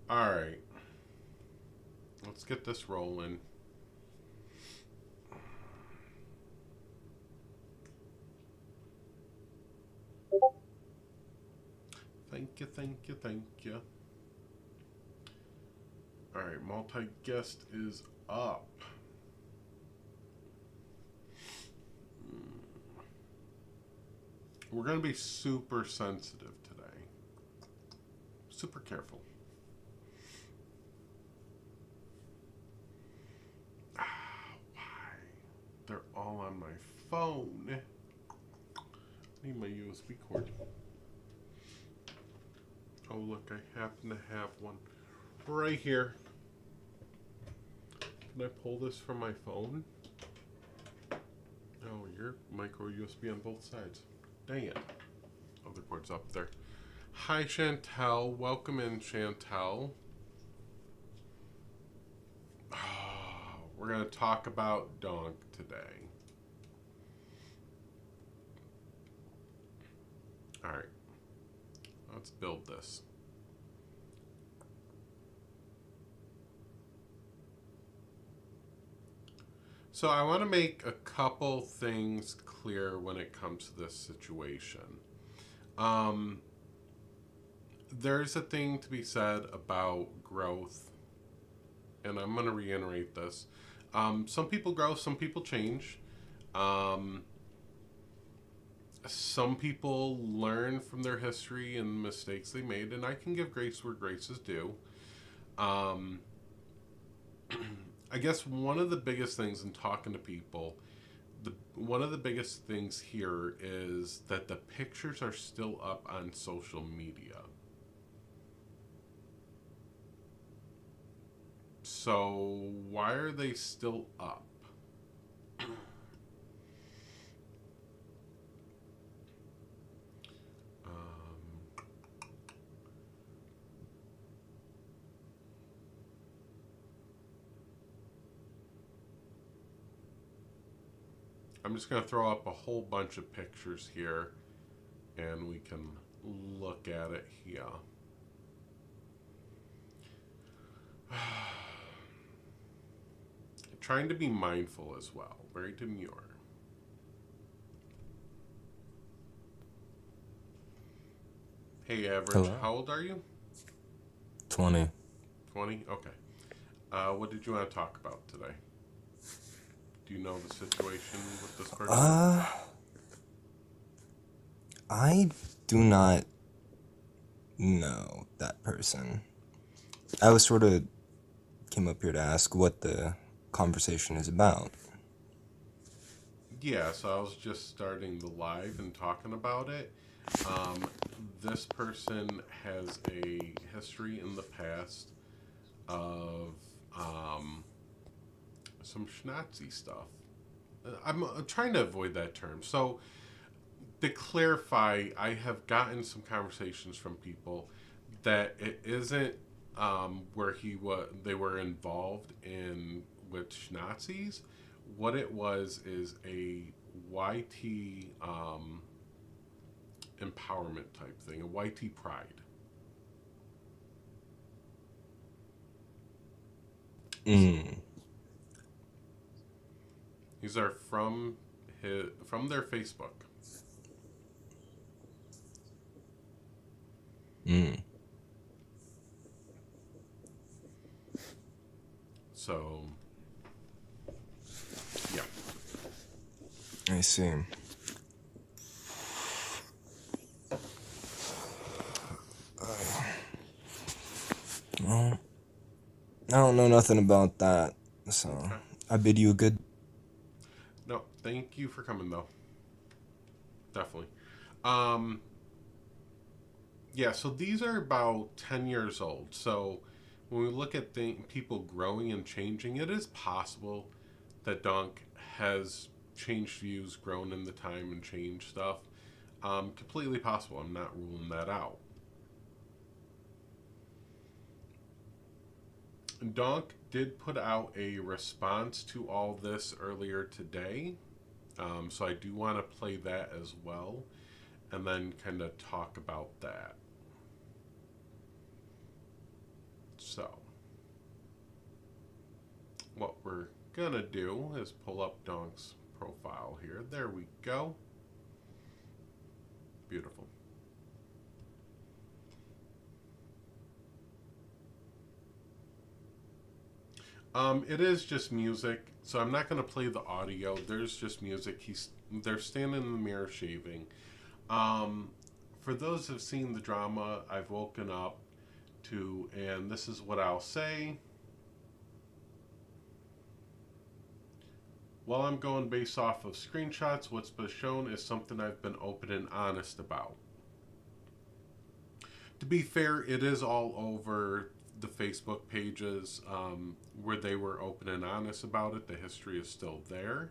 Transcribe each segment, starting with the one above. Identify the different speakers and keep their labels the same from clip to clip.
Speaker 1: Alright. Let's get this rolling. Thank you, thank you, thank you. Alright, multi-guest is up. We're going to be super sensitive today. Super careful. Why? They're all on my phone. I need my USB cord. Oh, look, I happen to have one right here. Can I pull this from my phone? Oh, your micro USB on both sides. Dang it. Other cord's up there. Hi, Chantel. Welcome in, Chantel. We're going to talk about Donk today. Alright. Let's build this. So I want to make a couple things clear when it comes to this situation. There's a thing to be said about growth, and I'm going to reiterate this. Some people grow, some people change. Some people learn from their history and mistakes they made, and I can give grace where grace is due. I guess one of the biggest things in talking to people, one of the biggest things here is that the pictures are still up on social media. So why are they still up? I'm just going to throw up a whole bunch of pictures here, and we can look at it here. Trying to be mindful as well. Very demure. Hey, Average,
Speaker 2: Hello.
Speaker 1: how old are you?
Speaker 2: 20.
Speaker 1: 20? Okay. What did you want to talk about today? Do you know the situation with this person?
Speaker 2: I do not know that person. I was sort of came up here to ask what the conversation is about.
Speaker 1: Yeah, so I was just starting the live and talking about it. This person has a history in the past of some schnazzy stuff. I'm trying to avoid that term. So, to clarify, I have gotten some conversations from people that it isn't where they were involved in with schnazzies. What it was is a YT empowerment type thing, a YT pride.
Speaker 2: Mm.
Speaker 1: These are from their Facebook.
Speaker 2: Mm.
Speaker 1: So, yeah.
Speaker 2: I see. Well, I don't know nothing about that, so
Speaker 1: Okay.
Speaker 2: I bid you a good.
Speaker 1: No, thank you for coming though. Definitely. Um, yeah, so these are about 10 years old. So when we look at people growing and changing, it is possible that Donk has changed views, grown in the time, and changed stuff. Completely possible. I'm not ruling that out. Donk did put out a response to all this earlier today. So I do want to play that as well and then kind of talk about that. So, what we're gonna do is pull up Donk's profile here. There we go. Beautiful. It is just music, so I'm not going to play the audio. There's just music. They're standing in the mirror shaving. For those who've seen the drama, I've woken up to, and this is what I'll say. While I'm going based off of screenshots, what's been shown is something I've been open and honest about. To be fair, it is all over the Facebook pages where they were open and honest about it. The history is still there.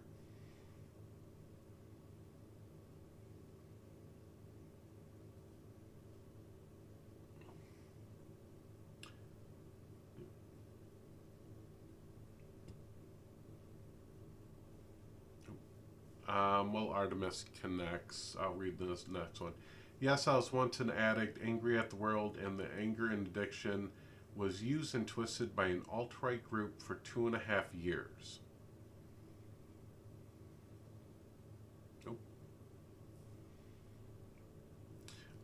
Speaker 1: Well, Artemis connects. I'll read this next one. Yes, I was once an addict, angry at the world, and the anger and addiction was used and twisted by an alt-right group for 2.5 years. Nope.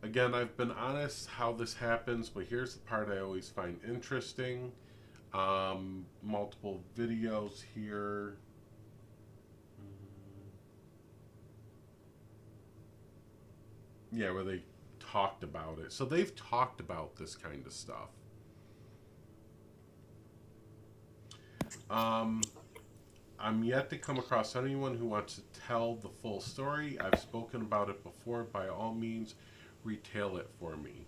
Speaker 1: Again, I've been honest how this happens, but here's the part I always find interesting. Multiple videos here. Yeah, where they talked about it. So they've talked about this kind of stuff. I'm yet to come across anyone who wants to tell the full story. I've spoken about it before. By all means, retell it for me.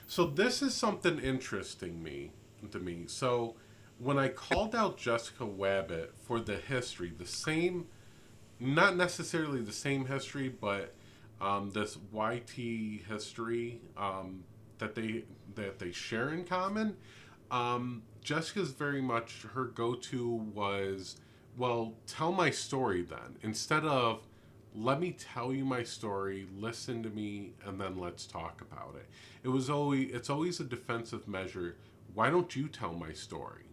Speaker 1: So this is something interesting to me. So when I called out Jessica Wabbit for the history, the same, not necessarily the same history, but this YT history that they share in common. Jessica's very much, her go-to was, well, tell my story then. Instead of, let me tell you my story, listen to me, and then let's talk about it. It's always a defensive measure. Why don't you tell my story?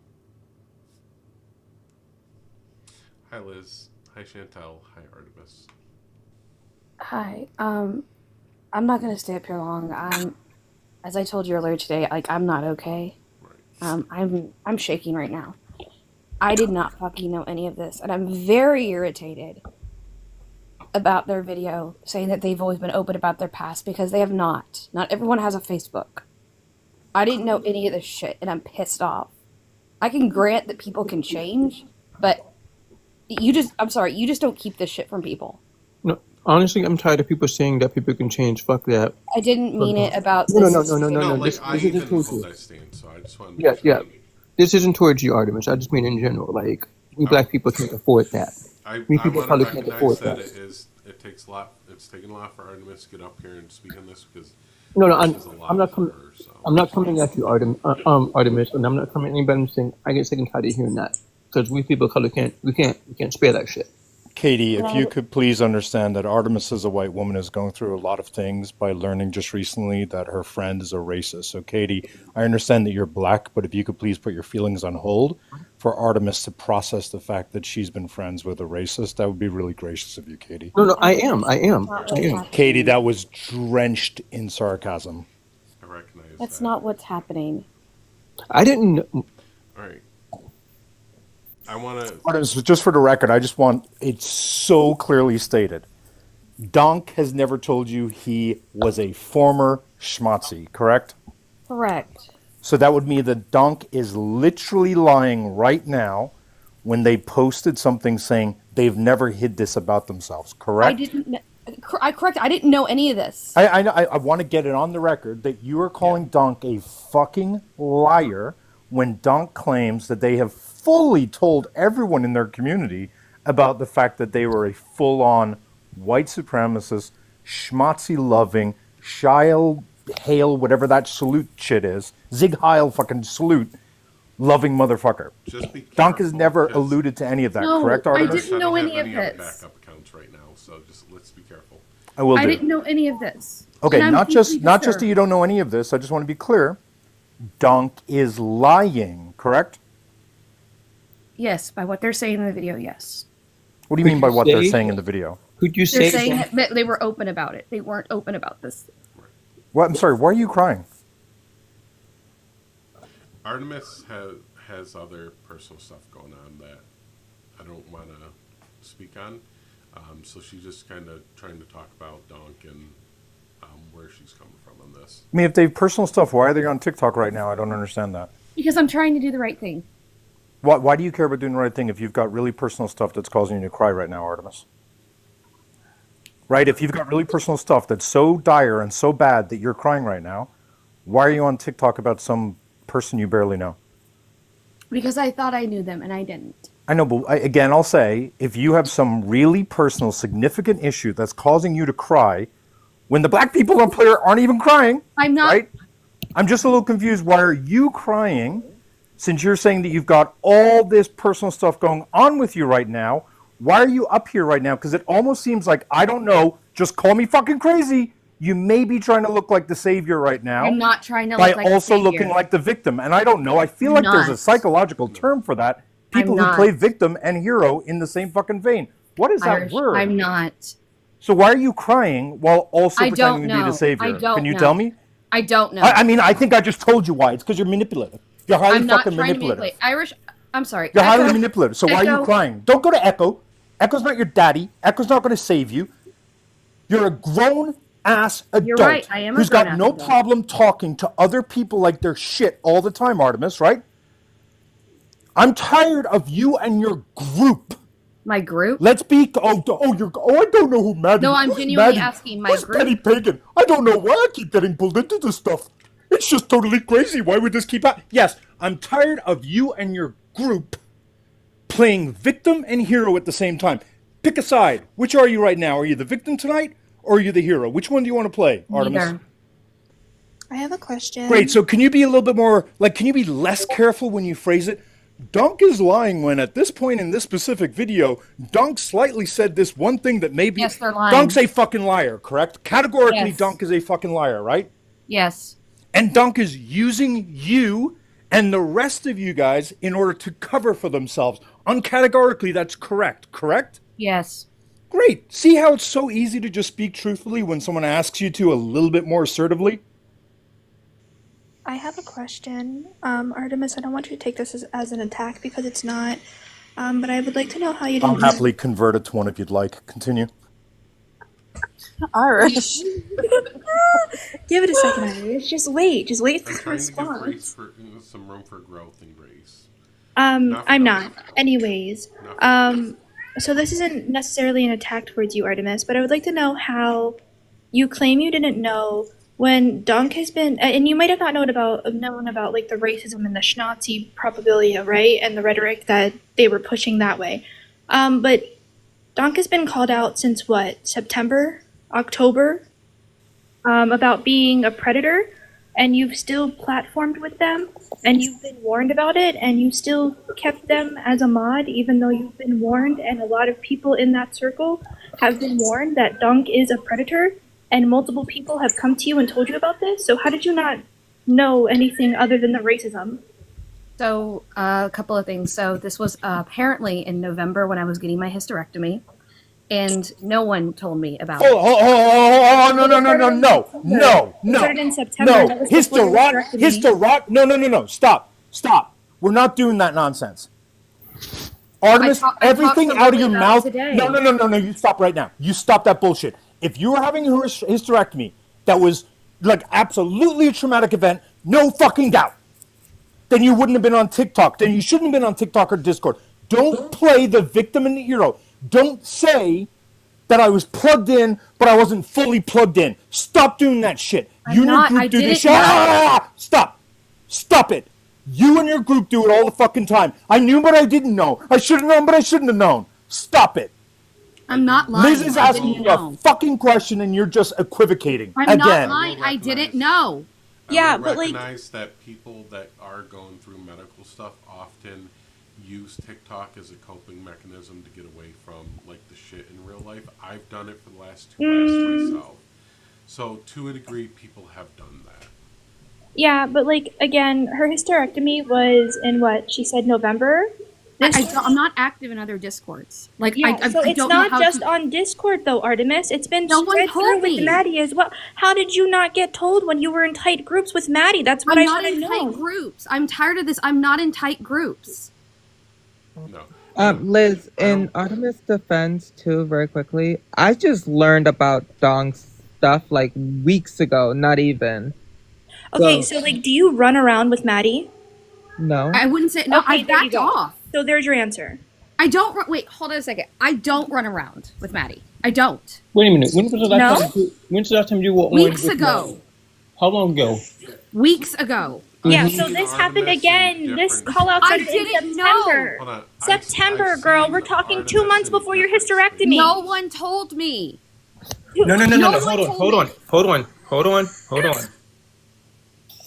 Speaker 1: Hi, Liz. Hi, Chantel. Hi, Artemis.
Speaker 3: Hi. I'm not gonna stay up here long. As I told you earlier today, I'm not okay.
Speaker 1: Right.
Speaker 3: I'm shaking right now. I did not fucking know any of this, and I'm very irritated about their video saying that they've always been open about their past, because they have not. Not everyone has a Facebook. I didn't know any of this shit, and I'm pissed off. I can grant that people can change, but I'm sorry, you just don't keep this shit from people.
Speaker 4: No, honestly, I'm tired of people saying that people can change. Fuck that.
Speaker 3: I didn't mean it about
Speaker 4: No,
Speaker 3: this.
Speaker 1: No, like
Speaker 4: This
Speaker 1: I
Speaker 4: isn't
Speaker 1: even
Speaker 4: towards
Speaker 1: hold
Speaker 4: you.
Speaker 1: that stance, so I just want to
Speaker 4: Yeah,
Speaker 1: make sure.
Speaker 4: yeah. This isn't towards you, Artemis. I just mean in general. Like, we black people can't afford that.
Speaker 1: I
Speaker 4: We people
Speaker 1: want to
Speaker 4: probably can't
Speaker 1: recognize
Speaker 4: afford
Speaker 1: that
Speaker 4: that.
Speaker 1: it takes a lot. It's taken a lot for Artemis to get up here and speak on this, because
Speaker 4: No,
Speaker 1: this is a lot
Speaker 4: I'm not
Speaker 1: for
Speaker 4: coming.
Speaker 1: her. So
Speaker 4: I'm not coming at you, Artemis, and I'm not coming at anybody. I'm saying I get sick and tired of hearing that, because we people of color we can't spare that shit.
Speaker 5: Katie, if you could please understand that Artemis as a white woman is going through a lot of things by learning just recently that her friend is a racist. So Katie, I understand that you're black, but if you could please put your feelings on hold for Artemis to process the fact that she's been friends with a racist, that would be really gracious of you, Katie.
Speaker 4: No, I am.
Speaker 5: Katie, that was drenched in sarcasm.
Speaker 1: I recognize
Speaker 3: That's
Speaker 1: that.
Speaker 3: not what's happening.
Speaker 4: I didn't.
Speaker 1: All right. I want to.
Speaker 5: Artemis, just for the record, I just want it so clearly stated. Donk has never told you he was a former schmatzi, correct?
Speaker 3: Correct.
Speaker 5: So that would mean that Donk is literally lying right now when they posted something saying they've never hid this about themselves, correct?
Speaker 3: I didn't know any of this.
Speaker 5: I want to get it on the record that you are calling Donk a fucking liar when Donk claims that they have fully told everyone in their community about the fact that they were a full-on white supremacist, schmatzy-loving, Shile Hail, whatever that salute shit is, Zig Heil fucking salute, loving motherfucker.
Speaker 1: Just be
Speaker 5: Donk has
Speaker 1: careful,
Speaker 5: never
Speaker 1: 'cause
Speaker 5: alluded to any of that,
Speaker 3: No,
Speaker 5: correct,
Speaker 3: I
Speaker 5: Artemis?
Speaker 3: didn't know
Speaker 1: don't
Speaker 3: any
Speaker 1: have
Speaker 3: of
Speaker 1: other
Speaker 3: this.
Speaker 1: backup accounts right now, so just let's be careful.
Speaker 5: I will
Speaker 3: I
Speaker 5: do.
Speaker 3: didn't know any of this.
Speaker 5: Okay,
Speaker 3: And I'm
Speaker 5: not just
Speaker 3: deeply
Speaker 5: that
Speaker 3: disturbed.
Speaker 5: you don't know any of this. I just want to be clear. Donk is lying, correct?
Speaker 3: Yes, by what they're saying in the video, yes.
Speaker 5: What do you
Speaker 4: Could
Speaker 5: mean by
Speaker 4: you
Speaker 5: what they're
Speaker 4: say-
Speaker 5: saying in the video?
Speaker 4: Could you
Speaker 3: They're
Speaker 4: say
Speaker 3: saying that they were open about it. They weren't open about this.
Speaker 5: What? I'm sorry. Why are you crying?
Speaker 1: Artemis has other personal stuff going on that I don't want to speak on. So she's just kind of trying to talk about Donk and where she's coming from on this.
Speaker 5: I mean, if they have personal stuff, why are they on TikTok right now? I don't understand that.
Speaker 3: Because I'm trying to do the right thing.
Speaker 5: Why do you care about doing the right thing if you've got really personal stuff that's causing you to cry right now, Artemis? Right? If you've got really personal stuff that's so dire and so bad that you're crying right now, why are you on TikTok about some person you barely know?
Speaker 3: Because I thought I knew them and I didn't.
Speaker 5: I know, but again, I'll say, if you have some really personal, significant issue that's causing you to cry, when the black people up here aren't even crying,
Speaker 3: I'm not.
Speaker 5: right? I'm just a little confused. Why are you crying since you're saying that you've got all this personal stuff going on with you right now? Why are you up here right now? Because it almost seems like, I don't know, just call me fucking crazy. You may be trying to look like the savior right now.
Speaker 3: I'm not trying to
Speaker 5: by
Speaker 3: look like the
Speaker 5: also
Speaker 3: savior.
Speaker 5: looking like the victim. And I don't know. I feel like there's a
Speaker 3: not.
Speaker 5: psychological term for that. People who
Speaker 3: not.
Speaker 5: play victim and hero in the same fucking vein. What is that
Speaker 3: Irish,
Speaker 5: word?
Speaker 3: I'm not.
Speaker 5: So why are you crying while also
Speaker 3: I don't
Speaker 5: pretending to be
Speaker 3: know.
Speaker 5: the savior?
Speaker 3: I don't
Speaker 5: Can you
Speaker 3: know.
Speaker 5: tell me?
Speaker 3: I don't know.
Speaker 5: I mean, I think I just told you why. It's because you're manipulative. You're highly
Speaker 3: I'm not
Speaker 5: fucking
Speaker 3: trying to
Speaker 5: manipulative.
Speaker 3: manipulate. Irish, I'm sorry.
Speaker 5: You're highly
Speaker 3: Echo-
Speaker 5: manipulative. So why are you
Speaker 3: Echo-
Speaker 5: crying? Don't go to Echo. Echo's not your daddy. Echo's not going to save you. You're a grown ass adult
Speaker 3: You're right, I am a
Speaker 5: who's got
Speaker 3: grown-ass
Speaker 5: no
Speaker 3: adult.
Speaker 5: problem talking to other people like they're shit all the time, Artemis, right? I'm tired of you and your group.
Speaker 3: My group?
Speaker 5: Let's be. I don't know who Maddie.
Speaker 3: No, I'm
Speaker 5: who's
Speaker 3: genuinely
Speaker 5: Maddie?
Speaker 3: asking my
Speaker 5: Who's
Speaker 3: group.
Speaker 5: Penny Pagan? I don't know why I keep getting pulled into this stuff. It's just totally crazy. Why would this keep happening? Yes, I'm tired of you and your group playing victim and hero at the same time. Pick a side. Which are you right now? Are you the victim tonight, or are you the hero? Which one do you want to play, Artemis?
Speaker 3: Neither.
Speaker 6: I have a question.
Speaker 5: Great. So can you be a little bit more, can you be less careful when you phrase it? Donk is lying when at this point in this specific video, Donk slightly said this one thing that maybe...
Speaker 3: Yes, they're lying.
Speaker 5: Donk's a fucking liar, correct? Categorically,
Speaker 3: Yes.
Speaker 5: Donk is a fucking liar, right?
Speaker 3: Yes.
Speaker 5: And Donk is using you and the rest of you guys in order to cover for themselves. Uncategorically, that's correct?
Speaker 3: Yes.
Speaker 5: Great. See how it's so easy to just speak truthfully when someone asks you to a little bit more assertively?
Speaker 6: I have a question. Artemis, I don't want you to take this as an attack because it's not. But I would like to know how you
Speaker 5: I'll
Speaker 6: didn't.
Speaker 5: happily convert it to one if you'd like. Continue.
Speaker 6: Irish. Give it a second, Irish. Just wait for
Speaker 1: I'm
Speaker 6: the
Speaker 1: trying to give
Speaker 6: response.
Speaker 1: Grace some room for growth and grace.
Speaker 6: I'm not. Anyways,
Speaker 1: Not
Speaker 6: so this isn't necessarily an attack towards you, Artemis, but I would like to know how you claim you didn't know when Donk has been, and you might have not known about like the racism and the Schnazi propaganda, right, and the rhetoric that they were pushing that way. But Donk has been called out since what, September, October, about being a predator, and you've still platformed with them, and you've been warned about it, and you still kept them as a mod, even though you've been warned, and a lot of people in that circle have been warned that Donk is a predator, and multiple people have come to you and told you about this. So how did you not know anything other than the racism?
Speaker 3: So, a couple of things. So, this was apparently in November when I was getting my hysterectomy, and no one told me about it.
Speaker 5: Oh, no.
Speaker 6: It started in September. That was before the hysterectomy.
Speaker 5: No. Stop. We're not doing that nonsense. Artemis,
Speaker 3: I
Speaker 5: everything
Speaker 3: talked
Speaker 5: out of your
Speaker 3: about
Speaker 5: mouth.
Speaker 3: it today.
Speaker 5: No. You stop right now. You stop that bullshit. If you were having a hysterectomy that was like absolutely a traumatic event, no fucking doubt, then you wouldn't have been on TikTok. Then you shouldn't have been on TikTok or Discord. Don't play the victim and the hero. Don't say that I was plugged in, but I wasn't fully plugged in. Stop doing that shit. You and your group do this shit. Stop it. You and your group do it all the fucking time. I knew, but I didn't know. I should have known, but I shouldn't have known. Stop it.
Speaker 3: I'm not lying.
Speaker 5: Liz is
Speaker 3: I
Speaker 5: asking
Speaker 3: didn't
Speaker 5: you a
Speaker 3: know.
Speaker 5: fucking question and you're just equivocating.
Speaker 3: I'm
Speaker 5: again.
Speaker 3: not lying. I didn't know.
Speaker 6: Yeah,
Speaker 1: would
Speaker 6: but, like-
Speaker 1: recognize that people that are going through medical stuff often use TikTok as a coping mechanism to get away from like the shit in real life. I've done it for the last 2 months myself. So to a degree, people have done that.
Speaker 6: Yeah, but like again, her hysterectomy was in what she said November.
Speaker 3: I'm not active in other Discords. Like,
Speaker 6: Yeah, so
Speaker 3: I
Speaker 6: it's
Speaker 3: don't know
Speaker 6: not
Speaker 3: how
Speaker 6: just
Speaker 3: to.
Speaker 6: on Discord though, Artemis. It's been
Speaker 3: No one
Speaker 6: spread
Speaker 3: told
Speaker 6: through with
Speaker 3: me.
Speaker 6: Maddie as well. How did you not get told when you were in tight groups with Maddie? That's what
Speaker 3: I'm
Speaker 6: I
Speaker 3: not
Speaker 6: want to
Speaker 3: in tight
Speaker 6: know.
Speaker 3: groups. I'm tired of this. I'm not in tight groups.
Speaker 1: No.
Speaker 7: Liz, in Artemis' defense, too, very quickly, I just learned about Donk's stuff like weeks ago, not even.
Speaker 6: Okay, so like, do you run around with Maddie?
Speaker 7: No.
Speaker 3: I wouldn't say no.
Speaker 6: Okay,
Speaker 3: I
Speaker 6: there you
Speaker 3: backed
Speaker 6: go.
Speaker 3: off.
Speaker 6: So there's your answer.
Speaker 3: I don't. Wait, hold on a second. I don't run around with Maddie. I don't.
Speaker 4: Wait a minute. When was the last time you were on
Speaker 3: Weeks
Speaker 4: with
Speaker 3: ago.
Speaker 4: Maddie? How long ago?
Speaker 3: Weeks ago.
Speaker 6: Yeah, so this happened again. This call out
Speaker 3: I
Speaker 6: started in
Speaker 3: didn't
Speaker 6: September.
Speaker 1: Hold on.
Speaker 6: September,
Speaker 1: I've
Speaker 6: girl.
Speaker 1: seen
Speaker 6: We're talking
Speaker 1: Artemis
Speaker 6: 2 months
Speaker 1: in
Speaker 6: before your
Speaker 1: different
Speaker 6: hysterectomy.
Speaker 3: No one told me.
Speaker 4: No.
Speaker 3: No one
Speaker 4: Hold on.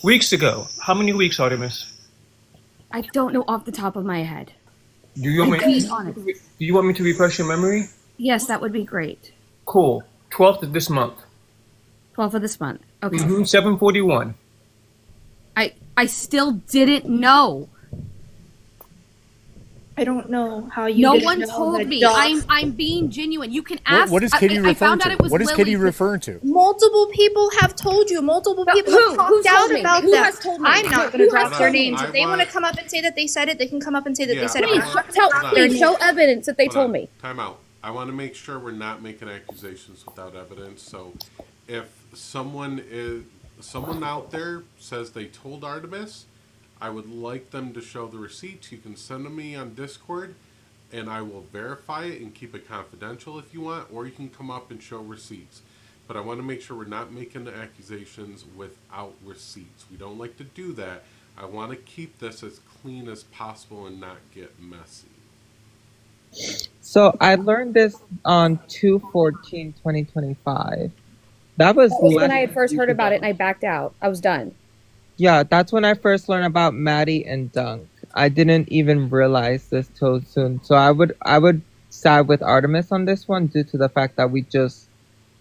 Speaker 4: Weeks ago. How many weeks, Artemis?
Speaker 3: I don't know off the top of my head.
Speaker 4: Do you want
Speaker 3: Be honest.
Speaker 4: Do you want me to refresh your memory?
Speaker 3: Yes, that would be great.
Speaker 4: Cool. 12th of this month.
Speaker 3: 12th of this month. Okay.
Speaker 4: 7:41.
Speaker 3: I still didn't know.
Speaker 6: I don't know how you.
Speaker 3: No
Speaker 6: didn't
Speaker 3: one
Speaker 6: know
Speaker 3: told
Speaker 6: that
Speaker 3: me.
Speaker 6: Doc-
Speaker 3: I'm being genuine. You can ask.
Speaker 5: What is Katie
Speaker 3: I
Speaker 5: referring
Speaker 3: found
Speaker 5: to?
Speaker 3: out it was
Speaker 5: What is
Speaker 3: Lily.
Speaker 5: Katie referring to?
Speaker 6: Multiple people have told you. Multiple people
Speaker 3: who?
Speaker 6: have talked
Speaker 3: Who told
Speaker 6: out
Speaker 3: me?
Speaker 6: about
Speaker 3: Who
Speaker 6: them.
Speaker 3: has told me?
Speaker 6: I'm not going
Speaker 3: Who
Speaker 6: to drop
Speaker 3: has
Speaker 6: their
Speaker 3: told me?
Speaker 6: names. If they want to come up and say that they said it, they can come up and say that they said
Speaker 1: Yeah,
Speaker 6: it.
Speaker 1: I
Speaker 6: I'm
Speaker 1: want-
Speaker 6: not gonna drop their
Speaker 3: Please
Speaker 6: names.
Speaker 3: show evidence that they
Speaker 1: Hold
Speaker 3: told
Speaker 1: on.
Speaker 3: me.
Speaker 1: Time out. I want to make sure we're not making accusations without evidence. So, if someone out there says they told Artemis, I would like them to show the receipts. You can send them me on Discord, and I will verify it and keep it confidential if you want, or you can come up and show receipts. But I want to make sure we're not making the accusations without receipts. We don't like to do that. I want to keep this as clean as possible and not get messy.
Speaker 7: So I learned this on 2/14/2025. That was
Speaker 3: When I had first heard about it and I backed out. I was done.
Speaker 7: Yeah, that's when I first learned about Maddie and Dunk. I didn't even realize this till soon. So I would side with Artemis on this one due to the fact that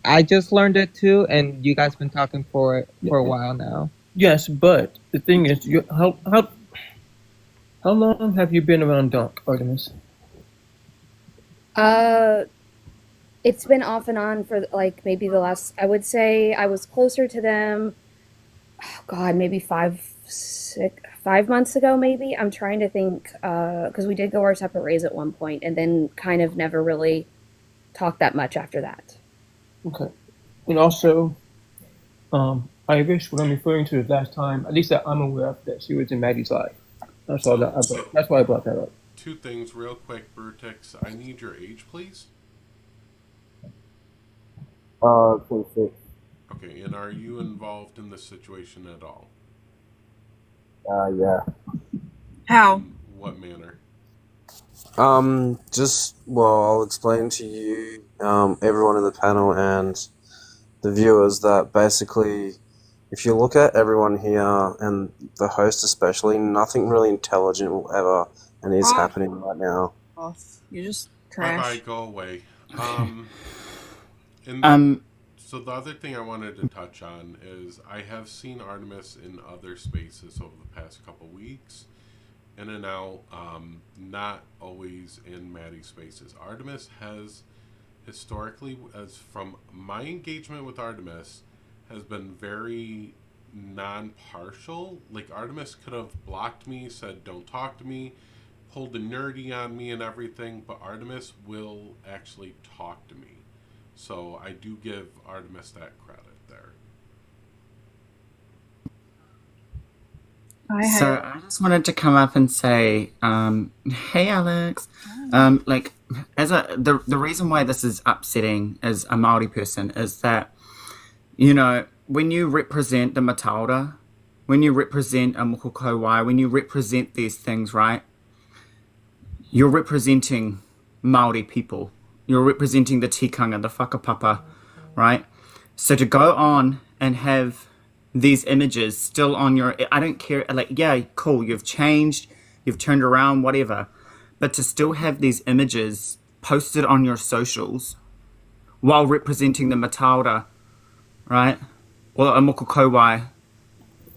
Speaker 7: I just learned it too, and you guys been talking for a while now.
Speaker 4: Yes, but the thing is, how long have you been around Donk, Artemis?
Speaker 3: It's been off and on for like maybe the last. I would say I was closer to them. Oh God, maybe 5 months ago, maybe. I'm trying to think because we did go our separate ways at one point, and then kind of never really talked that much after that.
Speaker 4: Okay. And also, Irish, what I'm referring to is last time, at least that I'm aware of, that she was in Maddie's life. That's all that's why I brought that up.
Speaker 1: Two things real quick, Vertex. I need your age, please.
Speaker 8: 26.
Speaker 1: Okay, and are you involved in this situation at all?
Speaker 8: Yeah.
Speaker 9: How?
Speaker 1: In what manner?
Speaker 8: I'll explain to you, everyone in the panel and the viewers that basically, if you look at everyone here and the host especially, nothing really intelligent will ever and is happening right now.
Speaker 9: You just
Speaker 1: Bye
Speaker 9: trash.
Speaker 1: bye, go away. So the other thing I wanted to touch on is I have seen Artemis in other spaces over the past couple weeks, in and out, not always in Maddie's spaces. Artemis has historically, as from my engagement with Artemis, has been very non-partial. Like Artemis could have blocked me, said don't talk to me, pulled the nerdy on me and everything, but Artemis will actually talk to me. So I do give Artemis that credit there.
Speaker 10: So I just wanted to come up and say, hey Alex, the reason why this is upsetting as a Maori person is that, when you represent the Matilda, when you represent a Mokokowai, when you represent these things, right, you're representing Maori people. You're representing the tikanga, the whakapapa, right? So to go on and have these images still on your, I don't care, cool, you've changed, you've turned around, whatever, but to still have these images posted on your socials while representing the Matilda, right, or a Mokokowai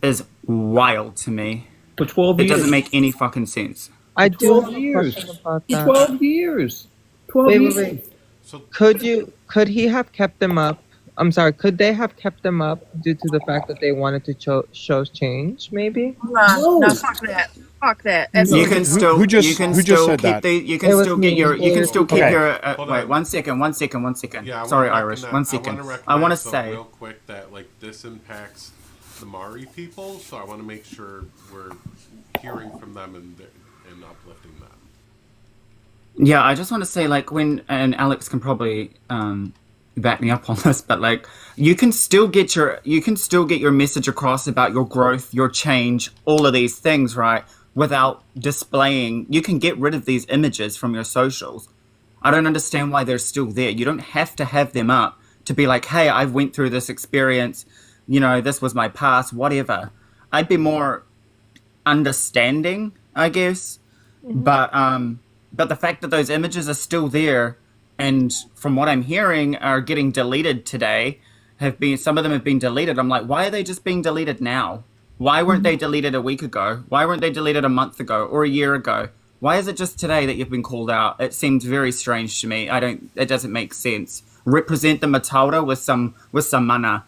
Speaker 10: is wild to me.
Speaker 4: For 12
Speaker 10: It
Speaker 4: years.
Speaker 10: doesn't make any fucking sense.
Speaker 7: I
Speaker 4: For
Speaker 7: do
Speaker 4: 12
Speaker 7: have a
Speaker 4: years.
Speaker 7: question about
Speaker 4: For
Speaker 7: that.
Speaker 4: 12 years. 12
Speaker 7: Wait,
Speaker 4: years.
Speaker 7: wait.
Speaker 1: So
Speaker 7: Could he have kept them up? I'm sorry, could they have kept them up due to the fact that they wanted to show change, maybe?
Speaker 9: No, fuck that. Fuck that.
Speaker 10: You
Speaker 9: Absolutely.
Speaker 10: can still
Speaker 5: who just
Speaker 10: keep
Speaker 5: said that?
Speaker 10: you
Speaker 7: It
Speaker 10: can
Speaker 7: was
Speaker 10: still get
Speaker 7: me.
Speaker 10: your you can still keep
Speaker 5: Okay.
Speaker 10: your
Speaker 1: Hold
Speaker 10: wait
Speaker 1: on.
Speaker 10: one second.
Speaker 1: yeah, I
Speaker 10: Sorry,
Speaker 1: wanna
Speaker 10: Irish.
Speaker 1: recognize-
Speaker 10: One second.
Speaker 1: I
Speaker 10: I want to
Speaker 1: recognize, though,
Speaker 10: say
Speaker 1: real quick that like this impacts the Maori people, so I want to make sure we're hearing from them and uplifting them.
Speaker 10: yeah, I just want to say like when and Alex can probably back me up on this, but like you can still get your message across about your growth, your change, all of these things, right? Without displaying, you can get rid of these images from your socials. I don't understand why they're still there. You don't have to have them up to be like, hey, I went through this experience, this was my past, whatever. I'd be more understanding, I guess. But the fact that those images are still there and from what I'm hearing are getting deleted today, some of them have been deleted. I'm like, why are they just being deleted now? Why weren't they deleted a week ago? Why weren't they deleted a month ago or a year ago? Why is it just today that you've been called out? It seems very strange to me. It doesn't make sense. Represent the Matilda with some mana,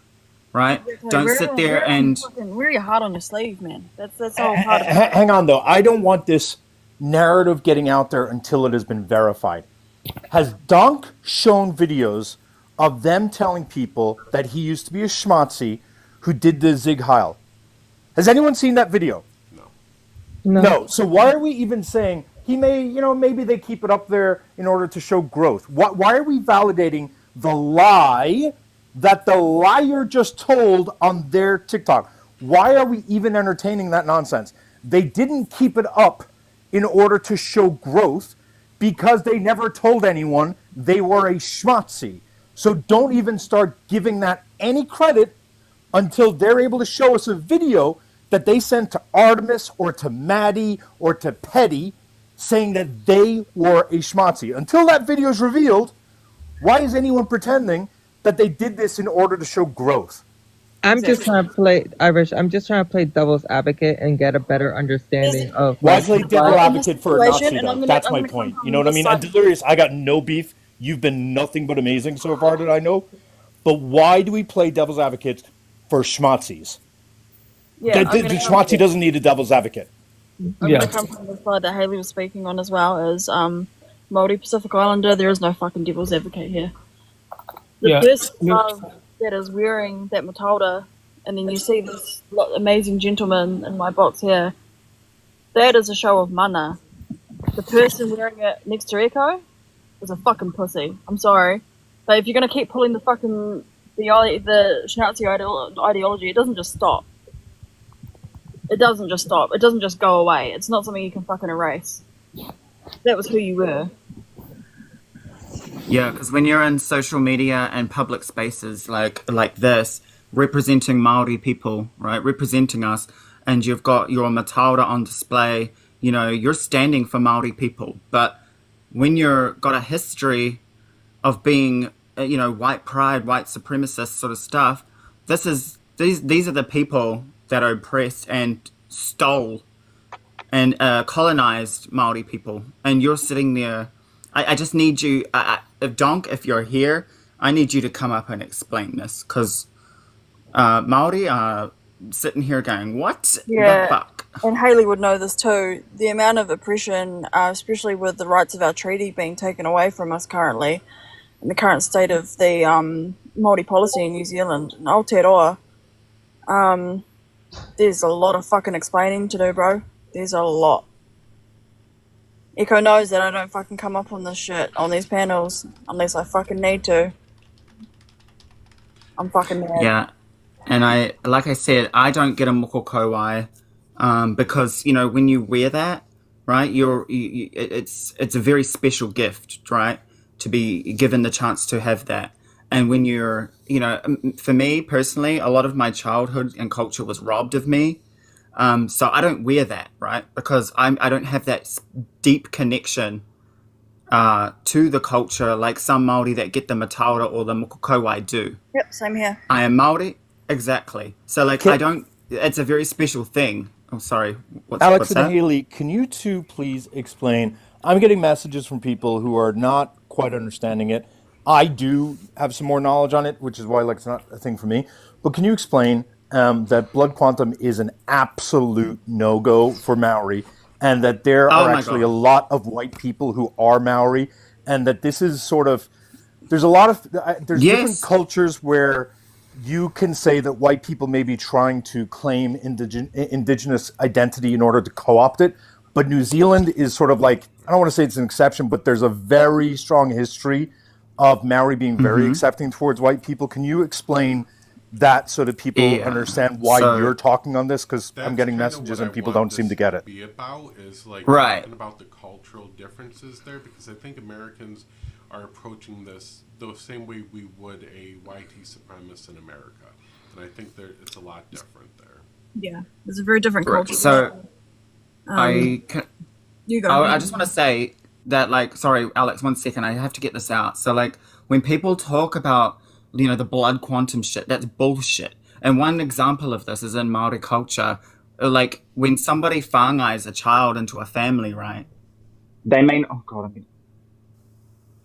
Speaker 10: right? Don't sit there and
Speaker 9: Wear your heart on your sleeve, man. That's all part of it.
Speaker 5: Hang on, though. I don't want this narrative getting out there until it has been verified. Has Donk shown videos of them telling people that he used to be a schmatzi who did the Zig Heil? Has anyone seen that video? No. So why are we even saying he may, maybe they keep it up there in order to show growth? Why are we validating the lie that the liar just told on their TikTok? Why are we even entertaining that nonsense? They didn't keep it up in order to show growth because they never told anyone they were a schmatzi. So don't even start giving that any credit until they're able to show us a video that they sent to Artemis or to Maddie or to Petty saying that they were a schmatzi. Until that video is revealed, why is anyone pretending that they did this in order to show growth?
Speaker 7: I'm just trying to play Irish. I'm just trying to play devil's advocate and get a better understanding of
Speaker 5: Why play devil
Speaker 7: why-
Speaker 5: advocate for a Nazi,
Speaker 9: And I'm
Speaker 5: though?
Speaker 9: gonna-
Speaker 5: That's
Speaker 9: I'm
Speaker 5: my
Speaker 9: gonna
Speaker 5: point.
Speaker 9: come
Speaker 5: You know what I
Speaker 9: from
Speaker 5: mean?
Speaker 9: the
Speaker 5: And Delirious, I got no beef. You've been nothing but amazing so far that I know. But why do we play devil's advocates for schmatzis?
Speaker 9: Yeah,
Speaker 5: The schmatzi doesn't need a devil's advocate.
Speaker 9: I'm going to come from the side that Haley was speaking on as well as Māori Pacific Islander. There is no fucking devil's advocate here. The person that is wearing that Matilda, and then you see this amazing gentleman in my box here, that is a show of mana. The person wearing it next to Echo is a fucking pussy. I'm sorry. But if you're going to keep pulling the fucking the Schnauzi ideology, it doesn't just stop. It doesn't just stop. It doesn't just go away. It's not something you can fucking erase. That was who you were.
Speaker 10: Yeah, because when you're in social media and public spaces like this, representing Maori people, right, representing us, and you've got your Matilda on display, you're standing for Maori people. But when you're got a history of being, white pride, white supremacist sort of stuff, these are the people that are oppressed and stole and colonized Maori people, and you're sitting there. I just need you, Donk, if you're here, I need you to come up and explain this, because Maori are sitting here going, what the fuck?
Speaker 9: And Haley would know this too. The amount of oppression, especially with the rights of our treaty being taken away from us currently, in the current state of the Māori policy in New Zealand and Aotearoa, there's a lot of fucking explaining to do, bro. There's a lot. Echo knows that I don't fucking come up on this shit on these panels unless I fucking need to. I'm fucking mad.
Speaker 10: Yeah, and like I said, I don't get a moko kauai because when you wear that, right, it's a very special gift, right, to be given the chance to have that. And when you're, for me personally, a lot of my childhood and culture was robbed of me. So I don't wear that, right? Because I don't have that deep connection to the culture like some Māori that get the Matilda or the moko kauai do.
Speaker 9: Yep, same here.
Speaker 10: I am Māori, exactly. So I don't it's a very special thing. Oh, sorry.
Speaker 5: Alex
Speaker 10: What's
Speaker 5: and
Speaker 10: that?
Speaker 5: Haley, can you two please explain? I'm getting messages from people who are not quite understanding it. I do have some more knowledge on it, which is why like it's not a thing for me. But can you explain that blood quantum is an absolute no-go for Maori, and that there
Speaker 10: Oh
Speaker 5: are
Speaker 10: my
Speaker 5: actually a
Speaker 10: god.
Speaker 5: lot of white people who are Maori, and that this is sort of there's a lot of there's different
Speaker 10: Yes.
Speaker 5: cultures where you can say that white people may be trying to claim indigenous identity in order to co-opt it, but New Zealand is sort of like, I don't want to say it's an exception, but there's a very strong history of Maori being very
Speaker 10: Mm-hmm.
Speaker 5: accepting towards white people. Can you explain that so that people
Speaker 10: Yeah.
Speaker 5: understand why
Speaker 10: So
Speaker 5: you're talking on this? Because I'm
Speaker 1: That's
Speaker 5: getting
Speaker 1: kind of what
Speaker 5: messages
Speaker 1: I
Speaker 5: and people
Speaker 1: want
Speaker 5: don't seem
Speaker 1: this
Speaker 5: to get
Speaker 1: to
Speaker 5: it.
Speaker 1: be about, is like
Speaker 10: right.
Speaker 1: talking about the cultural differences there, because I think Americans are approaching this the same way we would a YT supremacist in America, and I think it's a lot different there.
Speaker 9: Yeah, there's a very different
Speaker 10: Right.
Speaker 9: culture.
Speaker 10: So
Speaker 9: Um,
Speaker 10: I can,
Speaker 9: you go.
Speaker 10: I just want to say that, like, sorry, Alex, 1 second, I have to get this out. So, like, when people talk about, the blood quantum shit, that's bullshit. And one example of this is in Maori culture, like, when somebody whāngai a child into a family, right? They may, oh god,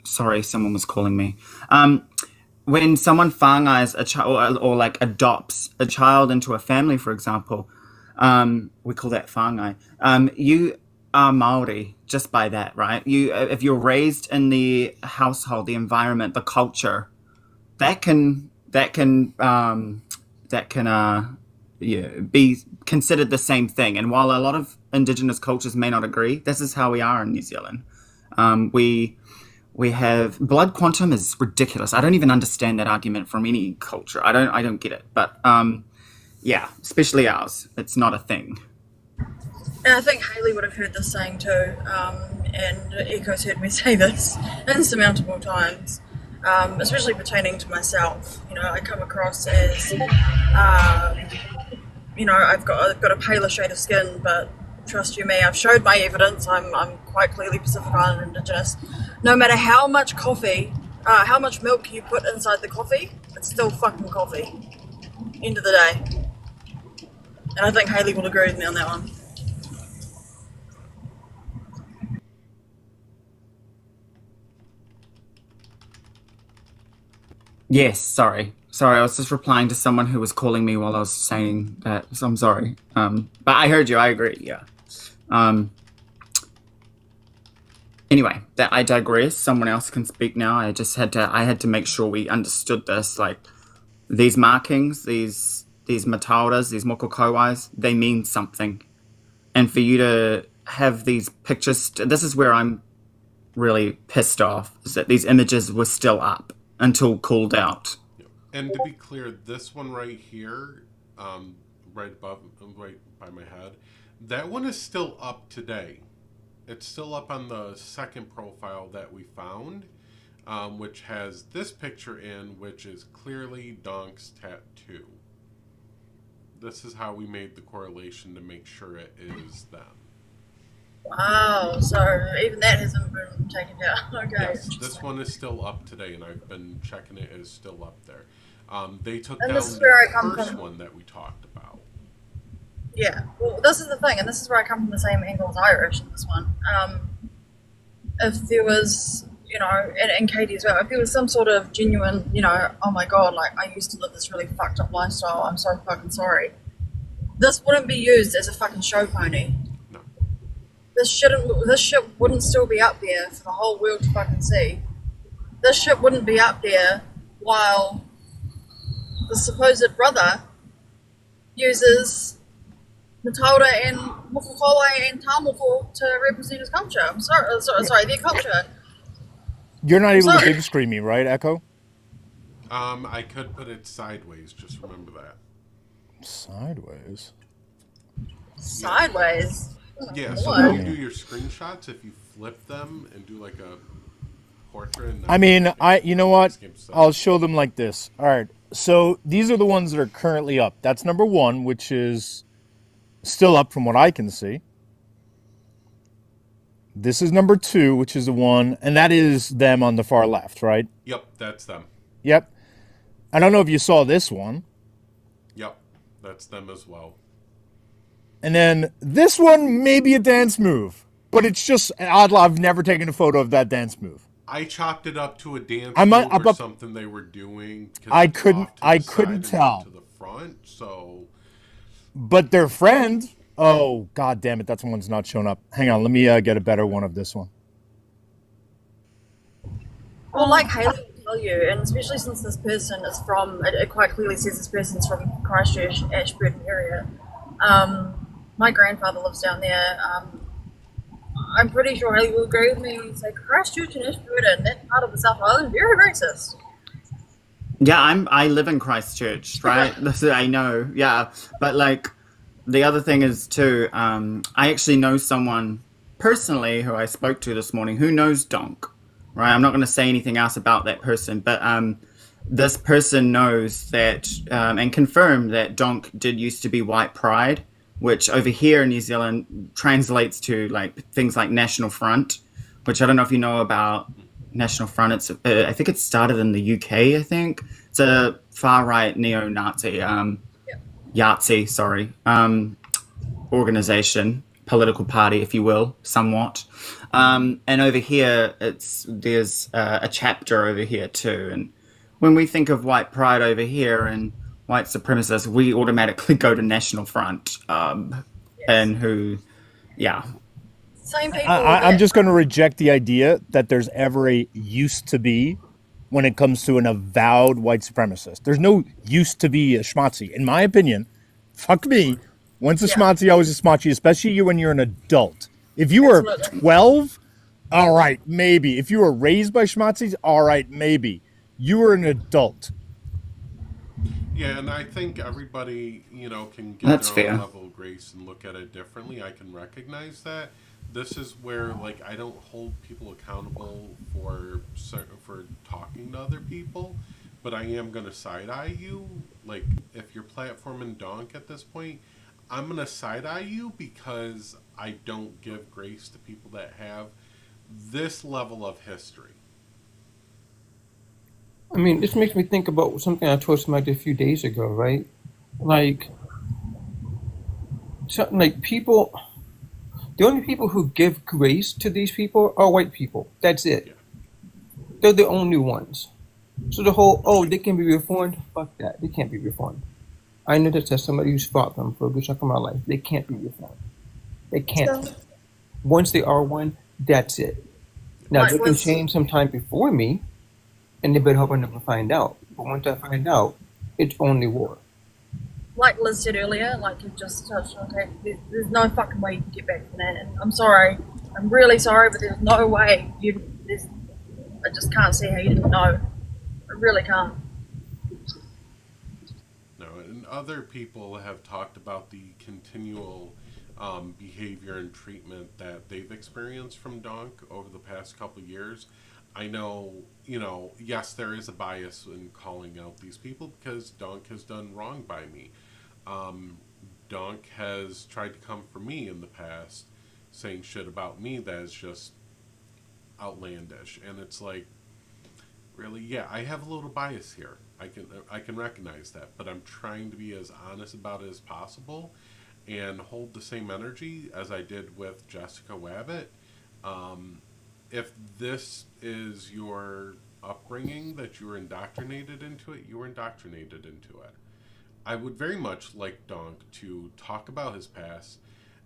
Speaker 10: sorry, someone was calling me. When someone whāngais a child, or like adopts a child into a family, for example, we call that whāngai. You are Maori just by that, right? If you're raised in the household, the environment, the culture, that can yeah, be considered the same thing. And while a lot of indigenous cultures may not agree, this is how we are in New Zealand. We have blood quantum is ridiculous. I don't even understand that argument from any culture. I don't get it. But yeah, especially ours. It's not a thing.
Speaker 9: And I think Haley would have heard this saying too, and Echo's heard me say this insurmountable times, especially pertaining to myself. I come across as, I've got a paler shade of skin, but trust you me, I've showed my evidence. I'm quite clearly Pacific Island Indigenous. No matter how much coffee, how much milk you put inside the coffee, it's still fucking coffee. End of the day. And I think Haley will agree with me on that one.
Speaker 10: Yes, sorry. Sorry, I was just replying to someone who was calling me while I was saying that, so I'm sorry. But I heard you, I agree, yeah. Anyway, that I digress. Someone else can speak now. I had to make sure we understood this. Like, these markings, these matauras, these mokokowais, they mean something. And for you to have these pictures, this is where I'm really pissed off, is that these images were still up until called out.
Speaker 1: And to be clear, this one right here, right by my head, that one is still up today. It's still up on the second profile that we found, which has this picture in, which is clearly Donk's tattoo. This is how we made the correlation to make sure it is them.
Speaker 9: Wow, so even that hasn't been taken down. Okay.
Speaker 1: Yes, this one is still up today, and I've been checking it. It is still up there. They took
Speaker 9: And
Speaker 1: down
Speaker 9: this is where I
Speaker 1: the
Speaker 9: come
Speaker 1: first
Speaker 9: from.
Speaker 1: one that we talked about.
Speaker 9: Yeah, well, this is the thing, and this is where I come from the same angle as Irish in this one. If there was, and Katie as well, if there was some sort of genuine, oh my god, like, I used to live this really fucked up lifestyle, I'm so fucking sorry. This wouldn't be used as a fucking show pony.
Speaker 1: No.
Speaker 9: This shit wouldn't still be up there for the whole world to fucking see. This shit wouldn't be up there while the supposed brother uses Matauda and Mokokowai and Tamoko to represent his culture. I'm sorry, their culture.
Speaker 5: You're not able to big screen me, right, Echo?
Speaker 1: I could put it sideways, just remember that.
Speaker 5: Sideways?
Speaker 9: Sideways?
Speaker 1: Yeah, so when you do your screenshots, if you flip them and do like a portrait...
Speaker 5: You know what? I'll show them like this. All right, so these are the ones that are currently up. That's number one, which is still up from what I can see. This is number two, which is the one, and that is them on the far left, right?
Speaker 1: Yep, that's them.
Speaker 5: Yep. I don't know if you saw this one.
Speaker 1: Yep. that's them as well.
Speaker 5: And then this one may be a dance move, but it's just odd. I've never taken a photo of that dance move.
Speaker 1: I chopped it up to a dance move or something they were doing.
Speaker 5: I couldn't tell.
Speaker 1: To the front, so.
Speaker 5: But their friend. Oh, God damn it! That's one's not showing up. Hang on, let me get a better one of this one.
Speaker 9: Well, like Haley will tell you, and especially since this person is from, it quite clearly says this person's from Christchurch, Ashburton area. My grandfather lives down there. I'm pretty sure Haley will agree with me and say Christchurch and Ashburton, that part of the South Island, very racist.
Speaker 10: Yeah, I live in Christchurch, right? I know, yeah. But like, the other thing is too, I actually know someone personally who I spoke to this morning who knows Donk, right? I'm not going to say anything else about that person, but this person knows that and confirmed that Donk did used to be white pride, which over here in New Zealand translates to like things like National Front, which I don't know if you know about National Front. It's I think it started in the UK. I think it's a far right neo-Nazi Yahtzee, sorry, organization, political party, if you will, somewhat. And over here, there's a chapter over here too. And when we think of white pride over here and white supremacists, we automatically go to National Front, and who, yeah.
Speaker 9: Same people.
Speaker 5: I'm just going to reject the idea that there's ever a used to be when it comes to an avowed white supremacist. There's no used to be a schmatzi. In my opinion, fuck me, once a schmatzi, always a schmatzi, especially when you're an adult. If you were 12, all right, maybe. If you were raised by schmatzis, all right, maybe. You were an adult.
Speaker 1: Yeah, and I think everybody, can get their own level of grace and look at it differently. I can recognize that. This is where, I don't hold people accountable for talking to other people, but I am going to side-eye you. Like, if you're platforming Donk at this point, I'm going to side-eye you because I don't give grace to people that have this level of history.
Speaker 4: I mean, this makes me think about something I told somebody a few days ago, right? People, the only people who give grace to these people are white people. That's it. Yeah. They're the only ones. So the whole, they can be reformed, fuck that. They can't be reformed. I know that as somebody who's fought them for a good chunk of my life. They can't be reformed. They can't. Once they are one, that's it. Now, they can change sometime before me, and they better hope I never find out. But once I find out, it's only war.
Speaker 9: Like Liz said earlier, like you just touched on, there's no fucking way you can get back from that. And I'm sorry. I'm really sorry, but there's no way. I just can't see how you didn't know. I really can't.
Speaker 1: No, and other people have talked about the continual behavior and treatment that they've experienced from Donk over the past couple of years. I know, yes, there is a bias in calling out these people because Donk has done wrong by me. Donk has tried to come for me in the past, saying shit about me that is just outlandish. And it's like, really, yeah, I have a little bias here. I can recognize that, but I'm trying to be as honest about it as possible and hold the same energy as I did with Jessica Wabbit. If this is your upbringing, that you were indoctrinated into it, you were indoctrinated into it. I would very much like Donk to talk about his past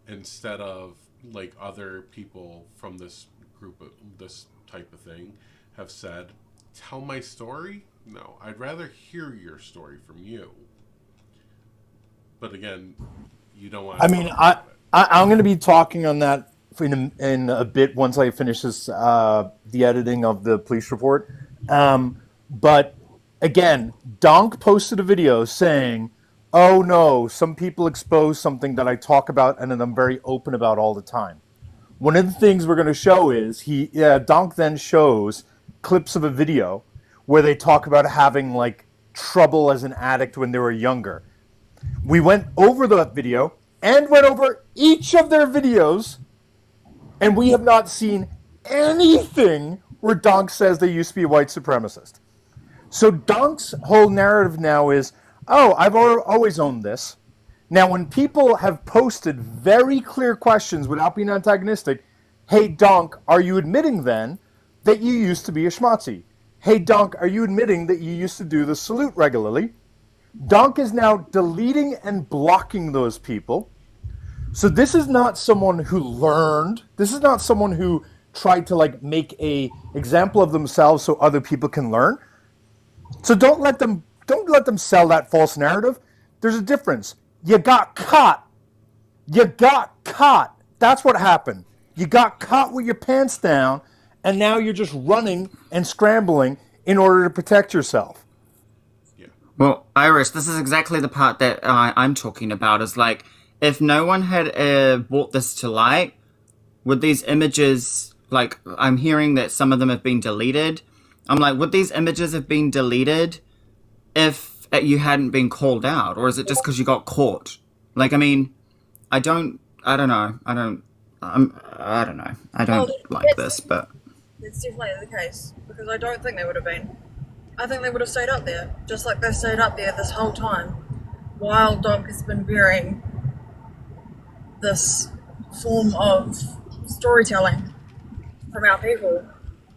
Speaker 1: instead of like other people from this group of this type of thing have said, tell my story? No, I'd rather hear your story from you. But again, you don't want to.
Speaker 5: I mean, I'm going to be talking on that in a bit once I finish this, the editing of the police report. But again, Donk posted a video saying, oh no, some people expose something that I talk about and that I'm very open about all the time. One of the things we're going to show is Donk then shows clips of a video where they talk about having like trouble as an addict when they were younger. We went over that video and went over each of their videos, and we have not seen anything where Donk says they used to be a white supremacist. So Donk's whole narrative now is, oh, I've always owned this. Now, when people have posted very clear questions without being antagonistic, hey, Donk, are you admitting then that you used to be a schmatzi? Hey, Donk, are you admitting that you used to do the salute regularly? Donk is now deleting and blocking those people. So this is not someone who learned. This is not someone who tried to like make a example of themselves so other people can learn. So don't let them sell that false narrative. There's a difference. You got caught. You got caught. That's what happened. You got caught with your pants down, and now you're just running and scrambling in order to protect yourself.
Speaker 10: Well, Irish, this is exactly the part that I'm talking about, is like, if no one had brought this to light, would these images, like, I'm hearing that some of them have been deleted. I'm like, would these images have been deleted if you hadn't been called out? Or is it just because you got caught? Like, I mean, I don't know. I don't like this, but...
Speaker 9: It's definitely the case, because I don't think they would have been. I think they would have stayed up there, just like they stayed up there this whole time, while Donk has been bearing this form of storytelling from our people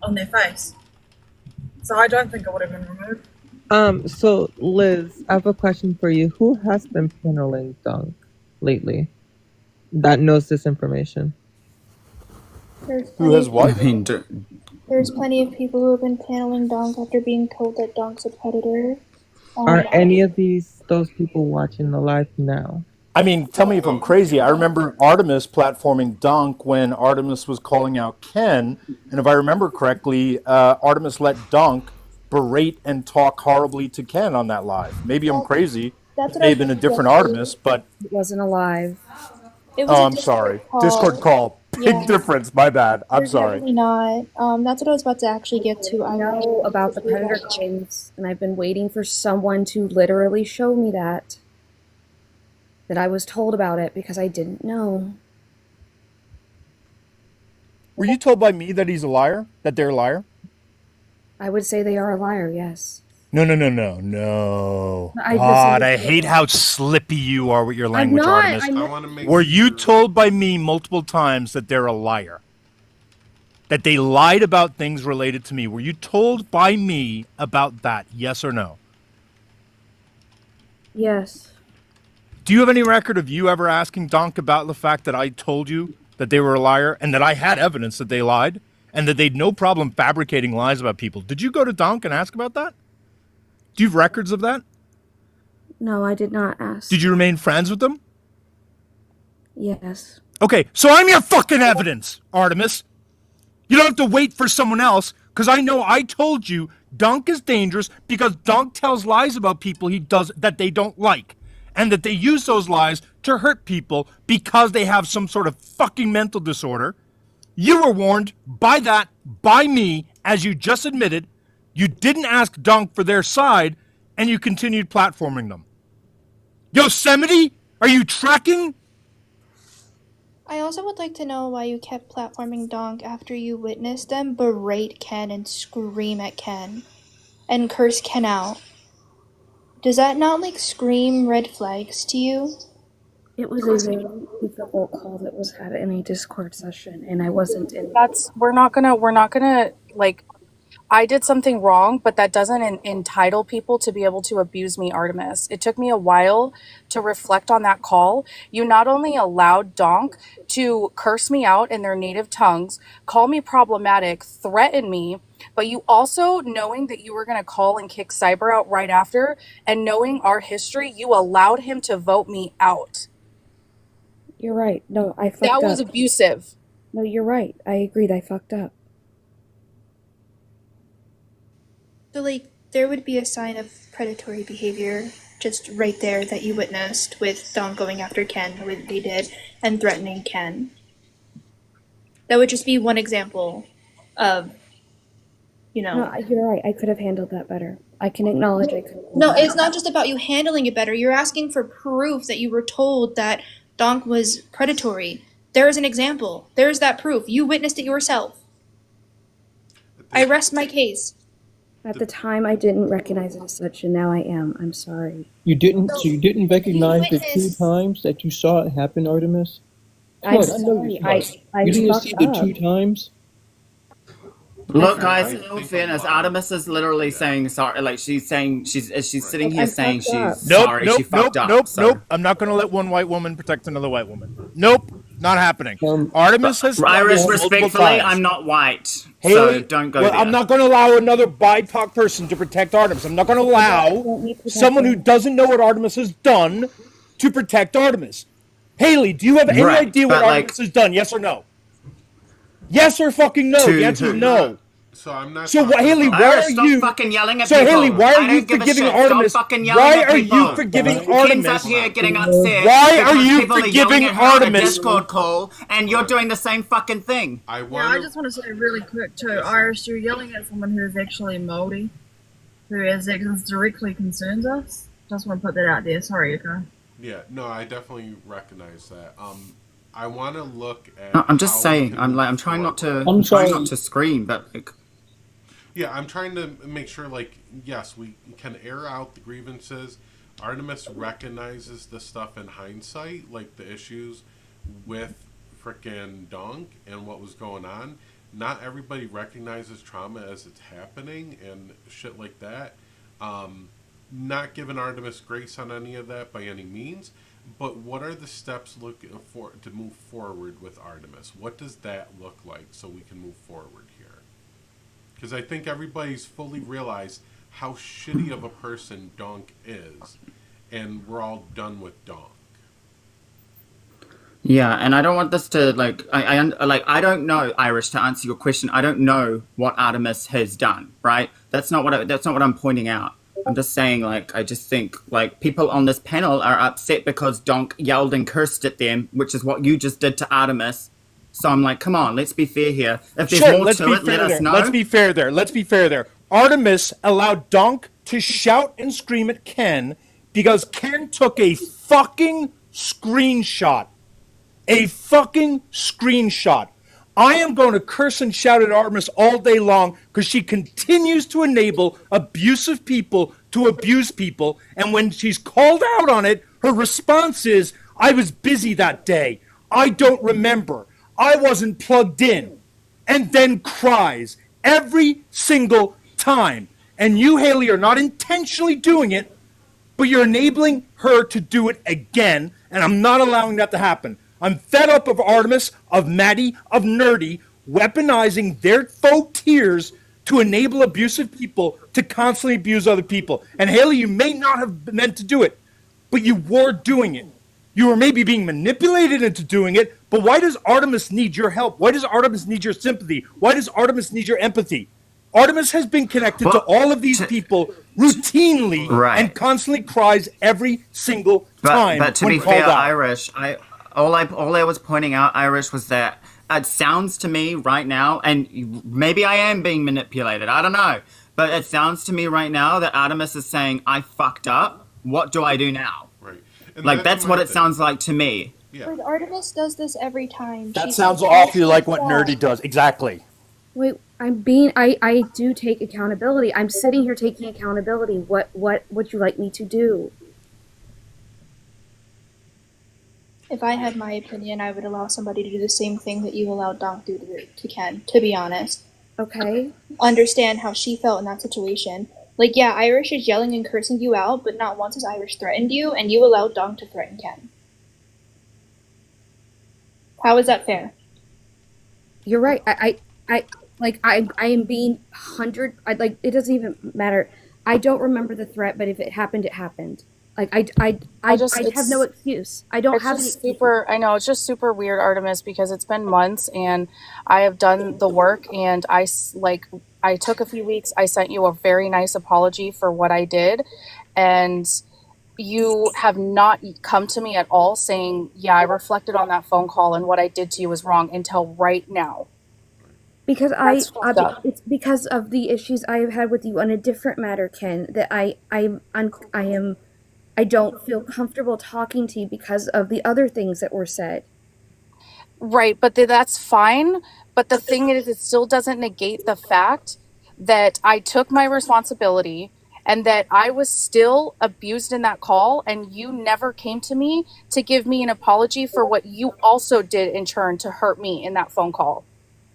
Speaker 9: on their face. So I don't think it would have been removed.
Speaker 7: So Liz, I have a question for you. Who has been paneling Donk lately that knows this information?
Speaker 5: Who has what?
Speaker 6: There's plenty of people who have been paneling Donk after being told that Donk's a predator.
Speaker 7: Are any of those people watching the live now?
Speaker 5: I mean, tell me if I'm crazy. I remember Artemis platforming Donk when Artemis was calling out Ken, and if I remember correctly, Artemis let Donk berate and talk horribly to Ken on that live. Maybe I'm crazy. It may have been a different Artemis, but...
Speaker 3: It wasn't alive.
Speaker 5: I'm sorry. Discord call. Big difference. My bad. I'm sorry.
Speaker 6: Definitely not. That's what I was about to actually get to.
Speaker 3: I know about the predator claims, and I've been waiting for someone to literally show me that I was told about it because I didn't know.
Speaker 5: Were you told by me that he's a liar? That they're a liar?
Speaker 3: I would say they are a liar, yes.
Speaker 5: No. God, I hate how slippy you are with your language, Artemis. Were you told by me multiple times that they're a liar? That they lied about things related to me? Were you told by me about that? Yes or no?
Speaker 3: Yes.
Speaker 5: Do you have any record of you ever asking Donk about the fact that I told you that they were a liar and that I had evidence that they lied and that they'd no problem fabricating lies about people? Did you go to Donk and ask about that? Do you have records of that?
Speaker 3: No, I did not ask.
Speaker 5: Did you remain friends with them?
Speaker 3: Yes.
Speaker 5: Okay, so I'm your fucking evidence, Artemis. You don't have to wait for someone else, because I know I told you Donk is dangerous because Donk tells lies about people he does that they don't like, and that they use those lies to hurt people because they have some sort of fucking mental disorder. You were warned by me, as you just admitted. You didn't ask Donk for their side, and you continued platforming them. Yosemite, are you tracking?
Speaker 6: I also would like to know why you kept platforming Donk after you witnessed them berate Ken and scream at Ken and curse Ken out. Does that not scream red flags to you?
Speaker 3: It was a very difficult call that was had in a Discord session, and I wasn't in.
Speaker 11: We're not gonna I did something wrong, but that doesn't entitle people to be able to abuse me, Artemis. It took me a while to reflect on that call. You not only allowed Donk to curse me out in their native tongues, call me problematic, threaten me, but you also, knowing that you were going to call and kick Cyber out right after, and knowing our history, you allowed him to vote me out.
Speaker 3: You're right. No, I fucked up.
Speaker 11: That was abusive.
Speaker 3: No, you're right. I agreed. I fucked up.
Speaker 6: So, there would be a sign of predatory behavior just right there that you witnessed with Donk going after Ken, the way that they did, and threatening Ken. That would just be one example of,
Speaker 3: No, you're right. I could have handled that better. I can acknowledge I could.
Speaker 6: No, it's not just about you handling it better. You're asking for proof that you were told that Donk was predatory. There is an example. There is that proof. You witnessed it yourself. I rest my case.
Speaker 3: At the time, I didn't recognize it as such, and now I am. I'm sorry.
Speaker 4: You didn't. So you didn't recognize the 2 times that you saw it happen, Artemis?
Speaker 3: I'm
Speaker 4: Flood, I know you're
Speaker 3: sorry.
Speaker 4: smart.
Speaker 3: I
Speaker 4: You didn't
Speaker 3: fucked
Speaker 4: see the
Speaker 3: up.
Speaker 4: 2 times.
Speaker 10: Look,
Speaker 1: I
Speaker 10: guys, in
Speaker 1: think
Speaker 10: all
Speaker 1: a
Speaker 10: fairness,
Speaker 1: lot-
Speaker 10: Artemis is literally
Speaker 1: Yeah.
Speaker 10: saying sorry. Like, she's saying, she's sitting here
Speaker 3: I'm
Speaker 10: saying
Speaker 3: fucked up.
Speaker 10: she's
Speaker 5: Nope,
Speaker 10: sorry,
Speaker 5: nope,
Speaker 10: she fucked
Speaker 5: nope,
Speaker 10: up.
Speaker 5: nope,
Speaker 10: so.
Speaker 5: nope. I'm not going to let one white woman protect another white woman. Nope, not happening.
Speaker 4: Um,
Speaker 5: Artemis has done
Speaker 10: Irish,
Speaker 5: this multiple
Speaker 10: respectfully,
Speaker 5: times.
Speaker 10: I'm not white, so
Speaker 5: Haley,
Speaker 10: don't go
Speaker 5: well,
Speaker 10: there.
Speaker 5: I'm not going to allow another BIPOC person to protect Artemis. I'm not going to allow someone who doesn't know what Artemis has done to protect Artemis. Haley, do you have any
Speaker 10: Right,
Speaker 5: idea what
Speaker 10: but, like-
Speaker 5: Artemis has done? Yes or no? Yes or fucking no?
Speaker 10: To
Speaker 5: The answer is
Speaker 10: who?
Speaker 5: no.
Speaker 1: So I'm not.
Speaker 5: So,
Speaker 1: talking
Speaker 5: Haley,
Speaker 1: about-
Speaker 5: why
Speaker 10: Irish,
Speaker 5: are
Speaker 10: stop
Speaker 5: you?
Speaker 10: fucking yelling at
Speaker 5: So,
Speaker 10: people.
Speaker 5: Haley, why
Speaker 10: I
Speaker 5: are you
Speaker 10: don't give a
Speaker 5: forgiving
Speaker 10: shit.
Speaker 5: Artemis?
Speaker 10: Stop fucking yelling
Speaker 5: Why
Speaker 10: at
Speaker 5: are
Speaker 10: people.
Speaker 5: you forgiving
Speaker 10: Ken's
Speaker 5: Artemis?
Speaker 10: up here getting upset.
Speaker 5: Why are
Speaker 10: because
Speaker 5: you
Speaker 10: people are
Speaker 5: forgiving
Speaker 10: yelling at her on a
Speaker 5: Artemis?
Speaker 10: Discord call, and you're doing the same fucking thing.
Speaker 1: I
Speaker 9: Yeah,
Speaker 1: want.
Speaker 9: I just want to say really quick too, Irish, you're yelling at someone who is actually Māori, who is directly concerns us. Just want to put that out there. Sorry, Yuka.
Speaker 1: Yeah, no, I definitely recognize that. I want to look at.
Speaker 10: No, I'm just
Speaker 1: how we
Speaker 10: saying.
Speaker 1: can
Speaker 10: I'm
Speaker 1: move
Speaker 10: trying not
Speaker 1: forward.
Speaker 10: to.
Speaker 4: I'm
Speaker 10: I'm trying
Speaker 4: sorry.
Speaker 10: not to scream, but like,
Speaker 1: Yeah, I'm trying to make sure, like, yes, we can air out the grievances. Artemis recognizes the stuff in hindsight, like the issues with frickin' Donk and what was going on. Not everybody recognizes trauma as it's happening and shit like that. Not giving Artemis grace on any of that by any means, but what are the steps look for to move forward with Artemis? What does that look like so we can move forward here? Because I think everybody's fully realized how shitty of a person Donk is, and we're all done with Donk.
Speaker 10: yeah, and I don't want this to like. I don't know, Irish. To answer your question, I don't know what Artemis has done. Right? That's not what I'm pointing out. I'm just saying, like, I just think, like, people on this panel are upset because Donk yelled and cursed at them, which is what you just did to Artemis. So I'm like, come on, let's be fair here. If there's more to it, let us know.
Speaker 5: Let's be fair there. Let's be fair there. Artemis allowed Donk to shout and scream at Ken because Ken took a fucking screenshot. A fucking screenshot. I am going to curse and shout at Artemis all day long because she continues to enable abusive people to abuse people. And when she's called out on it, her response is, I was busy that day. I don't remember. I wasn't plugged in. And then cries every single time. And you, Haley, are not intentionally doing it, but you're enabling her to do it again. And I'm not allowing that to happen. I'm fed up of Artemis, of Maddie, of Nerdy, weaponizing their faux tears to enable abusive people to constantly abuse other people. And Haley, you may not have meant to do it, but you were doing it. You were maybe being manipulated into doing it, but why does Artemis need your help? Why does Artemis need your sympathy? Why does Artemis need your empathy? Artemis has been connected to all of these people routinely and constantly cries every single time.
Speaker 10: But to
Speaker 5: when
Speaker 10: be fair,
Speaker 5: called out.
Speaker 10: Irish, all I was pointing out, Irish, was that it sounds to me right now, and maybe I am being manipulated, I don't know, but it sounds to me right now that Artemis is saying, I fucked up, what do I do now?
Speaker 1: Right. And
Speaker 10: Like, that's what it sounds like to me.
Speaker 1: Yeah.
Speaker 6: Like, Artemis does this every time.
Speaker 5: That
Speaker 6: She's
Speaker 5: sounds
Speaker 6: like,
Speaker 5: awfully like what
Speaker 6: "Yeah."
Speaker 5: Nerdy does. Exactly.
Speaker 3: Wait, I do take accountability. I'm sitting here taking accountability. What would you like me to do?
Speaker 6: If I had my opinion, I would allow somebody to do the same thing that you allowed Donk to do to Ken, to be honest.
Speaker 3: Okay.
Speaker 6: Understand how she felt in that situation. Like, yeah, Irish is yelling and cursing you out, but not once has Irish threatened you, and you allowed Donk to threaten Ken. How is that fair?
Speaker 3: You're right. I am being it doesn't even matter. I don't remember the threat, but if it happened, it happened. Like I have no excuse. I don't have any excuse.
Speaker 11: I know it's just super weird, Artemis, because it's been months and I have done the work and I took a few weeks. I sent you a very nice apology for what I did, and you have not come to me at all saying, yeah, I reflected on that phone call and what I did to you was wrong until right now.
Speaker 3: Because
Speaker 11: it's
Speaker 3: because of the issues I have had with you on a different matter, Ken, that I don't feel comfortable talking to you because of the other things that were said.
Speaker 11: Right, but that's fine. But the thing is, it still doesn't negate the fact that I took my responsibility and that I was still abused in that call, and you never came to me to give me an apology for what you also did in turn to hurt me in that phone call.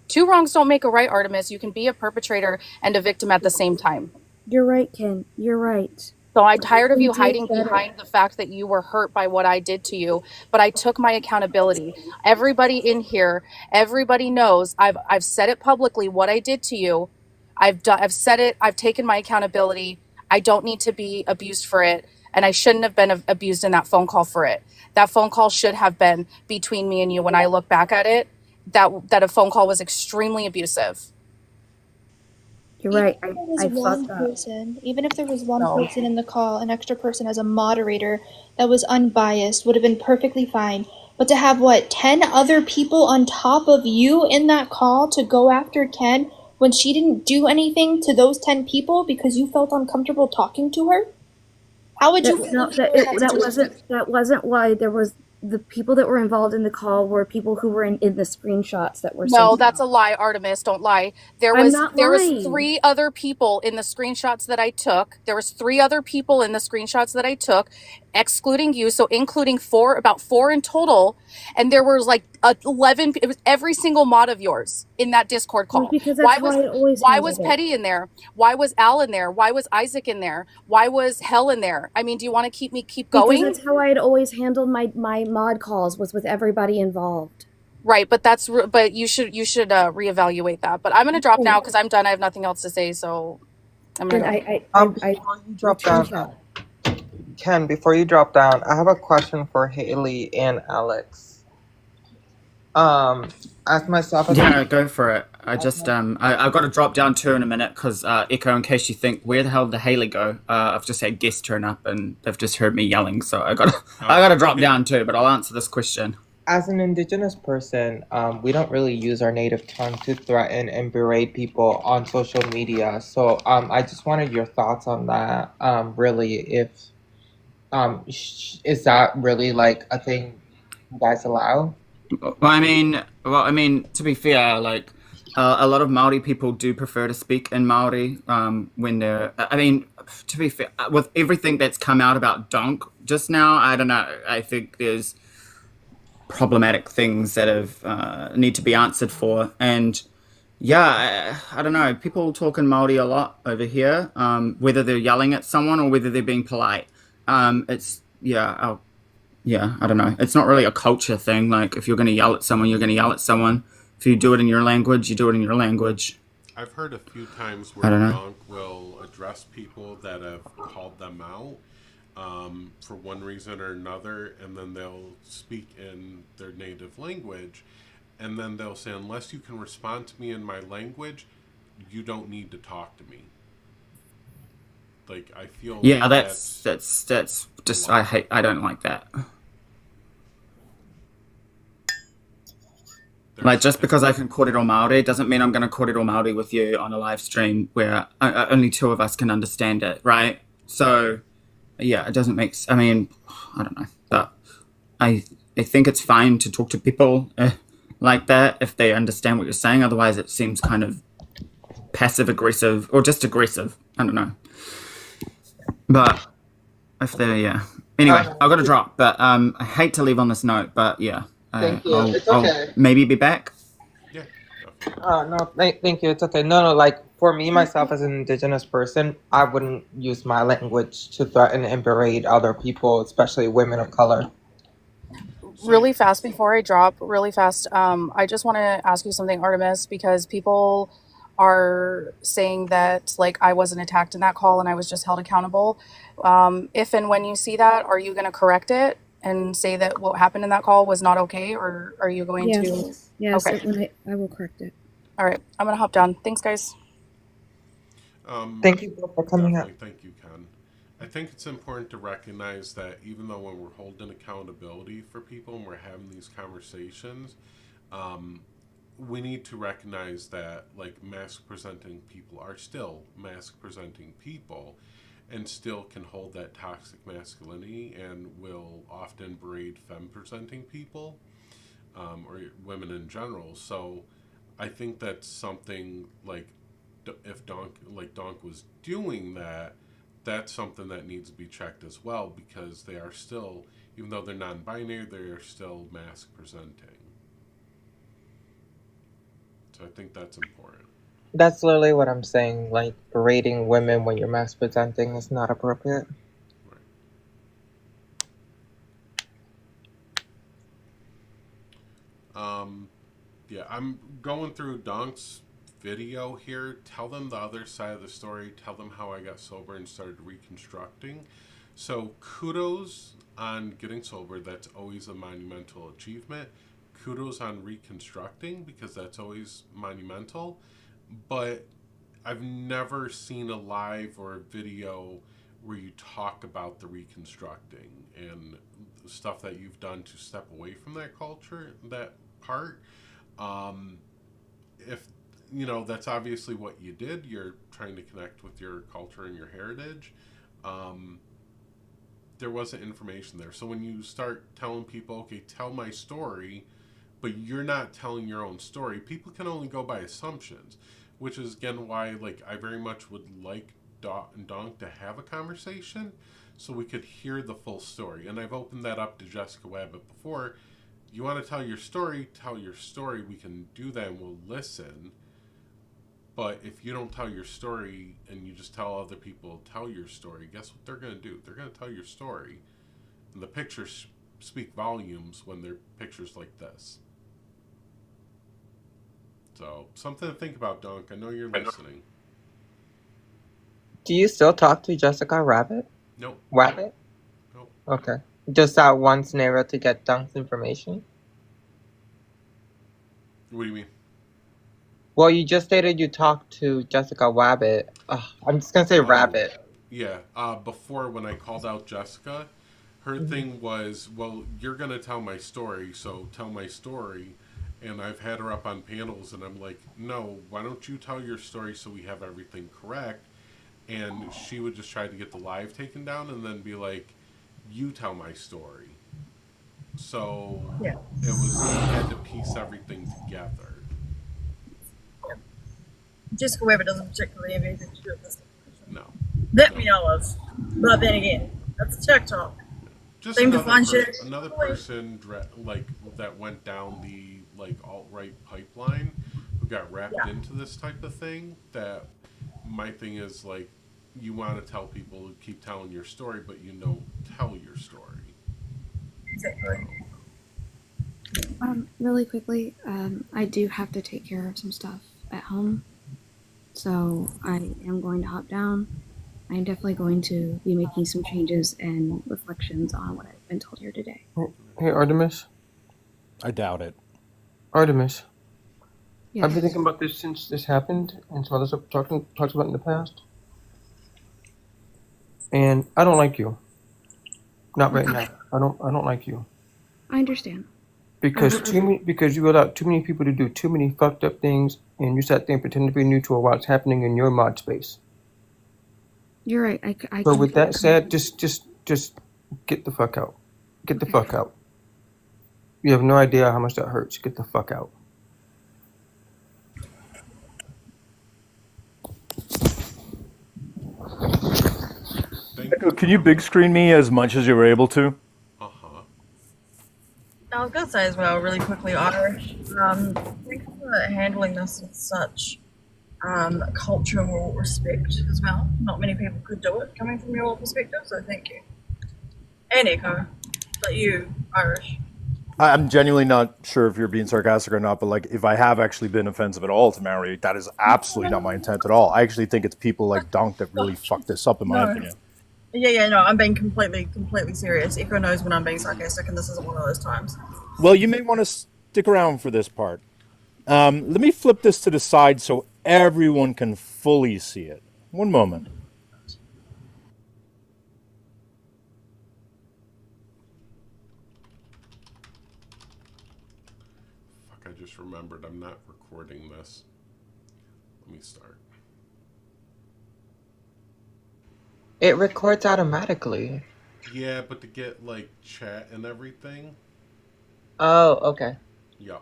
Speaker 11: Two wrongs don't make a right, Artemis. You can be a perpetrator and a victim at the same time.
Speaker 3: You're right, Ken. You're right.
Speaker 11: So I'm tired of you
Speaker 3: Things
Speaker 11: hiding
Speaker 3: get better.
Speaker 11: behind the fact that you were hurt by what I did to you, but I took my accountability. Everybody in here, everybody knows I've said it publicly what I did to you. I've said it. I've taken my accountability. I don't need to be abused for it, and I shouldn't have been abused in that phone call for it. That phone call should have been between me and you. When I look back at it, that a phone call was extremely abusive.
Speaker 3: You're right.
Speaker 6: Even if there was one person in the call, an extra person as a moderator that was unbiased would have been perfectly fine. But to have 10 other people on top of you in that call to go after Ken when she didn't do anything to those 10 people because you felt uncomfortable talking to her? How would you feel?
Speaker 3: That wasn't why there was. The people that were involved in the call were people who were in the screenshots that were sent.
Speaker 11: No, that's a lie, Artemis. Don't lie. There was 3 other people in the screenshots that I took. There was 3 other people in the screenshots that I took, excluding you, so including about 4 in total. And there was 11. It was every single mod of yours in that Discord call.
Speaker 3: Because that's
Speaker 11: why was Petty in there? Why was Al in there? Why was Isaac in there? Why was Hell in there? I mean, do you want to keep going?
Speaker 3: Because that's how I had always handled my mod calls, was with everybody involved.
Speaker 11: Right, but you should reevaluate that. But I'm gonna drop now because I'm done. I have nothing else to say, so I'm gonna go.
Speaker 7: Before you drop down, Ken, before you drop down, I have a question for Haley and Alex. As myself.
Speaker 10: Yeah, go for it. I just I've got to drop down too in a minute because Echo, in case you think where the hell did Haley go? I've just had guests turn up and they've just heard me yelling, so I gotta drop down too. But I'll answer this question.
Speaker 7: As an Indigenous person, we don't really use our native tongue to threaten and berate people on social media. So I just wanted your thoughts on that. Really, if is that really a thing you guys allow?
Speaker 10: Well, I mean, to be fair, a lot of Maori people do prefer to speak in Maori when they're. I mean, to be fair, with everything that's come out about Donk just now, I don't know. I think there's problematic things that have need to be answered for, and yeah, I don't know. People talk in Maori a lot over here, whether they're yelling at someone or whether they're being polite. I don't know. It's not really a culture thing. If you're going to yell at someone, you're going to yell at someone. If you do it in your language, you do it in your language.
Speaker 1: I've heard a few times where Donk will address people that have called them out for one reason or another, and then they'll speak in their native language, and then they'll say, unless you can respond to me in my language, you don't need to talk to me. I feel
Speaker 10: that's just I don't like that. Just because I can kōrero Māori doesn't mean I'm going to kōrero Māori with you on a live stream where only 2 of us can understand it, right? So, yeah, it doesn't make. I mean, I don't know, but I think it's fine to talk to people like that if they understand what you're saying. Otherwise, it seems kind of passive aggressive or just aggressive. I don't know. But if they're anyway, I've got to drop. But I hate to leave on this note, but yeah.
Speaker 7: Thank you. It's okay.
Speaker 10: I'll maybe be back.
Speaker 1: Yeah.
Speaker 7: No, thank you. It's okay. No. For me, myself, as an Indigenous person, I wouldn't use my language to threaten and berate other people, especially women of color.
Speaker 11: Really fast before I drop, I just want to ask you something, Artemis, because people are saying that I wasn't attacked in that call and I was just held accountable. If and when you see that, are you going to correct it and say that what happened in that call was not okay, or are you going to?
Speaker 3: Yes,
Speaker 11: okay.
Speaker 3: I will correct it.
Speaker 11: All right, I'm going to hop down. Thanks, guys.
Speaker 7: Thank you for coming up.
Speaker 1: Thank you, Ken. I think it's important to recognize that even though when we're holding accountability for people and we're having these conversations, we need to recognize that mask presenting people are still mask presenting people and still can hold that toxic masculinity and will often berate femme presenting people or women in general. So I think that's something if Donk was doing that, that's something that needs to be checked as well, because they are still, even though they're non-binary, they are still mask presenting. So I think that's important.
Speaker 7: That's literally what I'm saying. Like, berating women when you're mass presenting is not appropriate.
Speaker 1: Yeah, I'm going through Donk's video here. Tell them the other side of the story. Tell them how I got sober and started reconstructing. So kudos on getting sober. That's always a monumental achievement. Kudos on reconstructing, because that's always monumental. But I've never seen a live or a video where you talk about the reconstructing and the stuff that you've done to step away from that culture, that part. If that's obviously what you did, you're trying to connect with your culture and your heritage. There wasn't information there. So when you start telling people, okay, tell my story, but you're not telling your own story, people can only go by assumptions, which is again why I very much would like Donk to have a conversation so we could hear the full story. And I've opened that up to Jessica Wabbit before. You want to tell your story, we can do that and we'll listen. But if you don't tell your story and you just tell other people tell your story, guess what they're going to do? They're going to tell your story. And the pictures speak volumes when they're pictures like this. So, something to think about, Donk. I know you're listening.
Speaker 7: Do you still talk to Jessica Rabbit?
Speaker 1: Nope.
Speaker 7: Rabbit?
Speaker 1: Nope.
Speaker 7: Okay. Just that one scenario to get Dunk's information?
Speaker 1: What do you mean?
Speaker 7: Well, you just stated you talked to Jessica Rabbit. I'm just going to say Rabbit.
Speaker 1: Yeah. Before, when I called out Jessica, her thing was, well, you're going to tell my story, so tell my story. And I've had her up on panels, and I'm like, no, why don't you tell your story so we have everything correct? And she would just try to get the live taken down and then be like, you tell my story. So it was, we had to piece everything together.
Speaker 9: Jessica Weber doesn't particularly have anything to do with this.
Speaker 1: No.
Speaker 9: That we know of. But then again, that's a TikTok.
Speaker 1: Just another person that went down the alt-right pipeline who got wrapped into this type of thing. That my thing is you want to tell people, keep telling your story, but you don't tell your story.
Speaker 9: Exactly.
Speaker 3: Really quickly, I do have to take care of some stuff at home, so I am going to hop down. I'm definitely going to be making some changes and reflections on what I've been told here today.
Speaker 4: Hey, Artemis?
Speaker 5: I doubt it.
Speaker 4: Artemis?
Speaker 3: Yes.
Speaker 4: I've been thinking about this since this happened, and some other stuff talked about in the past. And I don't like you. Not right now. I don't like you.
Speaker 3: I understand.
Speaker 4: Because you allowed too many people to do too many fucked up things, and you sat there and pretended to be neutral while it's happening in your mod space.
Speaker 3: You're right.
Speaker 4: So with that said, just get the fuck out. Get the fuck out. You have no idea how much that hurts. Get the fuck out.
Speaker 5: Can you big screen me as much as you were able to?
Speaker 9: I was going to say as well, really quickly, Irish, thanks for handling this with such cultural respect as well. Not many people could do it coming from your perspective, so thank you. And Echo, but you, Irish.
Speaker 5: I'm genuinely not sure if you're being sarcastic or not, but if I have actually been offensive at all to Maori, that is absolutely not my intent at all. I actually think it's people like Donk that really fucked this up, in my opinion.
Speaker 9: No, I'm being completely serious. Echo knows when I'm being sarcastic, and this isn't one of those times.
Speaker 5: Well, you may want to stick around for this part. Let me flip this to the side so everyone can fully see it. One moment.
Speaker 1: Fuck, I just remembered I'm not recording this. Let me start.
Speaker 7: It records automatically.
Speaker 1: Yeah, but to get chat and everything.
Speaker 7: Oh, okay.
Speaker 1: Yeah.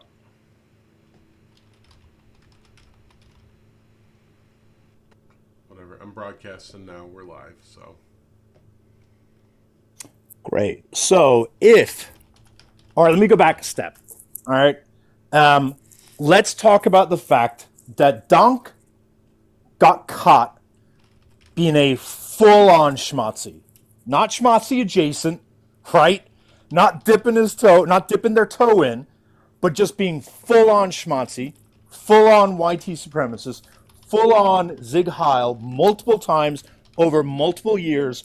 Speaker 1: I'm broadcasting now. We're live, so.
Speaker 5: Great. So all right, let me go back a step. All right. Let's talk about the fact that Donk got caught being a full-on schmatzy. Not schmatzy adjacent, right? Not dipping their toe in, but just being full-on schmatzy, full-on YT supremacist, full-on Zig Heil multiple times over multiple years,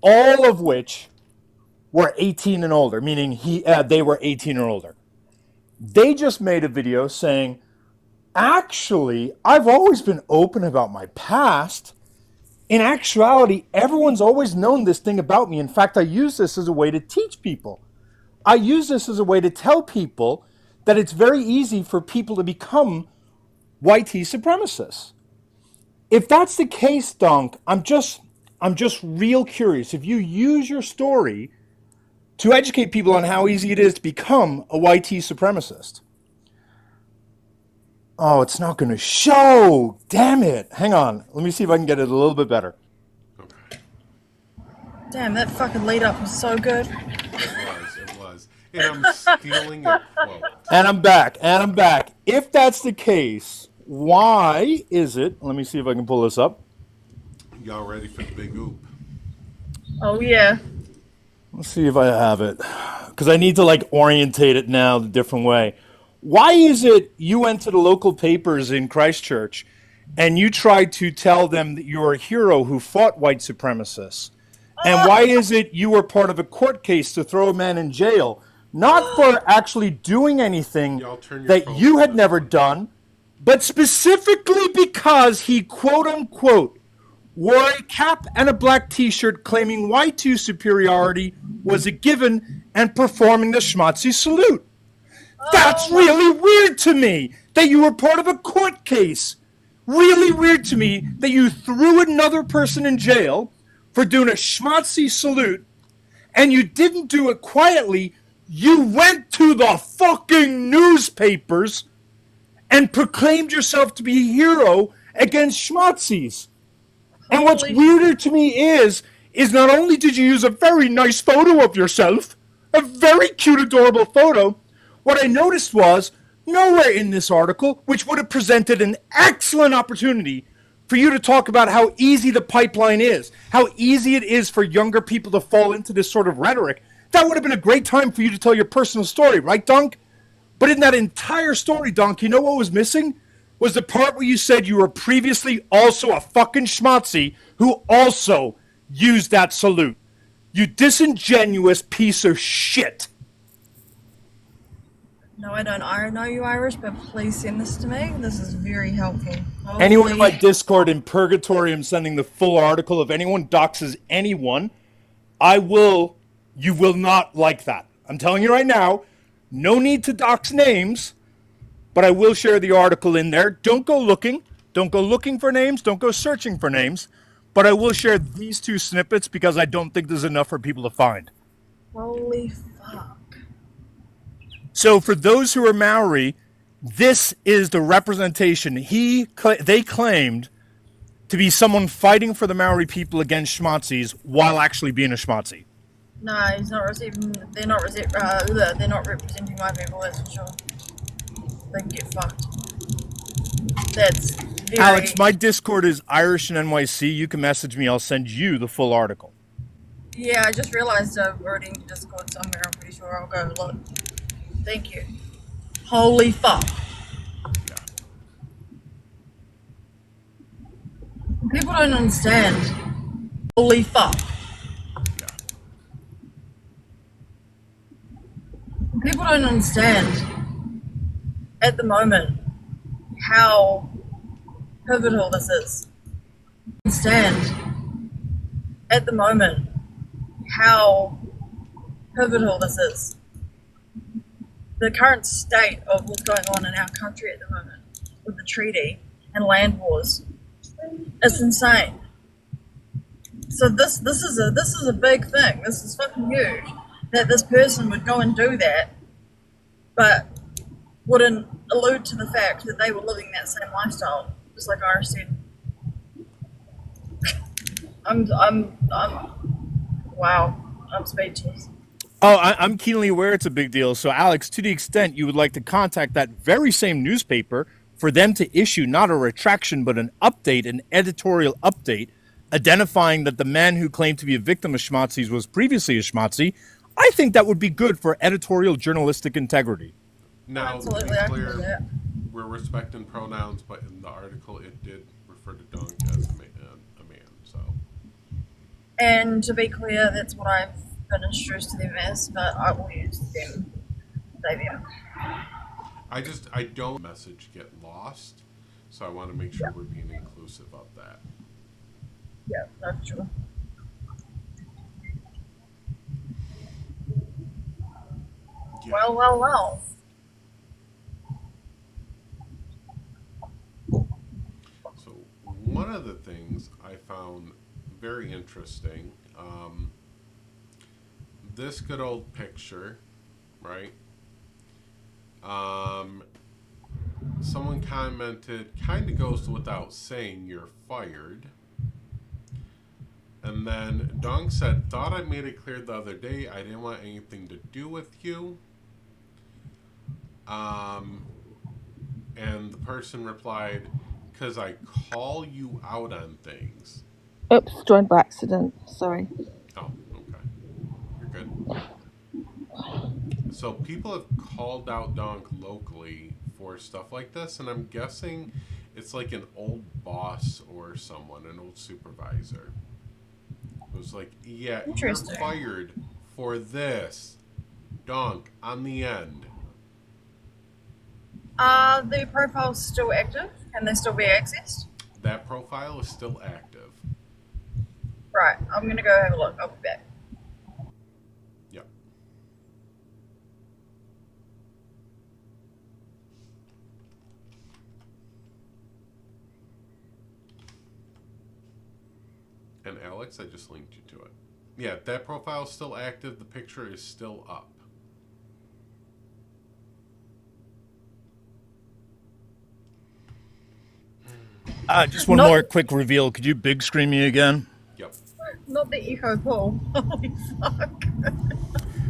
Speaker 5: all of which were 18 and older, meaning they were 18 or older. They just made a video saying, actually, I've always been open about my past. In actuality, everyone's always known this thing about me. In fact, I use this as a way to teach people. I use this as a way to tell people that it's very easy for people to become YT supremacists. If that's the case, Donk, I'm just real curious. If you use your story to educate people on how easy it is to become a YT supremacist. Oh, it's not going to show. Damn it. Hang on. Let me see if I can get it a little bit better.
Speaker 1: Okay.
Speaker 9: Damn, that fucking lead up was so good.
Speaker 1: It was. And I'm stealing a quote.
Speaker 5: And I'm back. If that's the case, why is it? Let me see if I can pull this up.
Speaker 1: Y'all ready for the big oop?
Speaker 9: Oh, yeah.
Speaker 5: Let's see if I have it. Because I need to orientate it now the different way. Why is it you went to the local papers in Christchurch and you tried to tell them that you're a hero who fought white supremacists? And why is it you were part of a court case to throw a man in jail? Not for actually doing anything that you had never done, but specifically because he, quote unquote, wore a cap and a black t-shirt claiming Y2 superiority was a given and performing the schmatzy salute. That's really weird to me that you were part of a court case. Really weird to me that you threw another person in jail for doing a schmatzy salute and you didn't do it quietly. You went to the fucking newspapers and proclaimed yourself to be a hero against schmatzis. And what's weirder to me is not only did you use a very nice photo of yourself, a very cute, adorable photo, what I noticed was nowhere in this article, which would have presented an excellent opportunity for you to talk about how easy the pipeline is, how easy it is for younger people to fall into this sort of rhetoric. That would have been a great time for you to tell your personal story, right, Donk? But in that entire story, Donk, you know what was missing? Was the part where you said you were previously also a fucking schmatzy who also used that salute. You disingenuous piece of shit.
Speaker 9: No, I don't. I know you Irish, but please send this to me. This is very helpful. Holy.
Speaker 5: Anyone in my Discord in Purgatory, I'm sending the full article. If anyone doxes anyone, you will not like that. I'm telling you right now, no need to dox names, but I will share the article in there. Don't go looking. Don't go looking for names. Don't go searching for names. But I will share these two snippets because I don't think there's enough for people to find.
Speaker 9: Holy fuck.
Speaker 5: So for those who are Maori, this is the representation. They claimed to be someone fighting for the Maori people against schmatzis while actually being a schmatzi.
Speaker 9: No, he's not receiving. They're not representing my people. That's for sure. They can get fucked. That's very...
Speaker 5: Alex, my Discord is Irish and NYC. You can message me. I'll send you the full article.
Speaker 9: Yeah, I just realized I've already in Discord somewhere. I'm pretty sure I'll go look. Thank you. Holy fuck.
Speaker 1: Yeah.
Speaker 9: People don't understand. Holy fuck.
Speaker 1: Yeah.
Speaker 9: People don't understand at the moment how pivotal this is. Understand at the moment how pivotal this is. The current state of what's going on in our country at the moment with the treaty and land wars, it's insane. So this is a big thing. This is fucking huge that this person would go and do that, but wouldn't allude to the fact that they were living that same lifestyle, just like Irish said. wow, I'm speechless.
Speaker 5: Oh, I'm keenly aware it's a big deal. So, Alex, to the extent you would like to contact that very same newspaper for them to issue not a retraction, but an update, an editorial update, identifying that the man who claimed to be a victim of schmazzies was previously a schmazzi, I think that would be good for editorial journalistic integrity.
Speaker 1: Now,
Speaker 9: Absolutely,
Speaker 1: to be
Speaker 9: I can do
Speaker 1: clear,
Speaker 9: that.
Speaker 1: we're respecting pronouns, but in the article it did refer to Donk as a man. So,
Speaker 9: And to be clear, that's what I've been introduced to them as, but I will use them.
Speaker 1: I don't message get lost, so I want to make sure we're being inclusive of that.
Speaker 9: Yeah, that's true.
Speaker 1: Yeah.
Speaker 9: Well.
Speaker 1: So one of the things I found very interesting, this good old picture, right? Someone commented, kind of goes without saying, you're fired. And then Donk said, thought I made it clear the other day I didn't want anything to do with you. And the person replied, because I call you out on things.
Speaker 9: Oops, joined by accident. Sorry.
Speaker 1: Oh, okay. You're good. So people have called out Donk locally for stuff like this, and I'm guessing it's like an old boss or someone, an old supervisor. It was like, yeah, you're fired for this. Donk, on the end.
Speaker 9: The profile's still active. Can they still be accessed?
Speaker 1: That profile is still active.
Speaker 9: Right, I'm gonna go have a look. I'll be back.
Speaker 1: Yep. And Alex, I just linked you to it. Yeah, that profile is still active. The picture is still up.
Speaker 5: Just one more quick reveal. Could you big screen me again?
Speaker 1: Yep.
Speaker 9: Not the echo pull. Holy fuck.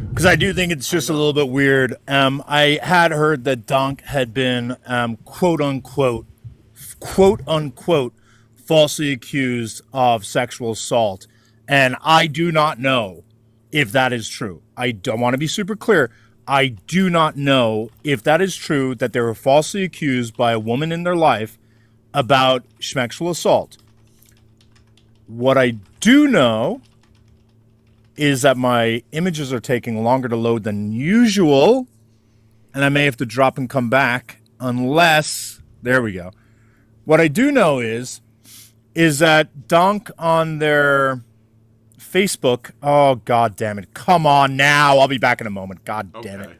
Speaker 5: Because I do think it's just a little bit weird. I had heard that Donk had been quote unquote, falsely accused of sexual assault. And I do not know if that is true. I don't want to be super clear. I do not know if that is true, that they were falsely accused by a woman in their life about sexual assault. What I do know is that my images are taking longer to load than usual, and I may have to drop and come back unless, there we go. What I do know is that Donk on their Facebook, oh, God damn it. Come on now. I'll be back in a moment. God damn it.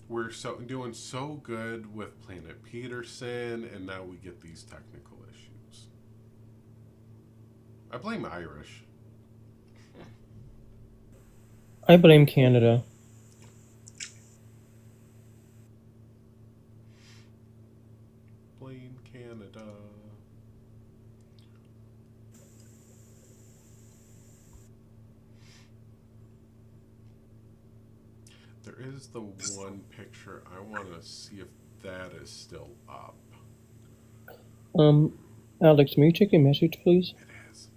Speaker 1: We're doing so good with Planet Peterson, and now we get these technical issues. I blame Irish.
Speaker 4: I blame Canada.
Speaker 1: Blame Canada. There is the one picture. I want to see if that is still up.
Speaker 4: Alex, may you check your message, please?
Speaker 1: It is.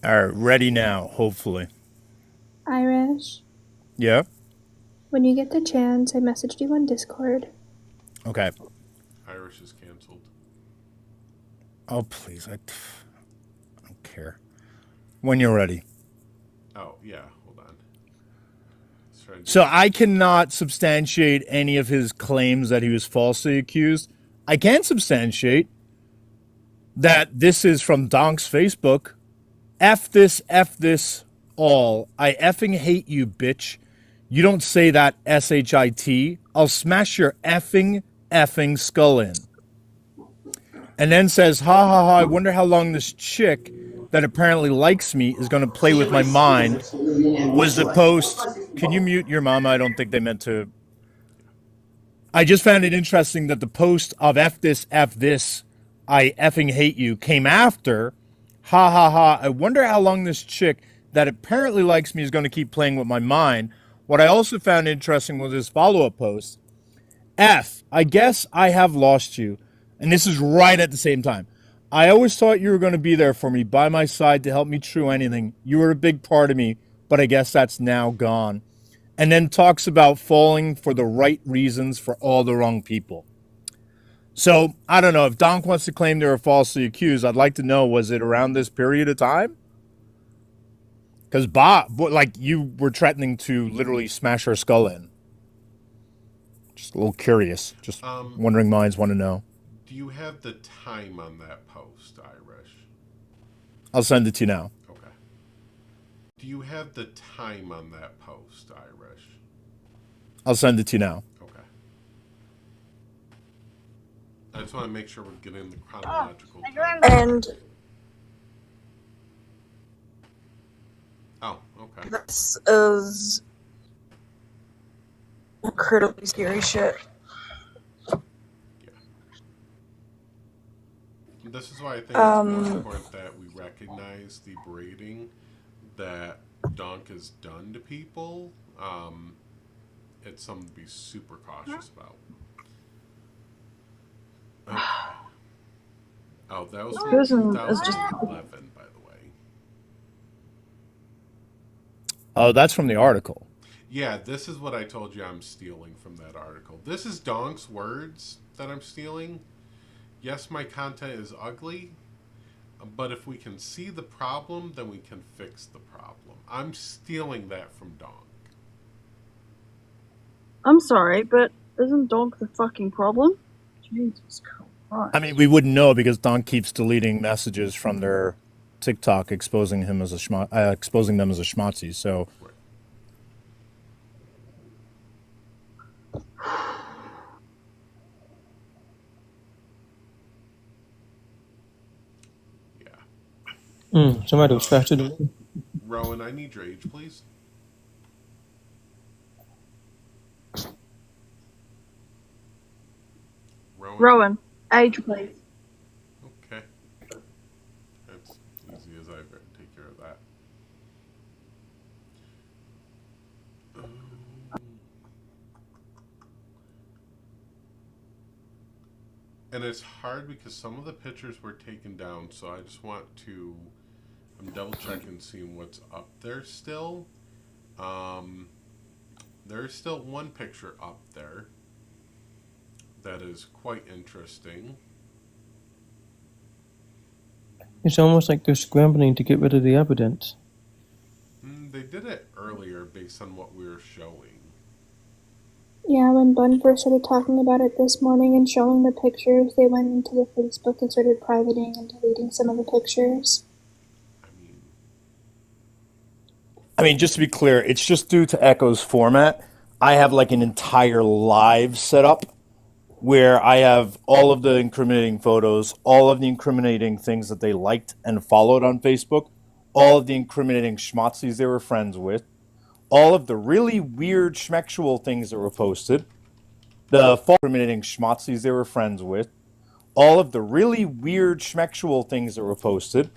Speaker 5: All right, ready now, hopefully.
Speaker 6: Irish,
Speaker 5: Yeah?
Speaker 6: when you get the chance, I messaged you on Discord.
Speaker 5: Okay.
Speaker 1: Irish is canceled.
Speaker 5: Oh, please. I don't care. When you're ready.
Speaker 1: Oh, yeah. Hold on.
Speaker 5: So I cannot substantiate any of his claims that he was falsely accused. I can substantiate that this is from Donk's Facebook. F this all. I effing hate you, bitch. You don't say that S-H-I-T. I'll smash your effing skull in. And then says, ha ha ha, I wonder how long this chick that apparently likes me is going to play with my mind was the post. Can you mute your mama? I don't think they meant to. I just found it interesting that the post of F this, I effing hate you came after. Ha ha ha. I wonder how long this chick that apparently likes me is going to keep playing with my mind. What I also found interesting was his follow-up post. F, I guess I have lost you. And this is right at the same time. I always thought you were going to be there for me, by my side to help me through anything. You were a big part of me, but I guess that's now gone. And then talks about falling for the right reasons for all the wrong people. So, I don't know. If Donk wants to claim they were falsely accused, I'd like to know, was it around this period of time? Because Bob, like, you were threatening to literally smash her skull in. Just a little curious. Just wondering minds want to know.
Speaker 1: Do you have the time on that post, Irish?
Speaker 5: I'll send it to you now.
Speaker 1: Okay. Do you have the time on that post, Irish?
Speaker 5: I'll send it to you now.
Speaker 1: Okay. I just want to make sure we're getting the chronological time.
Speaker 9: And
Speaker 1: oh, okay.
Speaker 9: this is incredibly scary shit.
Speaker 1: This is why I think it's most important that we recognize the berating that Donk has done to people. It's something to be super cautious about. Okay. Oh, that was 2011, by the way.
Speaker 5: Oh, that's from the article.
Speaker 1: Yeah, this is what I told you I'm stealing from that article. This is Donk's words that I'm stealing. Yes, my content is ugly, but if we can see the problem, then we can fix the problem. I'm stealing that from Donk.
Speaker 9: I'm sorry, but isn't Donk the fucking problem? Jesus Christ.
Speaker 5: I mean, we wouldn't know because Donk keeps deleting messages from their TikTok exposing him as exposing them as a schmatzi. So.
Speaker 4: Somebody was faster than me.
Speaker 1: Rowan, I need your age, please.
Speaker 9: Rowan, age, please.
Speaker 1: Okay. That's easy as I take care of that. And it's hard because some of the pictures were taken down, so I just want to... I'm double checking seeing what's up there still. There's still one picture up there that is quite interesting.
Speaker 4: It's almost like they're scrambling to get rid of the evidence.
Speaker 1: They did it earlier based on what we were showing.
Speaker 6: Yeah, when Bun first started talking about it this morning and showing the pictures, they went into the Facebook and started privating and deleting some of the pictures.
Speaker 5: I mean, just to be clear, it's just due to Echo's format. I have like an entire live setup where I have all of the incriminating photos, all of the incriminating things that they liked and followed on Facebook, all of the incriminating schmatzis they were friends with, all of the really weird schmexual things that were posted, the false incriminating schmatzis they were friends with, all of the really weird schmexual things that were posted,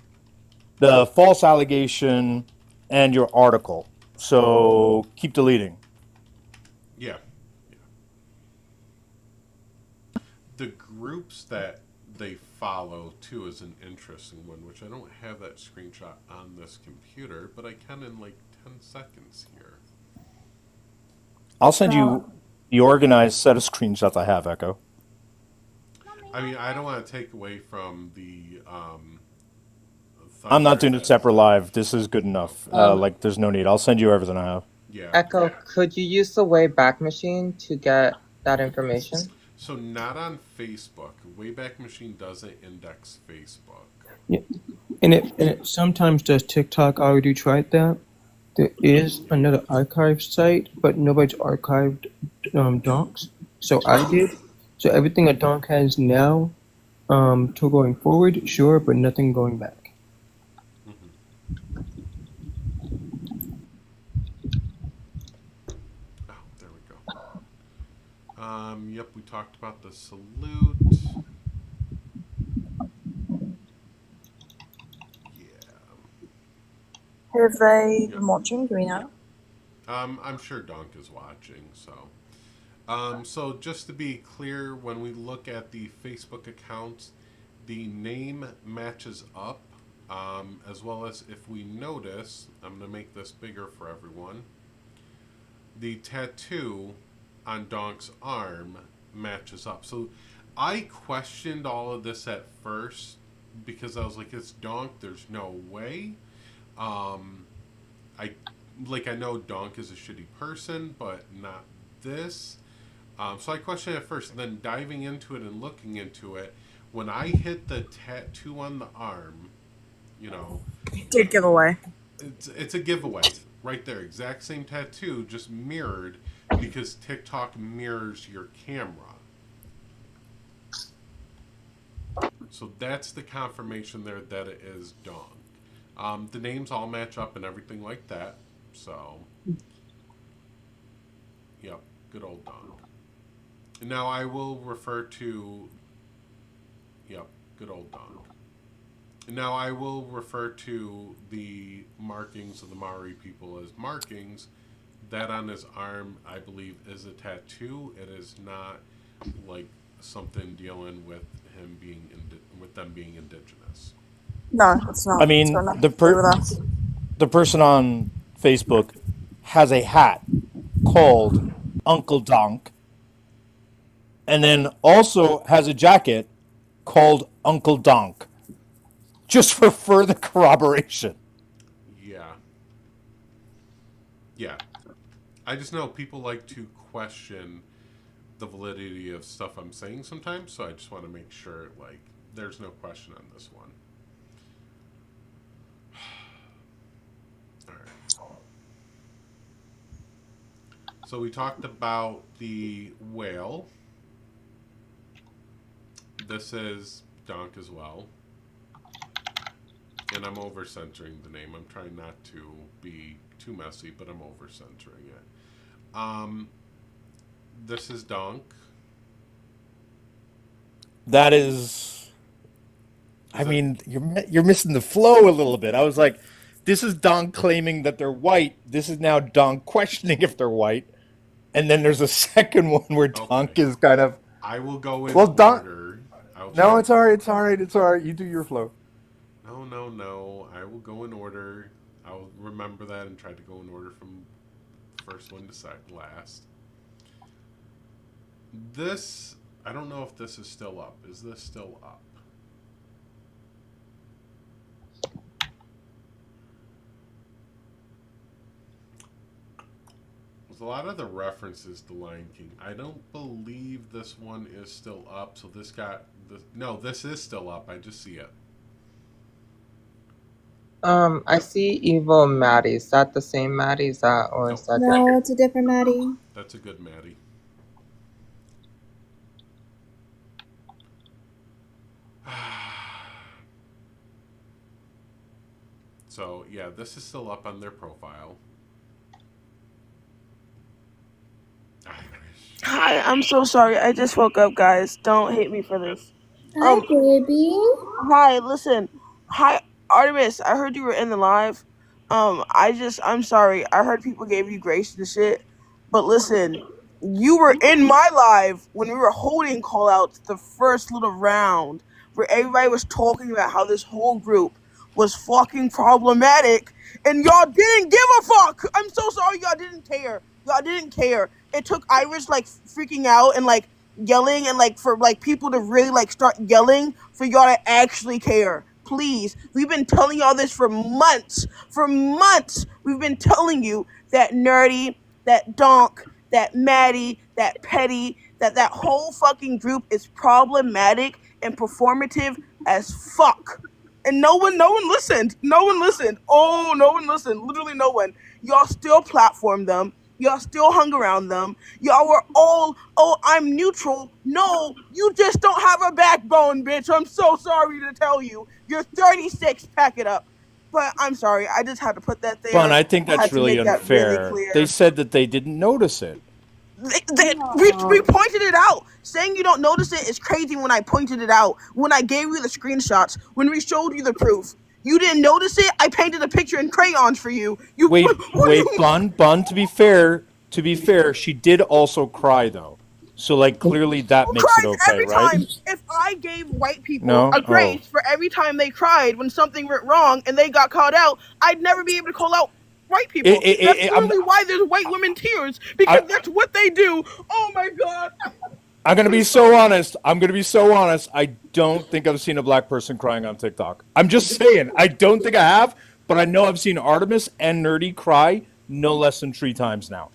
Speaker 5: the false allegation, and your article. So keep deleting.
Speaker 1: Yeah. The groups that they follow too is an interesting one, which I don't have that screenshot on this computer, but I can in like 10 seconds here.
Speaker 5: I'll send you the organized set of screenshots I have, Echo.
Speaker 1: I mean, I don't want to take away from the
Speaker 5: I'm not doing a separate live. This is good enough. Like, there's no need. I'll send you everything I have.
Speaker 1: Yeah.
Speaker 7: Echo, could you use the Wayback Machine to get that information?
Speaker 1: So not on Facebook. Wayback Machine doesn't index Facebook.
Speaker 4: Yeah, and it sometimes does TikTok. I already tried that. There is another archive site, but nobody's archived Donks. So I did. So everything that Donk has now, to going forward, sure, but nothing going back.
Speaker 1: Yep, we talked about the salute.
Speaker 9: Have they been watching? Do we know?
Speaker 1: I'm sure Donk is watching, so. So just to be clear, when we look at the Facebook accounts, the name matches up, as well as if we notice, I'm going to make this bigger for everyone, the tattoo on Donk's arm matches up. So I questioned all of this at first because I was like, it's Donk, there's no way. I know Donk is a shitty person, but not this. So I questioned it at first, and then diving into it and looking into it, when I hit the tattoo on the arm,
Speaker 9: Dead giveaway.
Speaker 1: It's a giveaway right there. Exact same tattoo, just mirrored because TikTok mirrors your camera. So that's the confirmation there that it is Donk. The names all match up and everything like that. So, yep, good old Donk. Now I will refer to, yep, good old Donk. Now I will refer to the markings of the Maori people as markings. That on his arm, I believe, is a tattoo. It is not like something dealing with him being with them being indigenous.
Speaker 9: No, it's not.
Speaker 5: I mean, the person on Facebook has a hat called Uncle Donk, and then also has a jacket called Uncle Donk, just for further corroboration.
Speaker 1: Yeah. I just know people like to question the validity of stuff I'm saying sometimes, so I just want to make sure, there's no question on this one. All right. So we talked about the whale. This is Donk as well. And I'm over-centering the name. I'm trying not to be too messy, but I'm over-centering it. This is Donk.
Speaker 5: That is... I mean, you're missing the flow a little bit. I was like, this is Donk claiming that they're white. This is now Donk questioning if they're white. And then there's a second one where Donk is kind of...
Speaker 1: I will go in order.
Speaker 5: No, it's all right. You do your flow.
Speaker 1: No. I will go in order. I'll remember that and try to go in order from first one to last. This, I don't know if this is still up. Is this still up? There's a lot of the references to Lion King. I don't believe this one is still up. So this no, this is still up. I just see it.
Speaker 7: I see evil Maddie. Is that the same Maddie? Is that different?
Speaker 6: No, it's a different Maddie.
Speaker 1: That's a good Maddie. So yeah, this is still up on their profile.
Speaker 12: Hi, I'm so sorry. I just woke up, guys. Don't hate me for this.
Speaker 6: Hi, baby.
Speaker 12: Hi, listen. Hi, Artemis. I heard you were in the live. I'm sorry. I heard people gave you grace and shit. But listen, you were in my live when we were holding callouts the first little round where everybody was talking about how this whole group was fucking problematic and y'all didn't give a fuck. I'm so sorry y'all didn't care. Y'all didn't care. It took Irish freaking out and yelling and for people to really start yelling for y'all to actually care. Please, we've been telling y'all this for months. For months, we've been telling you that Nerdy, that Donk, that Maddie, that Petty, that whole fucking group is problematic and performative as fuck. And no one listened. No one listened. Oh, no one listened. Literally no one. Y'all still platformed them. Y'all still hung around them. Y'all were all, oh, I'm neutral. No, you just don't have a backbone, bitch. I'm so sorry to tell you. You're 36. Pack it up. But I'm sorry. I just had to put that there.
Speaker 5: But I think that's really unfair. They said that they didn't notice it.
Speaker 12: We pointed it out. Saying you don't notice it is crazy when I pointed it out. When I gave you the screenshots. When we showed you the proof. You didn't notice it? I painted a picture in crayons for you.
Speaker 5: Wait, Bun, to be fair, she did also cry though. So like clearly that makes it okay,
Speaker 12: every
Speaker 5: right?
Speaker 12: time. If I gave white people a grace for every time they cried when something went wrong and they got called out, I'd never be able to call out white people. That's literally why there's white women tears, because that's what they do. Oh my god.
Speaker 5: I'm gonna be so honest. I don't think I've seen a black person crying on TikTok. I'm just saying. I don't think I have, but I know I've seen Artemis and Nerdy cry no less than 3 times now.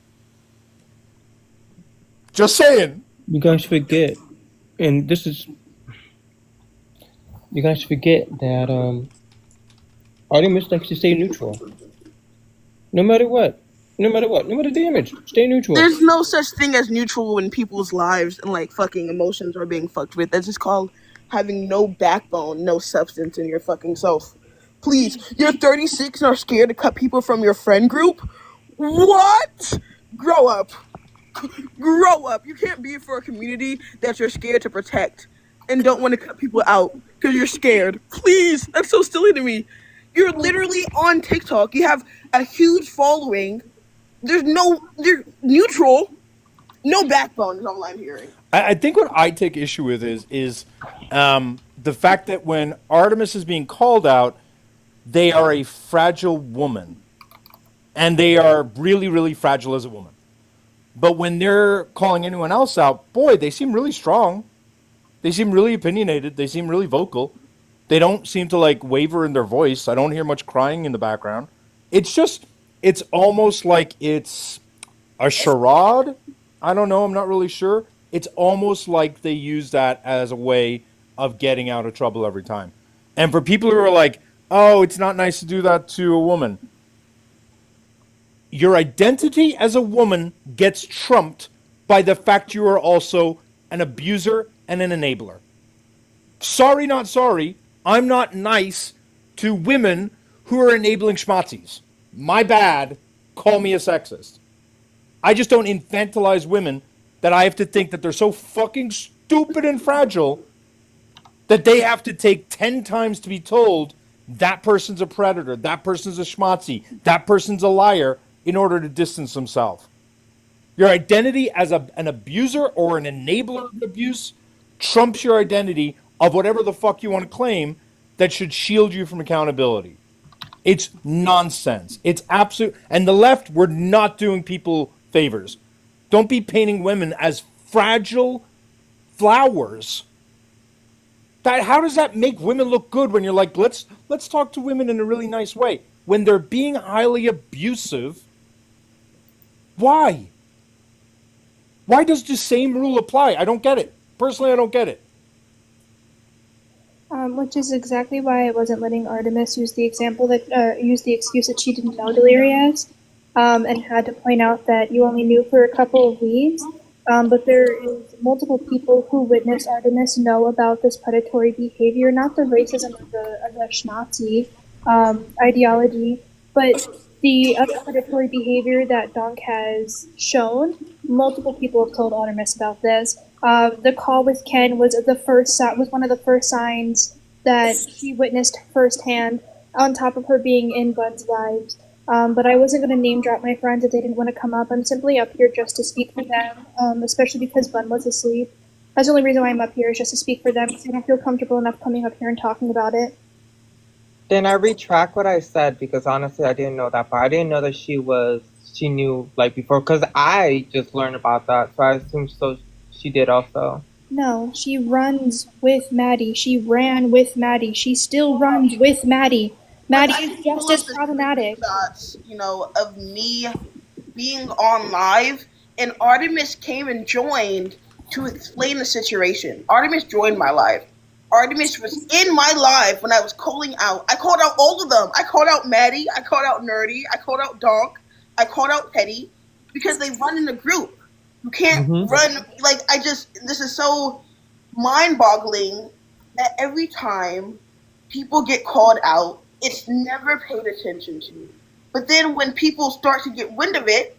Speaker 5: Just saying.
Speaker 4: You guys forget, and you guys forget that Artemis likes to stay neutral. No matter what. No matter the damage, stay neutral.
Speaker 12: There's no such thing as neutral when people's lives and like fucking emotions are being fucked with. That's just called having no backbone, no substance in your fucking self. Please, you're 36 and are scared to cut people from your friend group? What? Grow up. Grow up. You can't be for a community that you're scared to protect and don't want to cut people out because you're scared. Please, that's so silly to me. You're literally on TikTok. You have a huge following. You're neutral. No backbone is all I'm hearing.
Speaker 5: I think what I take issue with is the fact that when Artemis is being called out, they are a fragile woman. And they are really, really fragile as a woman. But when they're calling anyone else out, boy, they seem really strong. They seem really opinionated. They seem really vocal. They don't seem to like waver in their voice. I don't hear much crying in the background. It's almost like it's a charade. I don't know. I'm not really sure. It's almost like they use that as a way of getting out of trouble every time. And for people who are like, oh, it's not nice to do that to a woman. Your identity as a woman gets trumped by the fact you are also an abuser and an enabler. Sorry, not sorry. I'm not nice to women who are enabling schmazzies. My bad. Call me a sexist. I just don't infantilize women that I have to think that they're so fucking stupid and fragile that they have to take 10 times to be told that person's a predator, that person's a schmazzi, that person's a liar in order to distance themselves. Your identity as an abuser or an enabler of abuse trumps your identity of whatever the fuck you want to claim that should shield you from accountability. It's nonsense. It's absolute. And the left, we're not doing people favors. Don't be painting women as fragile flowers. How does that make women look good when you're like, let's talk to women in a really nice way? When they're being highly abusive, why? Why does the same rule apply? I don't get it. Personally, I don't get it.
Speaker 6: Which is exactly why I wasn't letting Artemis use the excuse that she didn't know Delirious, and had to point out that you only knew for a couple of weeks. But there is multiple people who witnessed Artemis know about this predatory behavior, not the racism of the Schnazi ideology, but the other predatory behavior that Donk has shown. Multiple people have told Artemis about this. The call with Ken was one of the first signs that she witnessed firsthand, on top of her being in Bun's lives. But I wasn't going to name drop my friends if they didn't want to come up. I'm simply up here just to speak for them, especially because Bun was asleep. That's the only reason why I'm up here, is just to speak for them, because I don't feel comfortable enough coming up here and talking about it.
Speaker 7: Then I retract what I said, because honestly I didn't know that part. I didn't know that she knew like before, because I just learned about that, so I assumed she did also.
Speaker 6: No, she runs with Maddie. She ran with Maddie. She still runs with Maddie. Maddie is just as problematic.
Speaker 12: Of me being on live, and Artemis came and joined to explain the situation. Artemis joined my live. Artemis was in my live when I was calling out. I called out all of them. I called out Maddie. I called out Nerdy. I called out Donk. I called out Petty, because they run in a group. You can't run, this is so mind-boggling that every time people get called out, it's never paid attention to. But then when people start to get wind of it,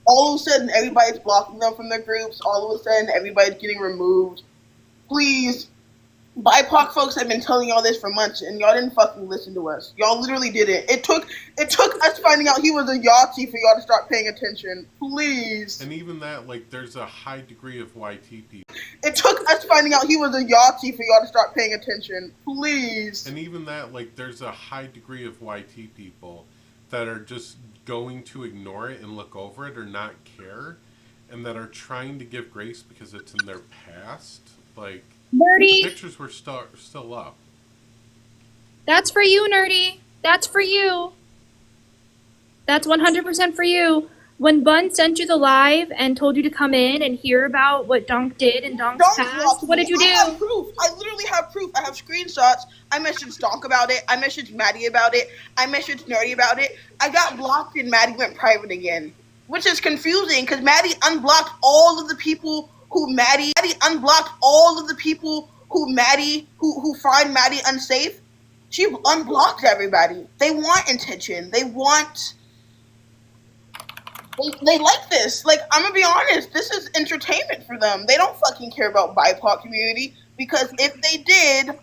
Speaker 12: all of a sudden everybody's blocking them from their groups. All of a sudden everybody's getting removed. Please. BIPOC folks have been telling y'all this for months, and y'all didn't fucking listen to us. Y'all literally didn't. It took us finding out he was a Yahtzee for y'all to start paying attention. Please.
Speaker 1: And even that, like, there's a high degree of YT people.
Speaker 12: It took us finding out he was a Yahtzee for y'all to start paying attention. Please.
Speaker 1: And even that, like, there's a high degree of YT people that are just going to ignore it and look over it or not care, and that are trying to give grace because it's in their past. Like,
Speaker 6: Nerdy.
Speaker 1: the pictures were still up.
Speaker 6: That's for you, Nerdy. That's for you. That's 100% for you. When Bun sent you the live and told you to come in and hear about what Donk did in Donk's past, what did you do?
Speaker 12: I have proof. I literally have proof. I have screenshots. I messaged Donk about it. I messaged Maddie about it. I messaged Nerdy about it. I got blocked and Maddie went private again, which is confusing because Maddie unblocked all of the people who unblocked all of the people who find Maddie unsafe. She unblocked everybody. They want attention. They like this. Like, I'm gonna be honest, this is entertainment for them. They don't fucking care about BIPOC community, because if they did,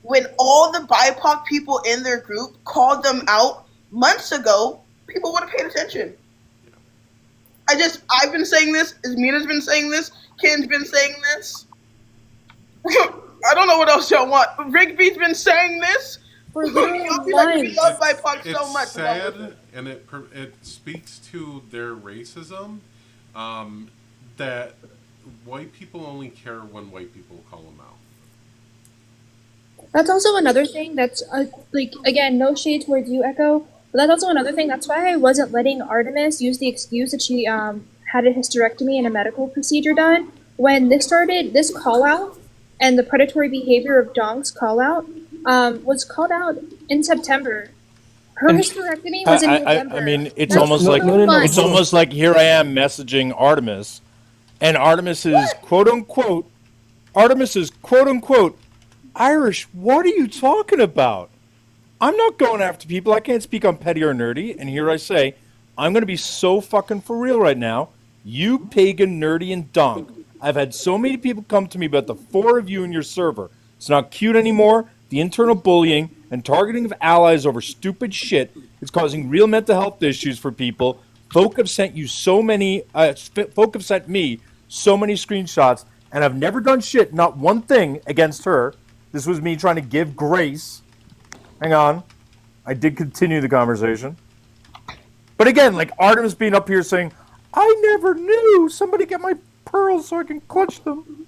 Speaker 12: when all the BIPOC people in their group called them out months ago, people would have paid attention. I've been saying this, Ismina's been saying this, Ken's been saying this. I don't know what else y'all want. Rigby's been saying this.
Speaker 6: For
Speaker 12: Y'all feel like we love BIPOC so much.
Speaker 1: It's sad, and it speaks to their racism, that white people only care when white people call them out.
Speaker 6: That's also another thing that's, like, again, no shade towards you, Echo, but that's also another thing. That's why I wasn't letting Artemis use the excuse that she had a hysterectomy and a medical procedure done. When this started, this call-out and the predatory behavior of Donk's call-out was called out in September. Her hysterectomy was in November.
Speaker 5: I mean, it's almost like here I am messaging Artemis, and Artemis is quote unquote Irish. What are you talking about? I'm not going after people. I can't speak on petty or nerdy. And here I say, I'm going to be so fucking for real right now. You pagan, nerdy, and Donk. I've had so many people come to me about the four of you in your server. It's not cute anymore. The internal bullying and targeting of allies over stupid shit is causing real mental health issues for people. Folk have sent me so many screenshots, and I've never done shit, not one thing against her. This was me trying to give grace. Hang on. I did continue the conversation. But again, like Artemis being up here saying, I never knew. Somebody get my pearls so I can clutch them.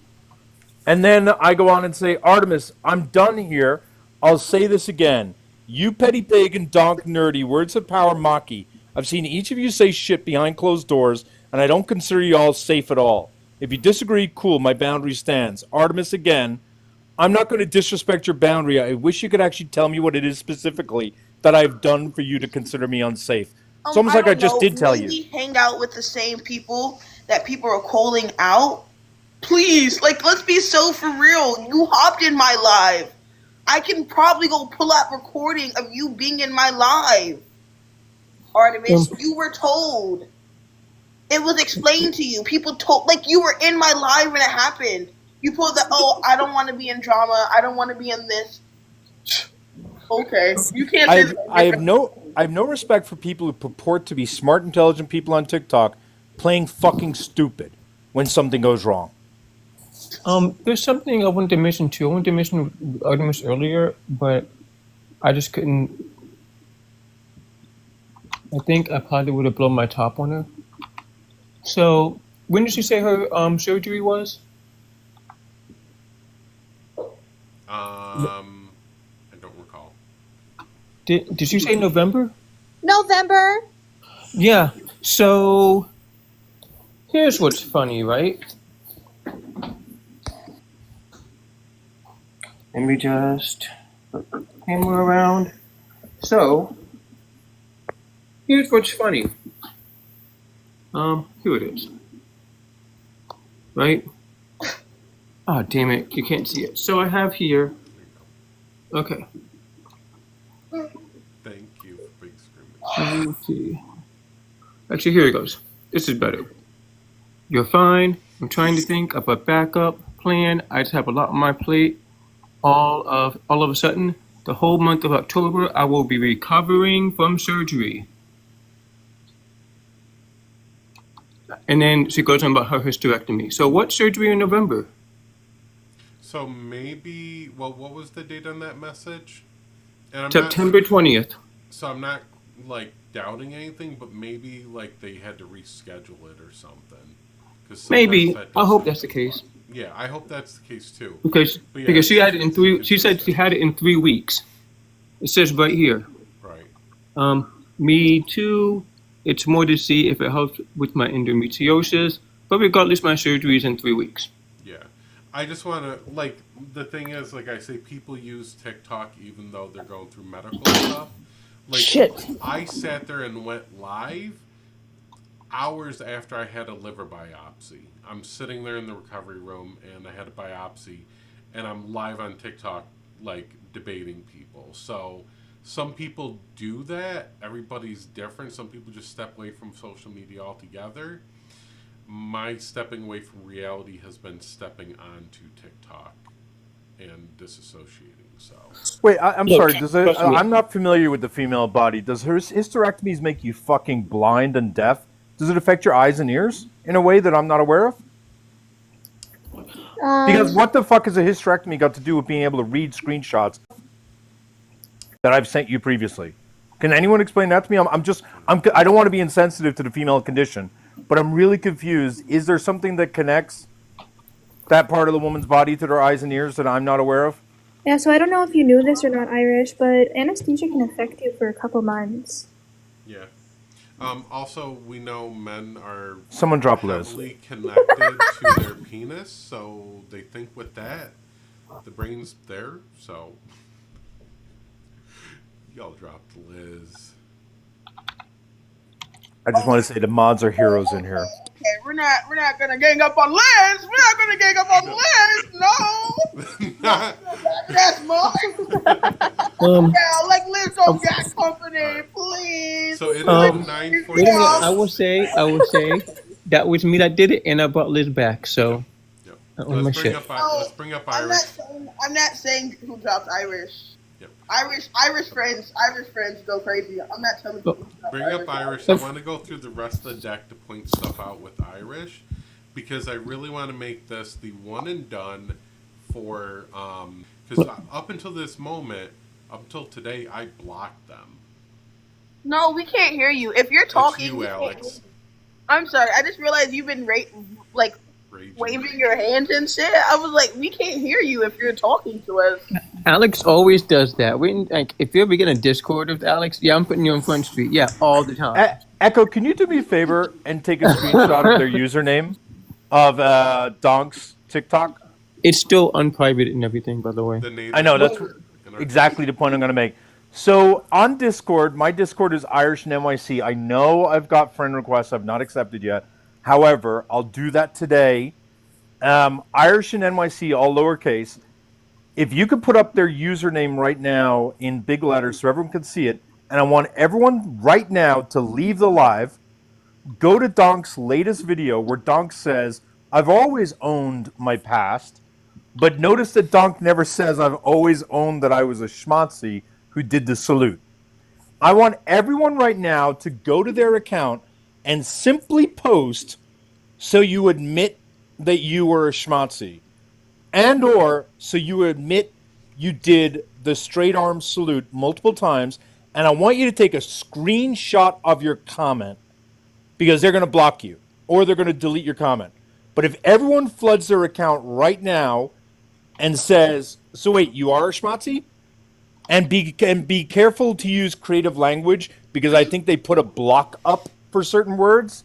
Speaker 5: And then I go on and say, Artemis, I'm done here. I'll say this again. You petty pagan, Donk, nerdy, words of power, Maki. I've seen each of you say shit behind closed doors, and I don't consider you all safe at all. If you disagree, cool, my boundary stands. Artemis again. I'm not going to disrespect your boundary. I wish you could actually tell me what it is specifically that I've done for you to consider me unsafe. It's almost like I just did tell you.
Speaker 12: Maybe hang out with the same people that people are calling out. Please, like, let's be so for real. You hopped in my live. I can probably go pull up recording of you being in my live. Artemis, you were told. It was explained to you. People told, like, you were in my live when it happened. You pulled the, I don't want to be in drama. I don't want to be in this. Okay, you can't.
Speaker 5: I have no respect for people who purport to be smart, intelligent people on TikTok playing fucking stupid when something goes wrong.
Speaker 4: There's something I wanted to mention too. I wanted to mention Artemis earlier, but I just couldn't. I think I probably would have blown my top on her. So, when did she say her surgery was?
Speaker 1: I don't recall.
Speaker 4: Did she say November?
Speaker 6: November.
Speaker 4: Yeah. So, here's what's funny, right? Let me just hammer around. So, here's what's funny. Here it is. Right? Oh, damn it. You can't see it. So I have here. Okay.
Speaker 1: Thank you for big screen.
Speaker 4: Let me see. Actually, here it goes. This is better. You're fine. I'm trying to think of a backup plan. I just have a lot on my plate. All of a sudden, the whole month of October, I will be recovering from surgery. And then she goes on about her hysterectomy. So what surgery in November?
Speaker 1: So maybe, well, what was the date on that message? And I'm
Speaker 4: September 20th.
Speaker 1: So I'm not like doubting anything, but maybe like they had to reschedule it or something.
Speaker 4: Maybe. I hope that's the case.
Speaker 1: Yeah, I hope that's the case too.
Speaker 4: Because she had it in 3. She said she had it in 3 weeks. It says right here.
Speaker 1: Right.
Speaker 4: Me too. It's more to see if it helps with my endometriosis. But regardless, my surgery is in 3 weeks.
Speaker 1: Yeah. I just want to, like, the thing is, like I say, people use TikTok even though they're going through medical stuff. Like,
Speaker 3: Shit.
Speaker 1: I sat there and went live hours after I had a liver biopsy. I'm sitting there in the recovery room and I had a biopsy and I'm live on TikTok, like, debating people. So some people do that. Everybody's different. Some people just step away from social media altogether. My stepping away from reality has been stepping onto TikTok and disassociating. So
Speaker 5: wait, I'm sorry. I'm not familiar with the female body. Does her hysterectomies make you fucking blind and deaf? Does it affect your eyes and ears in a way that I'm not aware of? Because what the fuck has a hysterectomy got to do with being able to read screenshots that I've sent you previously? Can anyone explain that to me? I don't want to be insensitive to the female condition, but I'm really confused. Is there something that connects that part of the woman's body to their eyes and ears that I'm not aware of?
Speaker 6: Yeah, so I don't know if you knew this or not, Irish, but anesthesia can affect you for a couple months.
Speaker 1: yeah. Also, we know men are
Speaker 5: Someone drop Liz.
Speaker 1: heavily connected to their penis, so they think with that, the brain's there. So y'all dropped Liz.
Speaker 5: I just want to say the mods are heroes in here.
Speaker 12: Okay, we're not gonna gang up on Liz. We're not gonna gang up on Liz. No. That's Mom. Yeah, like Liz don't get company, please.
Speaker 1: So it is 9:40.
Speaker 4: I will say that was me that did it, and I brought Liz back. So
Speaker 1: Let's bring up Irish.
Speaker 12: I'm not saying who dropped Irish.
Speaker 1: Yep.
Speaker 12: Irish friends go crazy. I'm not telling you.
Speaker 1: Bring up Irish. I want to go through the rest of the deck to point stuff out with Irish, because I really want to make this the one and done for, because up until this moment, up until today, I blocked them.
Speaker 12: No, we can't hear you. If you're talking,
Speaker 1: It's you, Alex.
Speaker 12: I'm sorry. I just realized you've been waving your hands and shit. I was like, we can't hear you if you're talking to us.
Speaker 4: Alex always does that. If you ever get a Discord with Alex, I'm putting you on Front Street. Yeah, all the time.
Speaker 5: Echo, can you do me a favor and take a screenshot of their username of Donk's TikTok?
Speaker 4: It's still unprivate and everything, by the way.
Speaker 5: I know, that's exactly the point I'm going to make. So on Discord, my Discord is Irish and NYC. I know I've got friend requests I've not accepted yet. However, I'll do that today. Irish and NYC, all lowercase. If you could put up their username right now in big letters so everyone can see it, and I want everyone right now to leave the live, go to Donk's latest video where Donk says, I've always owned my past, but notice that Donk never says I've always owned that I was a schmatzi who did the salute. I want everyone right now to go to their account and simply post so you admit that you were a schmatzi. And or so you admit you did the straight arm salute multiple times, and I want you to take a screenshot of your comment because they're going to block you or they're going to delete your comment. But if everyone floods their account right now and says, so wait, you are a schmatzi? And be careful to use creative language because I think they put a block up for certain words.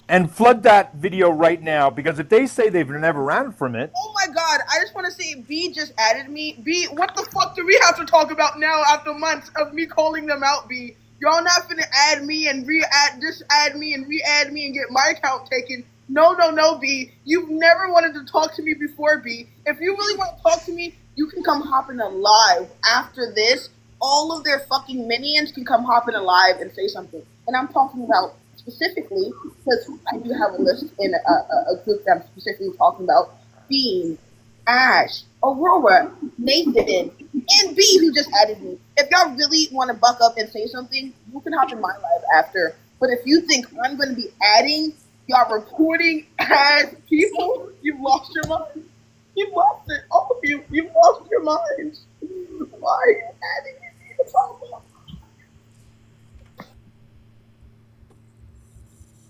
Speaker 5: And flood that video right now, because if they say they've never ran from it...
Speaker 12: Oh my god, I just want to say, B just added me. B, what the fuck do we have to talk about now after months of me calling them out, B? Y'all not finna add me and add me and get my account taken. No, B. You've never wanted to talk to me before, B. If you really want to talk to me, you can come hop in a live after this. All of their fucking minions can come hop in a live and say something. And I'm talking about
Speaker 13: specifically, because I do have a list in a group that I'm specifically talking about, Bean, Ash, Aurora, Nathan, and B, who just added me. If y'all really want to buck up and say something, you can hop in my live after. But if you think I'm going to be adding y'all reporting as people, you've lost your mind. You've lost it. All of you, you've lost your minds. Why are you adding me to the problem?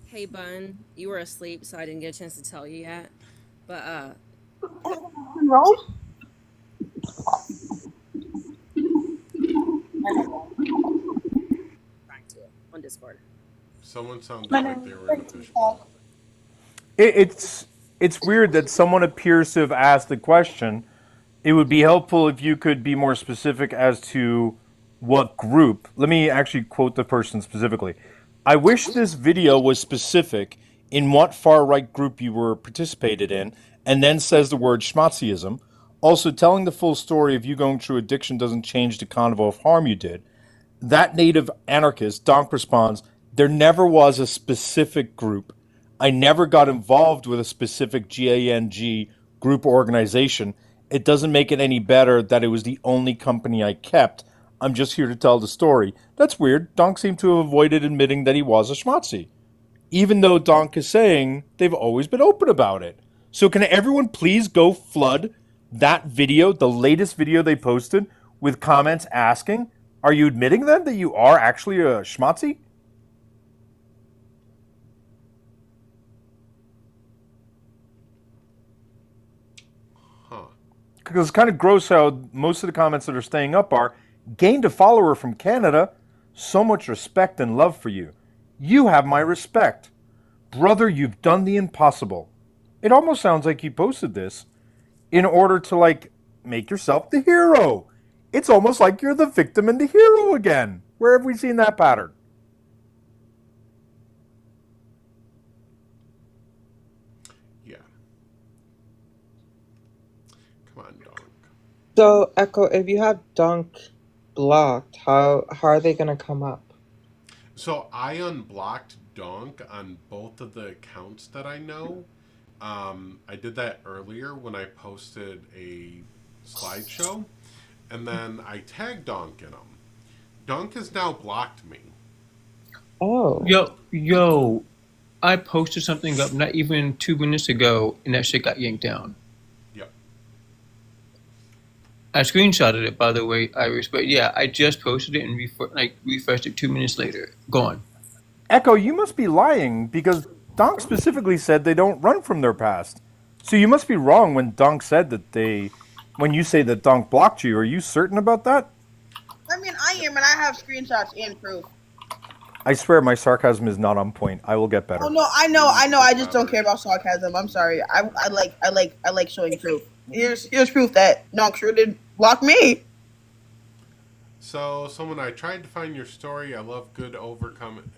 Speaker 14: Hey, Bun, you were asleep, so I didn't get a chance to tell you yet. But,
Speaker 13: Rose?
Speaker 14: back to it on Discord.
Speaker 1: Someone sounded like they were in a fishbowl.
Speaker 5: It's weird that someone appears to have asked the question. It would be helpful if you could be more specific as to what group. Let me actually quote the person specifically. I wish this video was specific in what far-right group you were participated in, and then says the word schmatziism. Also, telling the full story of you going through addiction doesn't change the convo of harm you did. That native anarchist, Donk, responds, there never was a specific group. I never got involved with a specific GANG group or organization. It doesn't make it any better that it was the only company I kept. I'm just here to tell the story. That's weird. Donk seemed to have avoided admitting that he was a schmatzi, even though Donk is saying they've always been open about it. So can everyone please go flood that video, the latest video they posted, with comments asking, are you admitting then that you are actually a schmatzi? Because it's kind of gross how most of the comments that are staying up are, gained a follower from Canada, so much respect and love for you. You have my respect. Brother, you've done the impossible. It almost sounds like you posted this in order to, like, make yourself the hero. It's almost like you're the victim and the hero again. Where have we seen that pattern?
Speaker 1: Yeah. Come on, Donk.
Speaker 7: So, Echo, if you have Donk blocked, how are they gonna come up?
Speaker 1: So I unblocked Donk on both of the accounts that I know. I did that earlier when I posted a slideshow, and then I tagged Donk in them. Donk has now blocked me.
Speaker 7: Oh.
Speaker 4: Yo, I posted something up not even 2 minutes ago, and that shit got yanked down.
Speaker 1: Yep.
Speaker 4: I screenshotted it, by the way, Iris, but yeah, I just posted it and refreshed it 2 minutes later. Gone.
Speaker 5: Echo, you must be lying, because Donk specifically said they don't run from their past. So you must be wrong when Donk said that when you say that Donk blocked you. Are you certain about that?
Speaker 13: I mean, I am, and I have screenshots and proof.
Speaker 5: I swear my sarcasm is not on point. I will get better.
Speaker 13: Oh no, I know. I just don't care about sarcasm. I'm sorry. I like showing proof. Here's proof that Donk sure did block me.
Speaker 1: So, I tried to find your story. I love good overcoming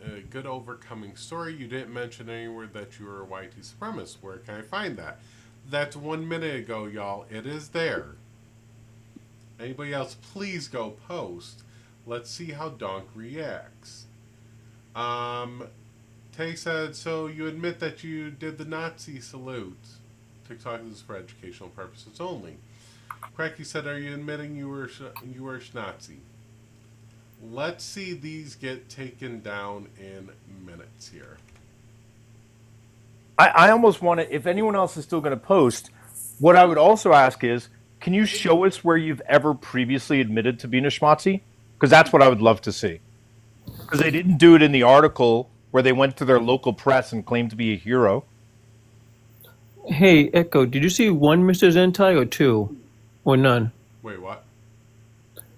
Speaker 1: story. You didn't mention anywhere that you were a YT supremacist. Where can I find that? That's 1 minute ago, y'all. It is there. Anybody else, please go post. Let's see how Donk reacts. Tay said, so you admit that you did the Nazi salute. TikTok is for educational purposes only. Cracky said, are you admitting you were a Nazi? Let's see these get taken down in minutes here.
Speaker 5: I almost want to, if anyone else is still going to post, what I would also ask is, can you show us where you've ever previously admitted to being a schmatzi? Because that's what I would love to see. Because they didn't do it in the article where they went to their local press and claimed to be a hero.
Speaker 4: Hey, Echo, did you see one Mr. Zentai or two? Or none?
Speaker 1: Wait, what?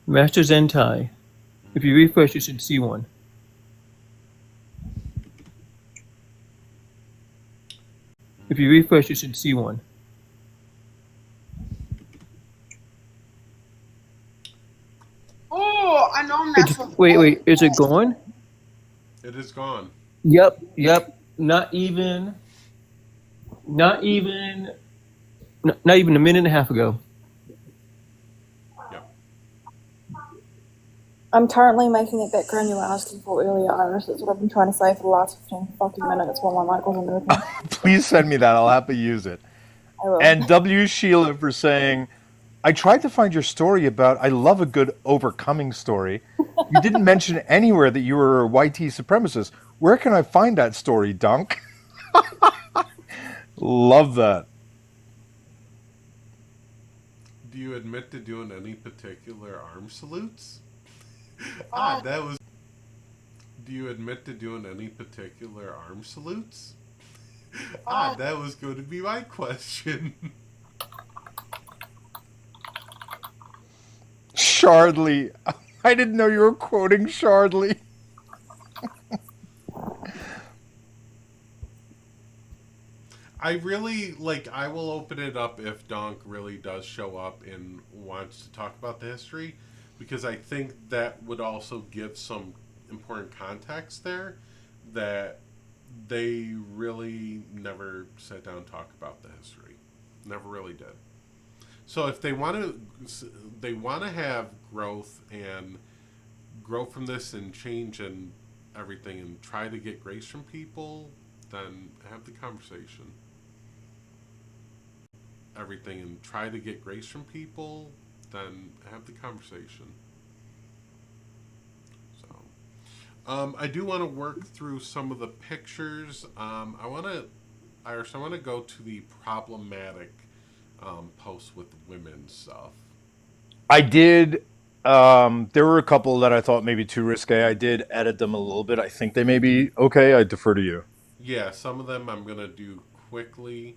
Speaker 4: Master Zentai. If you refresh, you should see one. If you refresh, you should see one.
Speaker 13: Oh, I know I'm not.
Speaker 4: Wait, is it gone?
Speaker 1: It is gone.
Speaker 4: Yep. Not even a minute and a half ago.
Speaker 1: Yep.
Speaker 9: I'm currently making it that ground you were asking for earlier, Iris. That's what I've been trying to say for the last 15 fucking minutes while my mic wasn't working.
Speaker 5: Please send me that. I'll happily use it.
Speaker 9: I will.
Speaker 5: And W. Sheila for saying, I tried to find your story about, I love a good overcoming story. You didn't mention anywhere that you were a YT supremacist. Where can I find that story, Donk? Love that.
Speaker 1: Do you admit to doing any particular arm salutes? that was. Do you admit to doing any particular arm salutes? That was going to be my question.
Speaker 5: Shardley. I didn't know you were quoting Shardley.
Speaker 1: I really, I will open it up if Donk really does show up and wants to talk about the history, because I think that would also give some important context there that they really never sat down and talked about the history. Never really did. So if they want to have growth and grow from this and change and everything and try to get grace from people, then have the conversation. Everything and try to get grace from people, then have the conversation. So, I do want to work through some of the pictures. I want to go to the problematic posts with women stuff.
Speaker 5: I did. There were a couple that I thought maybe too risque. I did edit them a little bit. I think they may be okay. I defer to you.
Speaker 1: Yeah, some of them I'm going to do quickly.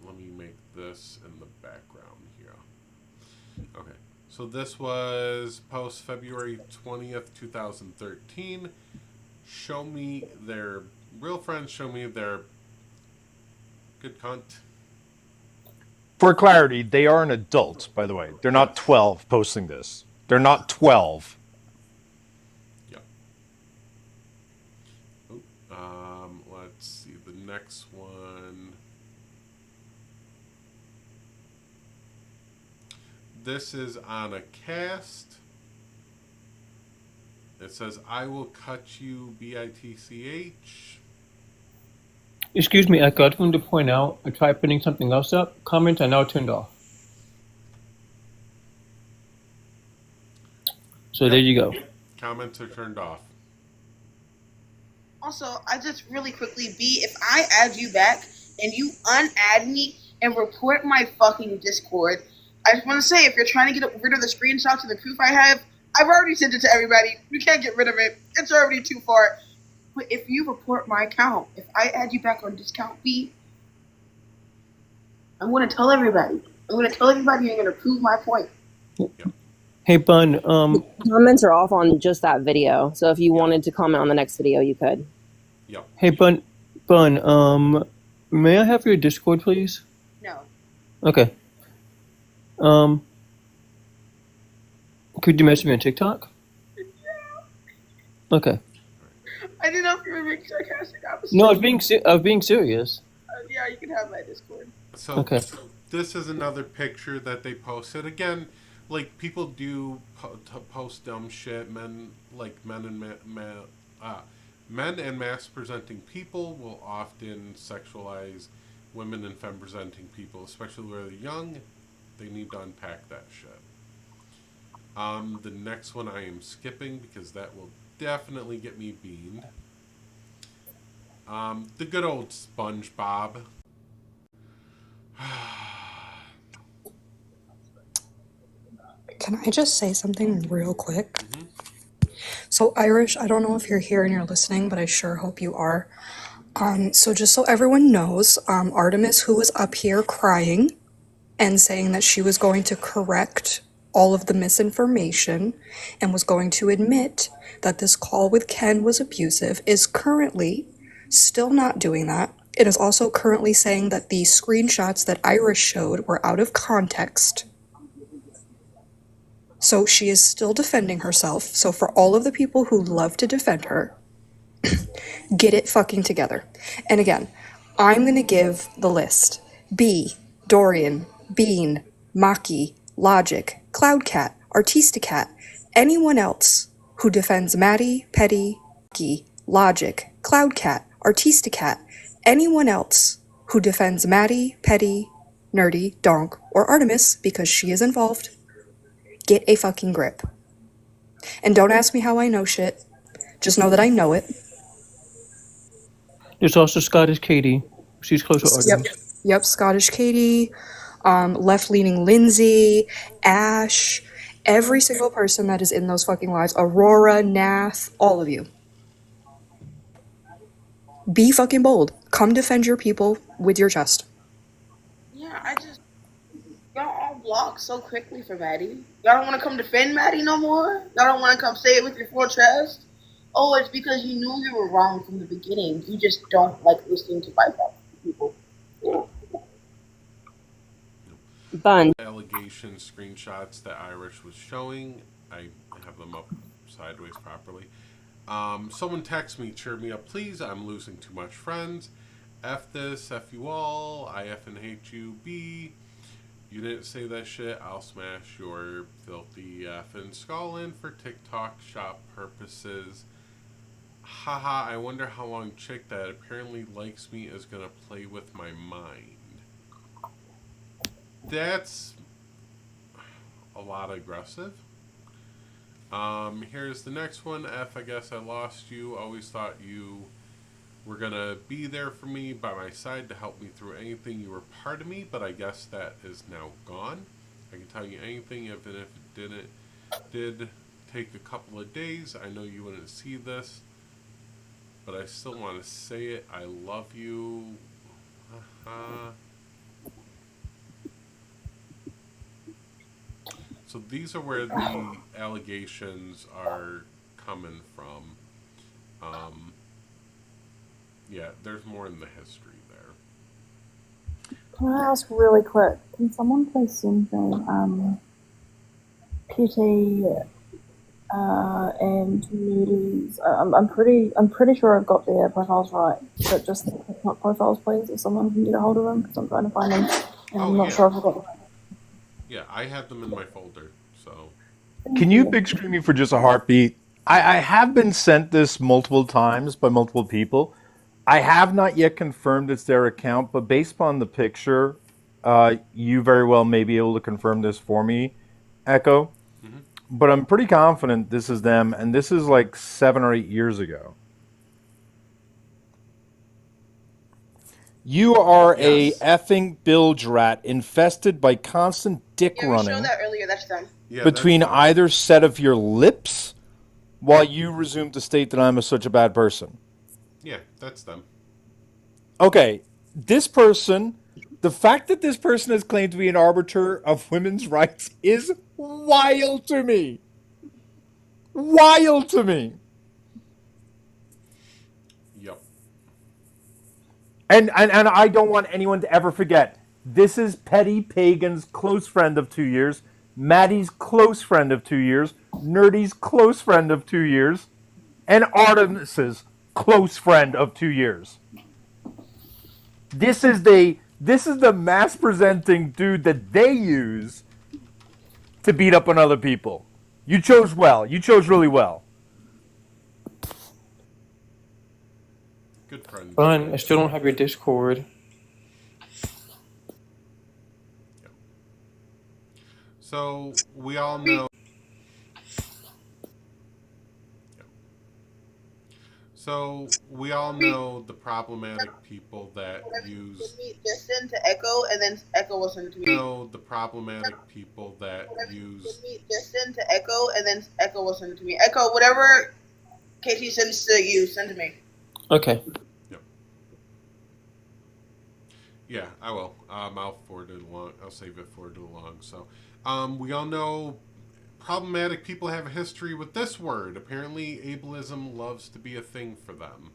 Speaker 1: Let me make this in the background here. Okay, so this was post February 20th, 2013. Show me their real friends, show me their good cunt.
Speaker 5: For clarity, they are an adult, by the way. They're not 12 posting this. They're not 12.
Speaker 1: Yep. Let's see, the next one. This is on a cast. It says, I will cut you, BITCH.
Speaker 4: Excuse me, Echo. I just wanted to point out, I tried putting something else up. Comments are now turned off. So there you go.
Speaker 1: Comments are turned off.
Speaker 13: Also, I just really quickly, B, if I add you back and you unadd me and report my fucking Discord, I just want to say, if you're trying to get rid of the screenshots of the proof I have, I've already sent it to everybody. You can't get rid of it. It's already too far. But if you report my account, if I add you back on Discount B, I'm going to tell everybody. I'm going to tell everybody you're going to prove my point.
Speaker 4: Hey, Bun.
Speaker 14: Comments are off on just that video, so if you wanted to comment on the next video, you could.
Speaker 1: Yep.
Speaker 4: Hey, Bun. May I have your Discord, please?
Speaker 13: No.
Speaker 4: Okay. Could you message me on TikTok? Okay.
Speaker 13: I didn't know if you were being sarcastic.
Speaker 4: No, I was being serious.
Speaker 13: Yeah, you can have my Discord.
Speaker 1: So,
Speaker 4: okay.
Speaker 1: This is another picture that they posted. Again, people do post dumb shit. Men and mass-presenting people will often sexualize women and femme-presenting people, especially where they're young. They need to unpack that shit. The next one I am skipping because that will definitely get me beamed. The good old SpongeBob.
Speaker 15: Can I just say something real quick? Mm-hmm. So Irish, I don't know if you're here and you're listening, but I sure hope you are. So just so everyone knows, Artemis, who was up here crying and saying that she was going to correct all of the misinformation and was going to admit that this call with Ken was abusive, is currently still not doing that. It is also currently saying that the screenshots that Irish showed were out of context. So she is still defending herself. So for all of the people who love to defend her, get it fucking together. And again, I'm going to give the list. B, Dorian, Bean, Maki, Logic, Cloudcat, Artistacat, anyone else who defends Maddie, Petty, Logic, Cloudcat, Artistacat, anyone else who defends Maddie, Petty, Nerdy, Donk, or Artemis because she is involved, get a fucking grip. And don't ask me how I know shit. Just know that I know it.
Speaker 4: There's also Scottish Katie. She's close to Artemis.
Speaker 15: Yep, Scottish Katie, left-leaning Lindsay, Ash, every single person that is in those fucking lives, Aurora, Nath, all of you. Be fucking bold. Come defend your people with your chest.
Speaker 13: Yeah, y'all all blocked so quickly for Maddie. Y'all don't want to come defend Maddie no more? Y'all don't want to come say it with your full chest? Oh, it's because you knew you were wrong from the beginning. You just don't like listening to people.
Speaker 14: Bun.
Speaker 1: Allegation screenshots that Irish was showing. I have them up sideways properly. Someone text me, cheer me up, please. I'm losing too much friends. F this, F you all. I F and hate you. B. You didn't say that shit. I'll smash your filthy effing skull in for TikTok shop purposes. Haha, I wonder how long chick that apparently likes me is gonna play with my mind. That's a lot aggressive. Here's the next one. F, I guess I lost you. Always thought you were gonna be there for me, by my side, to help me through anything. You were part of me, but I guess that is now gone. I can tell you anything, even if it did take a couple of days. I know you wouldn't see this, but I still want to say it. I love you. So these are where the allegations are coming from. Yeah, there's more in the history there.
Speaker 9: Can I ask really quick? Can someone please send me Petty and Moody's? I'm pretty sure I've got their profiles right, but just not profiles, please. If someone can get a hold of them, because I'm trying to find them, and I'm not sure if I've got them.
Speaker 1: Yeah, I have them in my folder. So,
Speaker 5: can you big screen me for just a heartbeat? I have been sent this multiple times by multiple people. I have not yet confirmed it's their account, but based upon the picture, you very well may be able to confirm this for me, Echo. Mm-hmm. But I'm pretty confident this is them, and this is like 7 or 8 years ago. You are a effing bilge rat infested by constant dick running.
Speaker 13: Yeah, we showed that earlier. That's them.
Speaker 5: Yeah, between either set of your lips, while you resume to state that I'm such a bad person.
Speaker 1: Yeah, that's them.
Speaker 5: Okay, this person, the fact that this person has claimed to be an arbiter of women's rights is wild to me. Wild to me.
Speaker 1: Yep.
Speaker 5: And I don't want anyone to ever forget, this is Petty Pagan's close friend of 2 years, Maddie's close friend of 2 years, Nerdy's close friend of 2 years, and Artemis's close friend of 2 years. This is the mass presenting dude that they use to beat up on other people. You chose well. You chose really well.
Speaker 1: Good friend.
Speaker 4: Fun. I still don't have your Discord.
Speaker 1: Yep. So we all know. So we all know the problematic people that use.
Speaker 13: Just send to Echo, and then Echo will send it to me.
Speaker 1: Know the problematic people that use.
Speaker 13: Just send to Echo, and then Echo will send it to me. Echo, whatever KT sends to you, send to me.
Speaker 4: Okay.
Speaker 1: Yep. Yeah, I will. I'll forward it along. I'll save it forward along. So, we all know. Problematic people have a history with this word. Apparently, ableism loves to be a thing for them.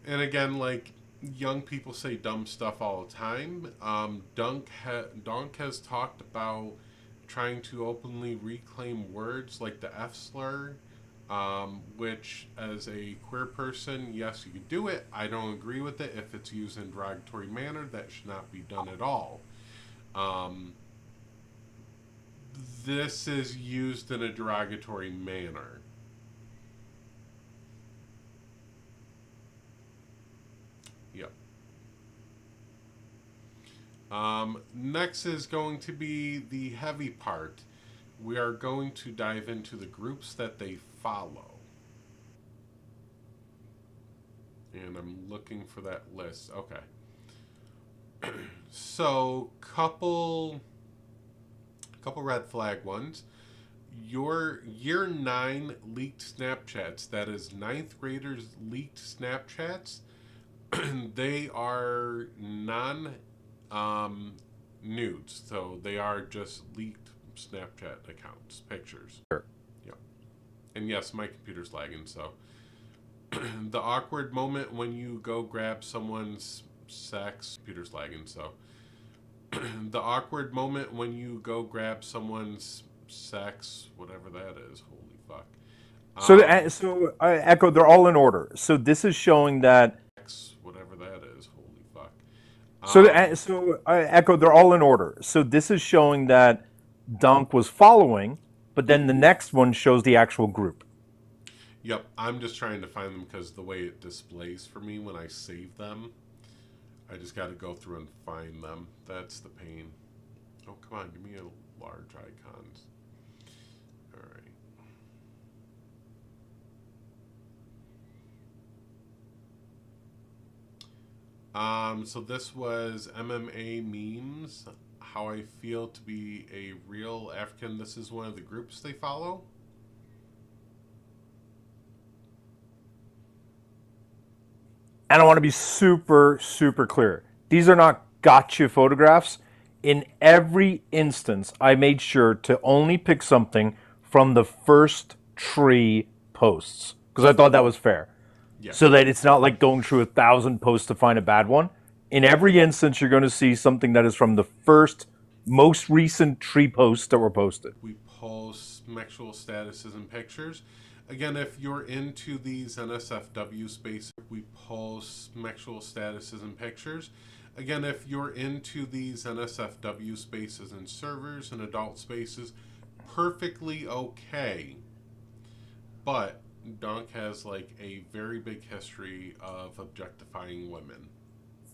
Speaker 1: And again, like, young people say dumb stuff all the time. Donk has talked about trying to openly reclaim words like the F slur, which, as a queer person, yes, you can do it. I don't agree with it. If it's used in a derogatory manner, that should not be done at all. This is used in a derogatory manner. Yep. Next is going to be the heavy part. We are going to dive into the groups that they follow. And I'm looking for that list. Okay. So, couple red flag ones. Your year 9 leaked Snapchats, that is 9th graders leaked Snapchats, they are nudes. So they are just leaked Snapchat accounts, pictures.
Speaker 5: Sure.
Speaker 1: Yep. And yes, my computer's lagging, so. The awkward moment when you go grab someone's sex, computer's lagging, so. The awkward moment when you go grab someone's sex, whatever that is, holy fuck.
Speaker 5: So Echo, they're all in order. So this is showing that.
Speaker 1: Whatever that is, holy fuck.
Speaker 5: Echo, they're all in order. So this is showing that Donk was following, but then the next one shows the actual group.
Speaker 1: Yep, I'm just trying to find them because the way it displays for me when I save them, I just got to go through and find them. That's the pain. Oh, come on, give me a large icons. All right. So this was MMA memes. How I feel to be a real African. This is one of the groups they follow.
Speaker 5: And I want to be super, super clear. These are not gotcha photographs. In every instance, I made sure to only pick something from the first tree posts because I thought that was fair. Yeah. So that it's not like going through 1,000 posts to find a bad one. In every instance, you're going to see something that is from the first, most recent tree posts that were posted.
Speaker 1: We post sexual statuses and pictures. Again, if you're into these NSFW spaces, we post sexual statuses and pictures. Again, if you're into these NSFW spaces and servers and adult spaces, perfectly okay. But Donk has like a very big history of objectifying women.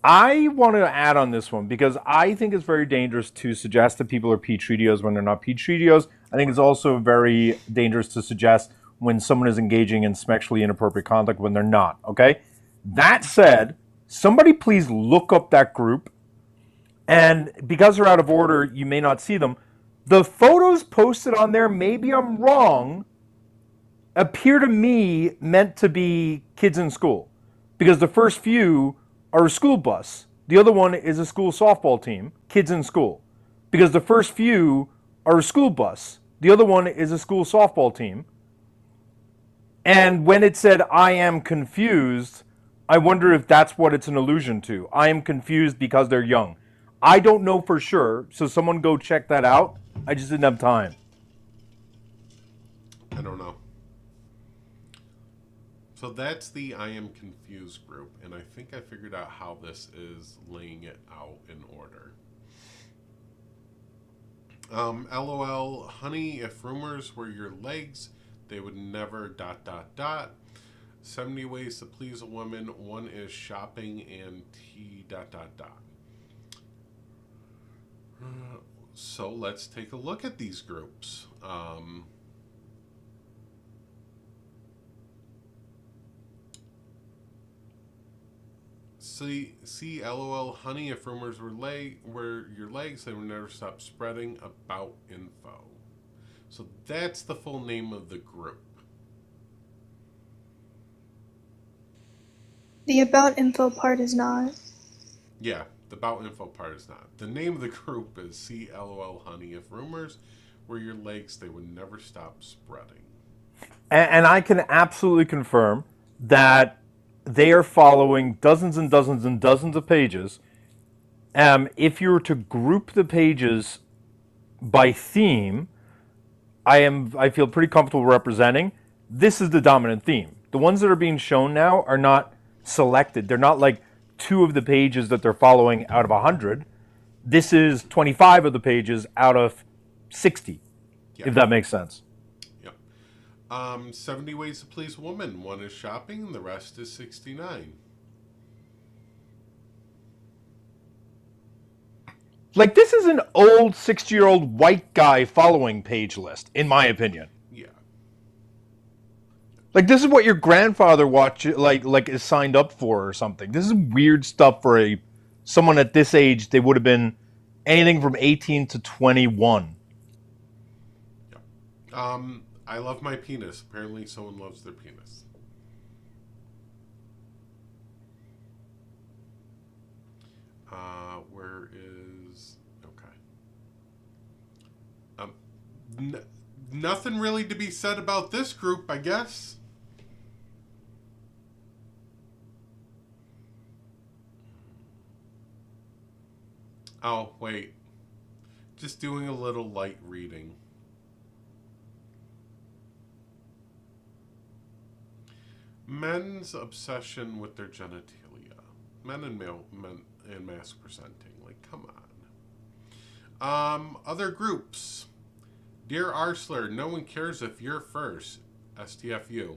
Speaker 5: I want to add on this one because I think it's very dangerous to suggest that people are P-Treatios when they're not P-Treatios. I think it's also very dangerous to suggest when someone is engaging in sexually inappropriate conduct when they're not, okay? That said, somebody please look up that group. And because they're out of order, you may not see them. The photos posted on there, maybe I'm wrong, appear to me meant to be kids in school. Because the first few are a school bus. The other one is a school softball team, kids in school. Because the first few are a school bus. The other one is a school softball team. And when it said, I am confused, I wonder if that's what it's an allusion to. I am confused because they're young. I don't know for sure, so someone go check that out. I just didn't have time.
Speaker 1: I don't know. So that's the I am confused group, and I think I figured out how this is laying it out in order. LOL, honey, if rumors were your legs, they would never ... 70 ways to please a woman. One is shopping and T ... So let's take a look at these groups. See, LOL, honey, if rumors were your legs, they would never stop spreading about info. So that's the full name of the group.
Speaker 6: The about info part is not.
Speaker 1: Yeah, the about info part is not. The name of the group is CLOL Honey. If rumors were your legs, they would never stop spreading.
Speaker 5: And I can absolutely confirm that they are following dozens and dozens and dozens of pages. If you were to group the pages by theme, I feel pretty comfortable representing. This is the dominant theme. The ones that are being shown now are not selected. They're not like 2 of the pages that they're following out of 100. This is 25 of the pages out of 60. if that makes sense.
Speaker 1: Yep. 70 ways to please a woman. One is shopping, and the rest is 69.
Speaker 5: Like, this is an old 60-year-old white guy following page list, in my opinion.
Speaker 1: Yeah.
Speaker 5: Like, this is what your grandfather like is signed up for or something. This is weird stuff for someone at this age. They would have been anything from 18 to 21.
Speaker 1: I love my penis. Apparently someone loves their penis. Where is... Okay. Nothing really to be said about this group, I guess. Oh, wait. Just doing a little light reading. Men's obsession with their genitalia. Men and mask presenting. Like, come on. Other groups. Dear Arsler, no one cares if you're first. STFU.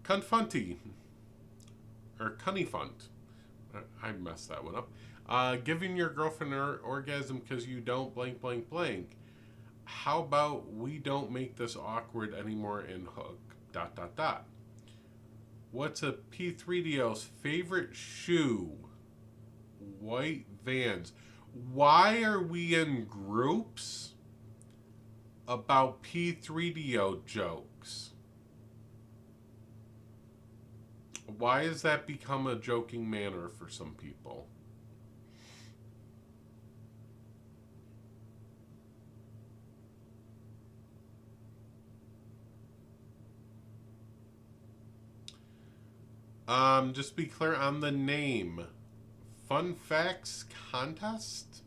Speaker 1: Cunfunty. Or Cunnifunt. I messed that one up. Giving your girlfriend an orgasm because you don't blank blank blank. How about we don't make this awkward anymore and hook. ... What's a P3DO's favorite shoe? White Vans. Why are we in groups about P3DO jokes? Why has that become a joking manner for some people? Just be clear on the name. Fun Facts Contest?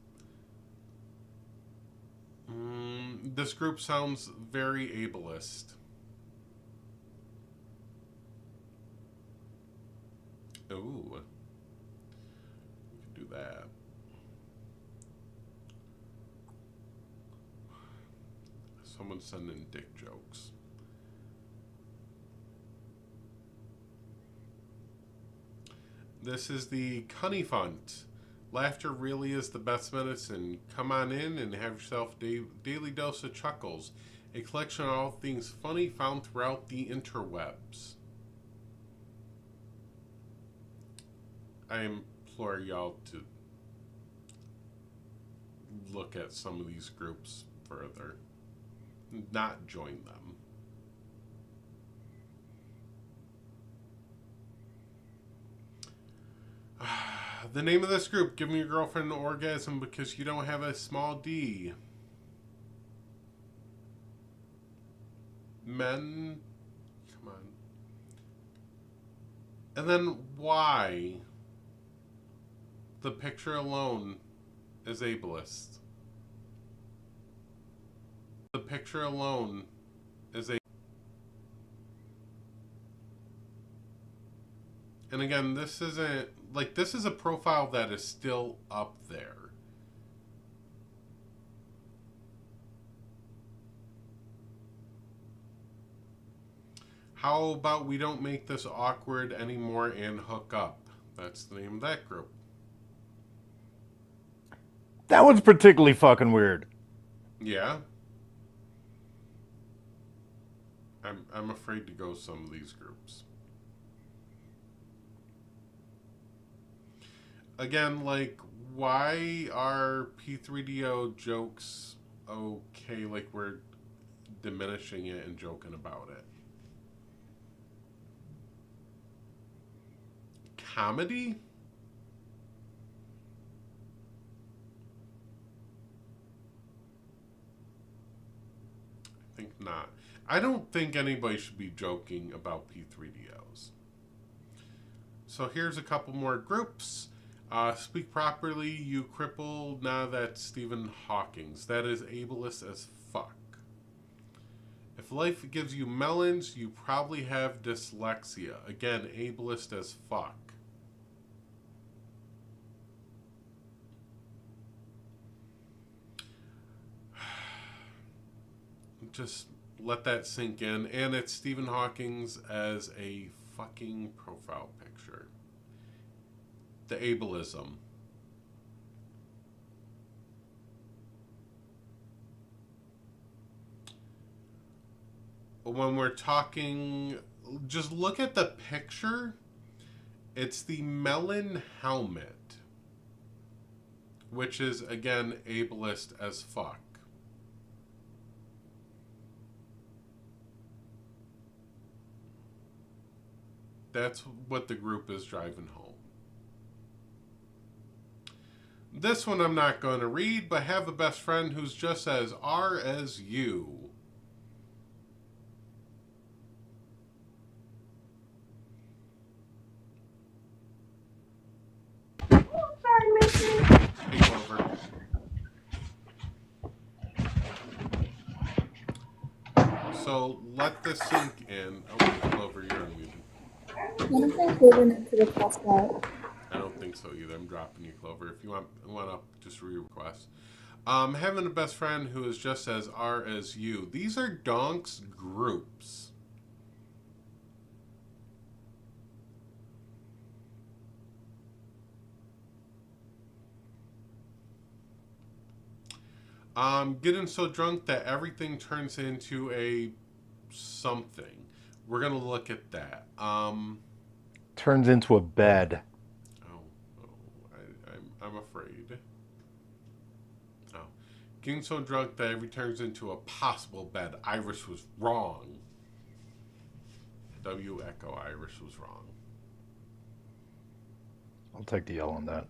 Speaker 1: This group sounds very ableist. Ooh. We can do that. Someone's sending dick jokes. This is the Cunnifunt. Laughter really is the best medicine. Come on in and have yourself a daily dose of chuckles. A collection of all things funny found throughout the interwebs. I implore y'all to look at some of these groups further. Not join them. The name of this group, giving your girlfriend an orgasm because you don't have a small D. Men, come on. And then why? The picture alone is ableist. The picture alone is a... And again, this isn't... Like, this is a profile that is still up there. How about we don't make this awkward anymore and hook up? That's the name of that group.
Speaker 5: That one's particularly fucking weird.
Speaker 1: Yeah. I'm afraid to go some of these groups. Again, like, why are P3DO jokes okay? Like, we're diminishing it and joking about it. Comedy? I think not. I don't think anybody should be joking about P3DOs. So here's a couple more groups. Speak properly, you cripple. Nah, that's Stephen Hawking's. That is ableist as fuck. If life gives you melons, you probably have dyslexia. Again, ableist as fuck. just let that sink in. And it's Stephen Hawking's as a fucking profile picture. The ableism. When we're talking, just look at the picture. It's the melon helmet, which is, again, ableist as fuck. That's what the group is driving home. This one I'm not going to read, but have a best friend who's just as R as you. Take over. So let this sink in. Oh, Clover, you're unmuted.
Speaker 6: One of my favorite next to the crossbar.
Speaker 1: I don't think so either. I'm dropping you, Clover. If you want up, just re-request. Having a best friend who is just as R as you. These are Donk's groups. Getting so drunk that everything turns into a something. We're gonna look at that.
Speaker 5: Turns into a bed.
Speaker 1: I'm afraid. Oh, getting so drunk that everything turns into a possible bed. Irish was wrong. W echo Irish was wrong.
Speaker 5: I'll take the L on that.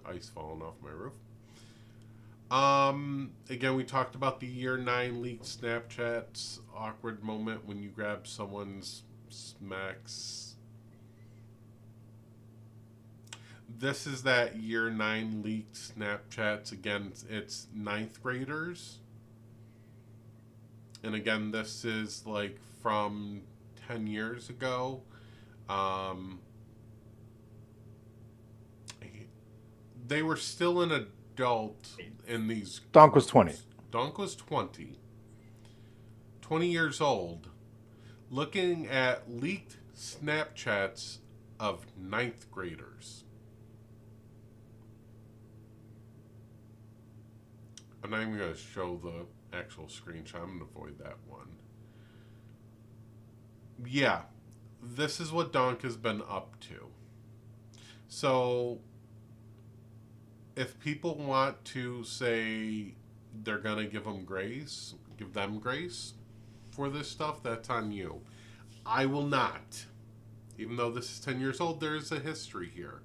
Speaker 1: Ice falling off my roof. Again, we talked about the year 9 leaked Snapchats. Awkward moment when you grab someone's smacks. This is that year 9 leaked Snapchats. Again, it's 9th graders. And again, this is like from 10 years ago. They were still an adult in these.
Speaker 5: Donk was 20.
Speaker 1: Donk was 20. 20 years old. Looking at leaked Snapchats of 9th graders. I'm not even going to show the actual screenshot. I'm going to avoid that one. Yeah. This is what Donk has been up to. So if people want to say they're going to give them grace for this stuff, that's on you. I will not. Even though this is 10 years old, there is a history here.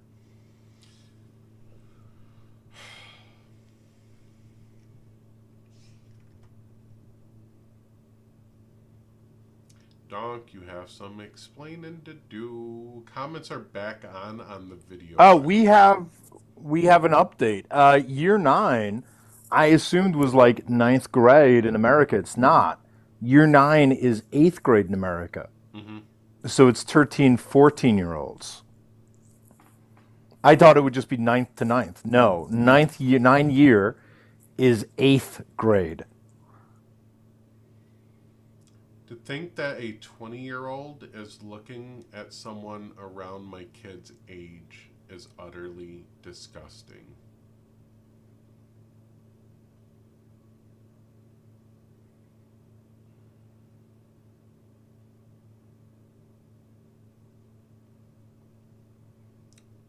Speaker 1: Donk, you have some explaining to do. Comments are back on the video.
Speaker 5: Oh, we have an update. Year 9, I assumed was like 9th grade in America. It's not. Year 9 is 8th grade in America.
Speaker 1: Mm-hmm.
Speaker 5: So it's 13, 14-year-olds. I thought it would just be 9th to 9th. No, 9 year is 8th grade.
Speaker 1: To think that a 20-year-old is looking at someone around my kid's age is utterly disgusting.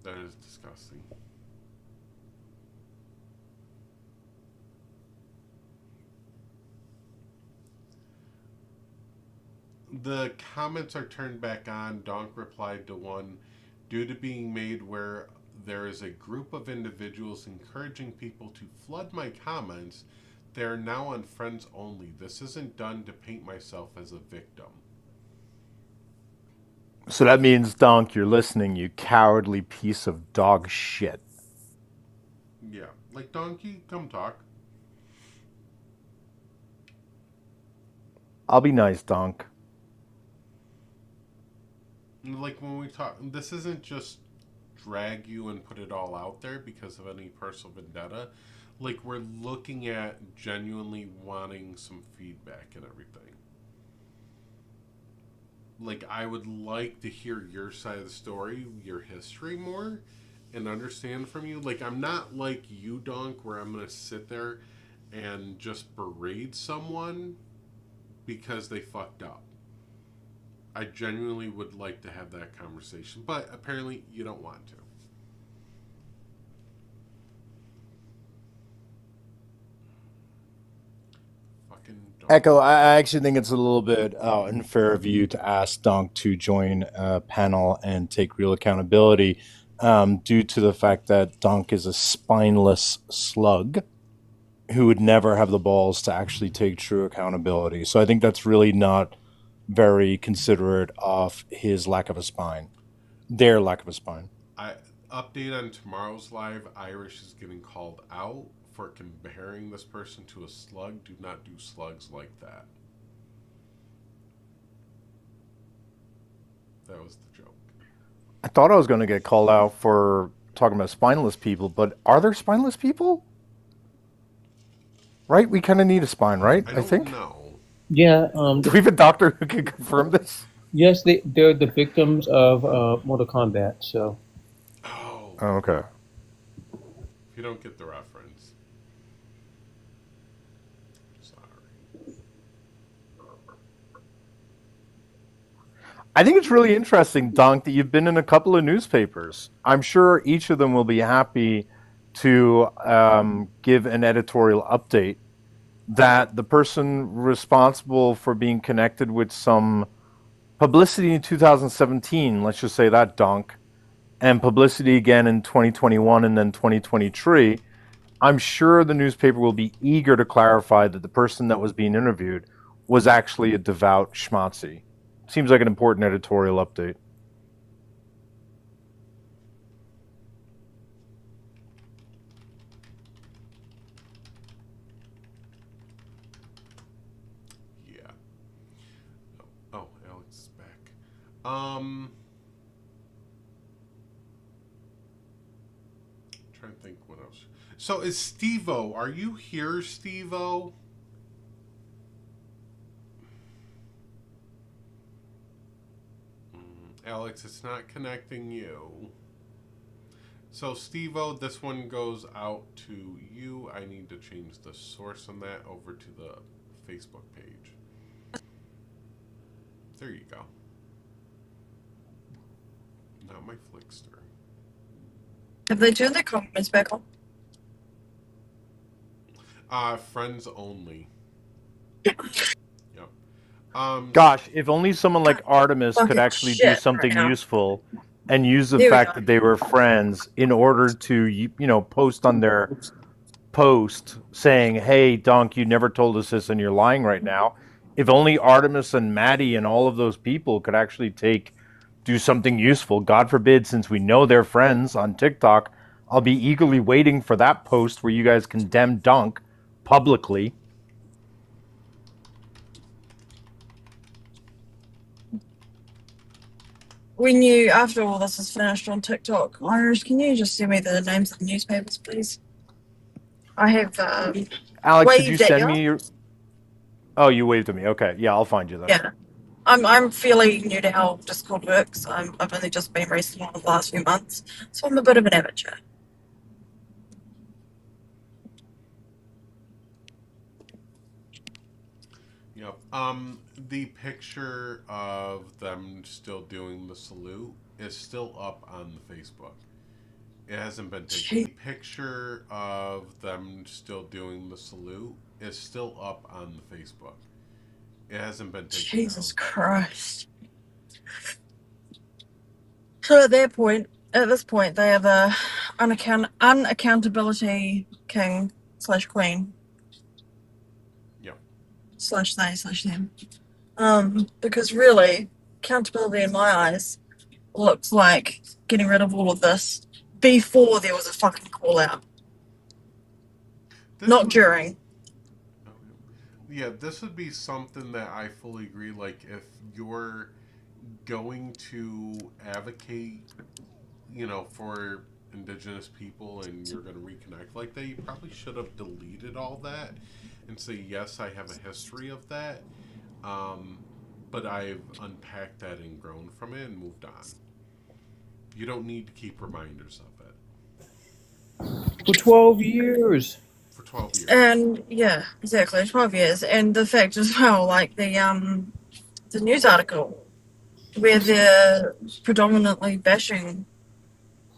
Speaker 1: That is disgusting. The comments are turned back on. Donk replied to one, due to being made where there is a group of individuals encouraging people to flood my comments, they are now on friends only. This isn't done to paint myself as a victim.
Speaker 5: So that means, Donk, you're listening, you cowardly piece of dog shit.
Speaker 1: Yeah, like Donkey, come talk.
Speaker 5: I'll be nice, Donk.
Speaker 1: Like when we talk, this isn't just drag you and put it all out there because of any personal vendetta. Like, we're looking at genuinely wanting some feedback and everything. Like, I would like to hear your side of the story, your history more, and understand from you. Like, I'm not like you, Donk, where I'm going to sit there and just berate someone because they fucked up. I genuinely would like to have that conversation, but apparently you don't want to.
Speaker 5: Echo, I actually think it's a little bit unfair of you to ask Donk to join a panel and take real accountability due to the fact that Donk is a spineless slug who would never have the balls to actually take true accountability. So I think that's really not very considerate of his lack of a spine. Their lack of a spine.
Speaker 1: Update on tomorrow's live, Irish is getting called out for comparing this person to a slug. Do not do slugs like that. That was the joke.
Speaker 5: I thought I was going to get called out for talking about spineless people, but are there spineless people? Right? We kind of need a spine, right? I think.
Speaker 1: No.
Speaker 4: Yeah.
Speaker 5: Do we have a doctor who can confirm this?
Speaker 4: Yes, they're the victims of Mortal Kombat. So.
Speaker 1: Oh,
Speaker 5: okay.
Speaker 1: If you don't get the reference, sorry.
Speaker 5: I think it's really interesting, Donk, that you've been in a couple of newspapers. I'm sure each of them will be happy to give an editorial update that the person responsible for being connected with some publicity in 2017, let's just say that, Donk, and publicity again in 2021 and then 2023, I'm sure the newspaper will be eager to clarify that the person that was being interviewed was actually a devout schmatzi. Seems like an important editorial update.
Speaker 1: Yeah. Oh, Alex is back. Trying to think what else. So is Steve-O? Are you here, Steve-O? Alex, it's not connecting you. So Steve-O, this one goes out to you. I need to change the source on that over to the Facebook page. There you go. Now my Flickster.
Speaker 9: Have they turned their comments back on?
Speaker 1: Friends only.
Speaker 9: Yep.
Speaker 5: Gosh, if only someone like Artemis could actually do something useful and use the fact that they were friends in order to, post on their post saying, hey, Donk, you never told us this and you're lying right now. If only Artemis and Maddie and all of those people could actually do something useful. God forbid, since we know they're friends on TikTok, I'll be eagerly waiting for that post where you guys condemn Donk publicly.
Speaker 9: When you, after all this is finished on TikTok, Irish, can you just send me the names of the newspapers, please? I have
Speaker 5: Alex, did you send me your... Oh, you waved at me. Okay, yeah, I'll find you then.
Speaker 9: Yeah. I'm fairly new to how Discord works. I've only just been racing on the last few months, so I'm a bit of an amateur.
Speaker 1: Yep. The picture of them still doing the salute is still up on the Facebook. It hasn't been taken. The picture of them still doing the salute is still up on the Facebook. It hasn't been taken.
Speaker 9: Jesus Christ. So at this point, they have a unaccountability king / queen.
Speaker 1: Yep.
Speaker 9: /they/them. Because really, accountability in my eyes looks like getting rid of all of this before there was a fucking call out. Not during.
Speaker 1: Yeah, this would be something that I fully agree. Like, if you're going to advocate, for indigenous people and you're going to reconnect like that, you probably should have deleted all that and say, yes, I have a history of that, but I've unpacked that and grown from it and moved on. You don't need to keep reminders of it.
Speaker 4: For 12 years.
Speaker 1: For 12 years.
Speaker 9: And yeah, exactly, 12 years. And the fact as well, like the news article where they're predominantly bashing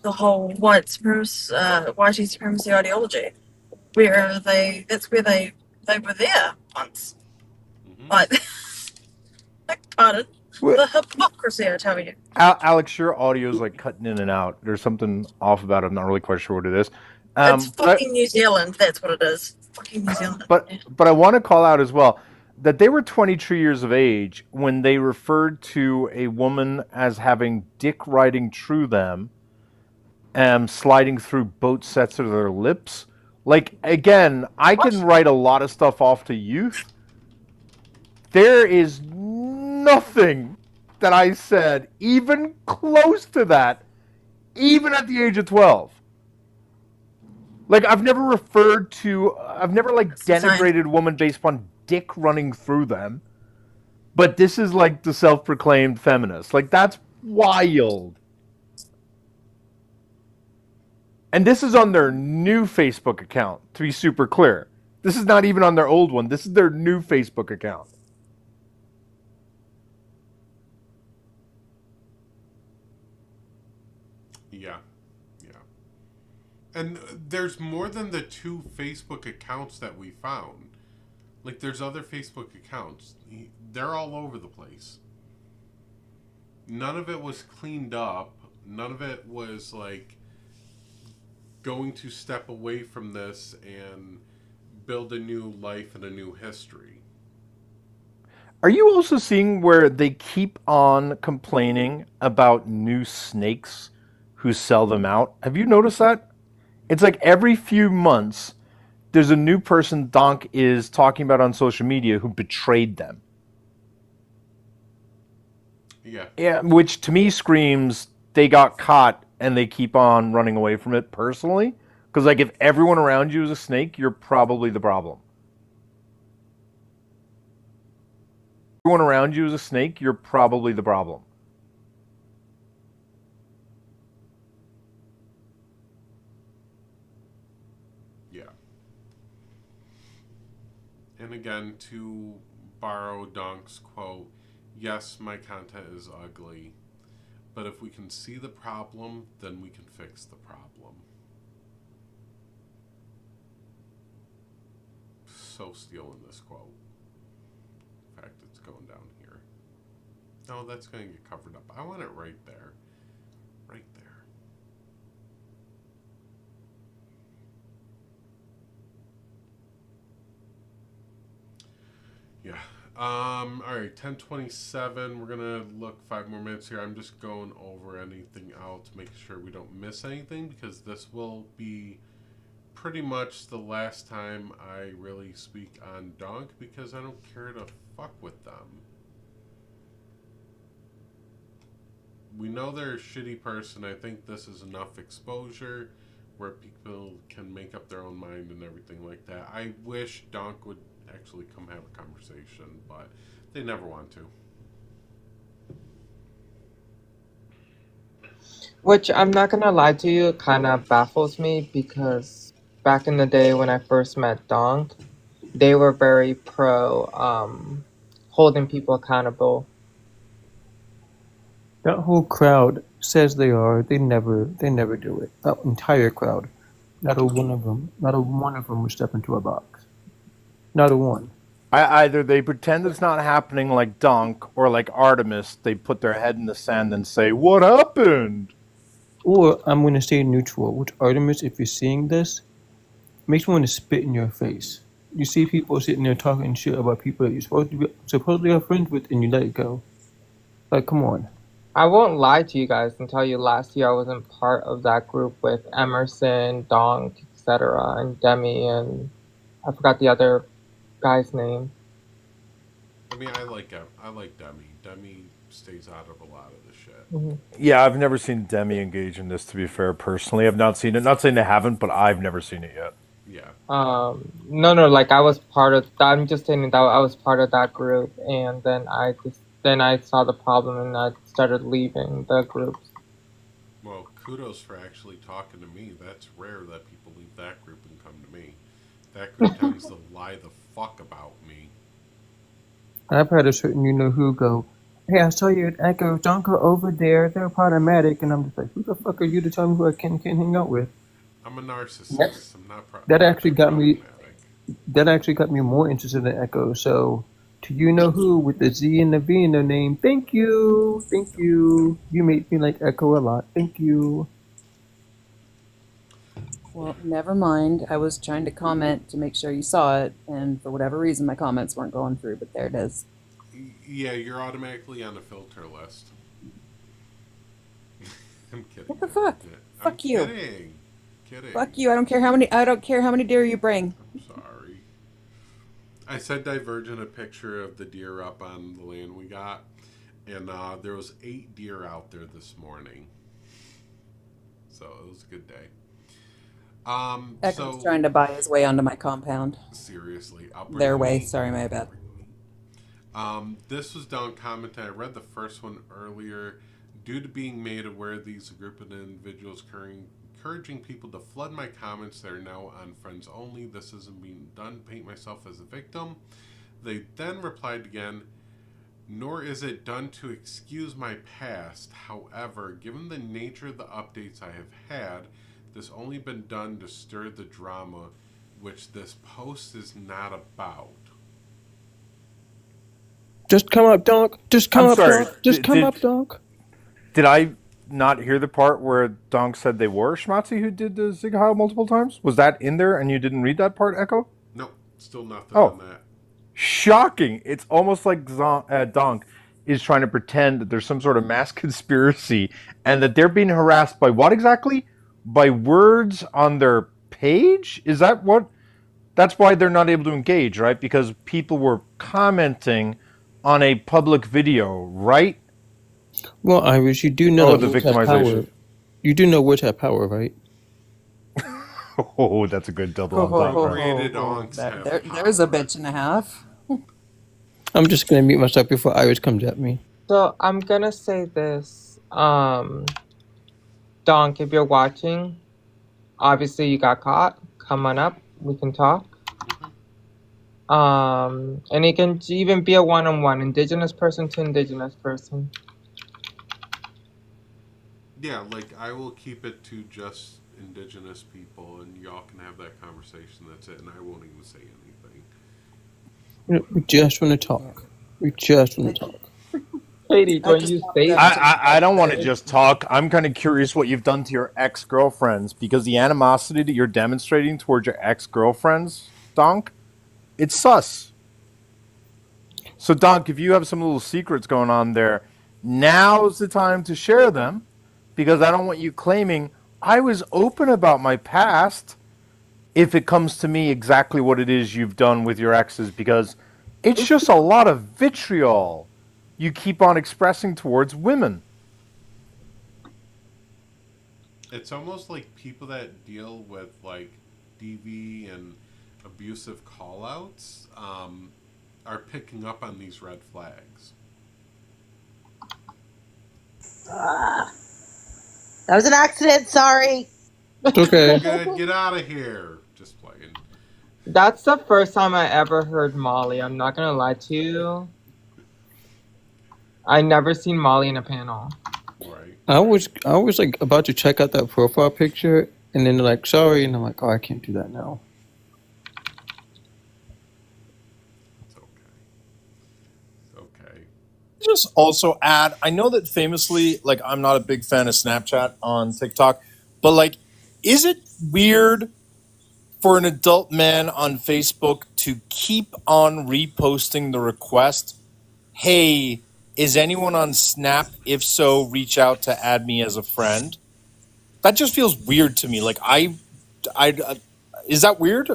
Speaker 9: the whole white supremacy ideology, where that's where they were there once. Like, pardon, the hypocrisy, I tell you.
Speaker 5: Alex, your audio's like cutting in and out. There's something off about it. I'm not really quite sure what it is.
Speaker 9: It's fucking New Zealand, that's what it is. Fucking New Zealand.
Speaker 5: But I want to call out as well that they were 22 years of age when they referred to a woman as having dick riding through them and sliding through both sets of their lips. Like, again, I can write a lot of stuff off to youth. There is nothing that I said even close to that, even at the age of 12. Like, I've never denigrated a woman based upon dick running through them. But this is like the self-proclaimed feminist. Like, that's wild. And this is on their new Facebook account, to be super clear. This is not even on their old one. This is their new Facebook account.
Speaker 1: Yeah. And there's more than the 2 Facebook accounts that we found. Like, there's other Facebook accounts. They're all over the place. None of it was cleaned up. None of it was, like, going to step away from this and build a new life and a new history.
Speaker 5: Are you also seeing where they keep on complaining about new snakes who sell them out? Have you noticed that? It's like every few months, there's a new person Donk is talking about on social media who betrayed them. Yeah, which to me screams they got caught and they keep on running away from it personally. Because, like, if everyone around you is a snake, you're probably the problem. Everyone around you is a snake, you're probably the problem.
Speaker 1: And again, to borrow Donk's quote, yes, my content is ugly, but if we can see the problem, then we can fix the problem. So stealing this quote. In fact, it's going down here. No, that's going to get covered up. I want it right there. Right there. Yeah. All right, 10:27. We're gonna look 5 more minutes here. I'm just going over anything else, making sure we don't miss anything, because this will be pretty much the last time I really speak on Donk, because I don't care to fuck with them. We know they're a shitty person. I think this is enough exposure where people can make up their own mind and everything like that. I wish Donk would actually come have a conversation, but they never want to.
Speaker 7: Which, I'm not gonna lie to you, kind of baffles me, because back in the day when I first met Donk, they were very pro holding people accountable.
Speaker 4: That whole crowd says they are. They never do it. That entire crowd, not a one of them would step into a box. Not a one.
Speaker 5: Either they pretend it's not happening like Donk, or like Artemis, they put their head in the sand and say, "What happened?"
Speaker 4: Or I'm going to stay neutral. Which, Artemis, if you're seeing this, makes me want to spit in your face. You see people sitting there talking shit about people that you're supposedly are friends with, and you let it go. Like, come on.
Speaker 7: I won't lie to you guys and tell you last year I wasn't part of that group with Emerson, Donk, etc., and Demi, and I forgot the other guy's name.
Speaker 1: I mean, I like Demi. Demi stays out of a lot of the shit.
Speaker 7: Mhm.
Speaker 5: Yeah, I've never seen Demi engage in this, to be fair, personally. I've not seen it. Not saying they haven't, but I've never seen it yet.
Speaker 1: Yeah.
Speaker 7: No, like I was part of. I'm just saying that I was part of that group, and then I saw the problem and I started leaving the groups.
Speaker 1: Well, kudos for actually talking to me. That's rare that people leave that group and come to me. That group tends to lie the fuck about me.
Speaker 4: I've had a certain who go, hey, I saw you at Echo. Don't go over there. They're problematic. And I'm just like, who the fuck are you to tell me who I can hang out with?
Speaker 1: I'm a narcissist. I'm not
Speaker 4: That actually got me. That actually got me more interested in Echo. So, to who with the Z and the V in their name. Thank you. You made me like Echo a lot. Thank you.
Speaker 16: Well, never mind. I was trying to comment to make sure you saw it, and for whatever reason, my comments weren't going through, but there it is.
Speaker 1: Yeah, you're automatically on the filter list. I'm kidding.
Speaker 16: What the fuck?
Speaker 1: Yeah,
Speaker 16: Fuck you.
Speaker 1: Kidding.
Speaker 16: Fuck you. I don't care how many deer you bring.
Speaker 1: I'm sorry. I said Divergent a picture of the deer up on the land we got, and there was 8 deer out there this morning. So it was a good day.
Speaker 16: Echo's trying to buy his way onto my compound.
Speaker 1: Seriously.
Speaker 16: Their way. Sorry, my bad.
Speaker 1: This was Donk commenting. I read the first one earlier. Due to being made aware of these group of individuals encouraging people to flood my comments that are now on friends only. This isn't being done. Paint myself as a victim. They then replied again, nor is it done to excuse my past. However, given the nature of the updates I have had, this only been done to stir the drama, which this post is not about.
Speaker 4: Just come up, Donk. Just come
Speaker 5: I'm
Speaker 4: up,
Speaker 5: sorry.
Speaker 4: Donk. Just come up, Donk.
Speaker 5: Did I not hear the part where Donk said they were Schmatzi who did the Zig Heil multiple times? Was that in there and you didn't read that part, Echo?
Speaker 1: No, still nothing on that.
Speaker 5: Shocking. It's almost like Donk is trying to pretend that there's some sort of mass conspiracy and that they're being harassed by what exactly? By words on their page? Is that what? That's why they're not able to engage, right? Because people were commenting on a public video, right?
Speaker 4: Well, Irish, you do know
Speaker 5: the
Speaker 4: words have power.
Speaker 5: victimization.
Speaker 4: You do know words have power, right?
Speaker 5: Oh, that's a good double entendre.
Speaker 16: There's a bitch and a half.
Speaker 4: I'm just gonna mute myself before Irish comes at me.
Speaker 7: So I'm gonna say this, Donk, if you're watching, obviously you got caught. Come on up, we can talk. And it can even be a one-on-one, indigenous person to indigenous person.
Speaker 1: Yeah, like I will keep it to just indigenous people, and y'all can have that conversation. That's it, and I won't even say anything.
Speaker 4: We just want to talk. We just want to talk.
Speaker 7: Katie, don't use face.
Speaker 5: I don't want to just talk. I'm kind of curious what you've done to your ex-girlfriends, because the animosity that you're demonstrating towards your ex-girlfriends, Donk, it's sus. So, Donk, if you have some little secrets going on there, now's the time to share them, because I don't want you claiming I was open about my past if it comes to me exactly what it is you've done with your exes, because it's just a lot of vitriol you keep on expressing towards women.
Speaker 1: It's almost like people that deal with like DV and abusive callouts are picking up on these red flags.
Speaker 13: That was an accident. Sorry.
Speaker 4: It's okay.
Speaker 1: Good, get out of here. Just playing.
Speaker 7: That's the first time I ever heard Molly. I'm not gonna lie to you. I never seen Molly in a panel.
Speaker 1: Right.
Speaker 4: I was like about to check out that profile picture, and then they're like, "Sorry," and I'm like, "Oh, I can't do that now."
Speaker 5: Just also add, I know that famously, like, I'm not a big fan of Snapchat on TikTok, but like, is it weird for an adult man on Facebook to keep on reposting the request, hey, is anyone on Snap? If so, reach out to add me as a friend? That just feels weird to me. Like, is that weird?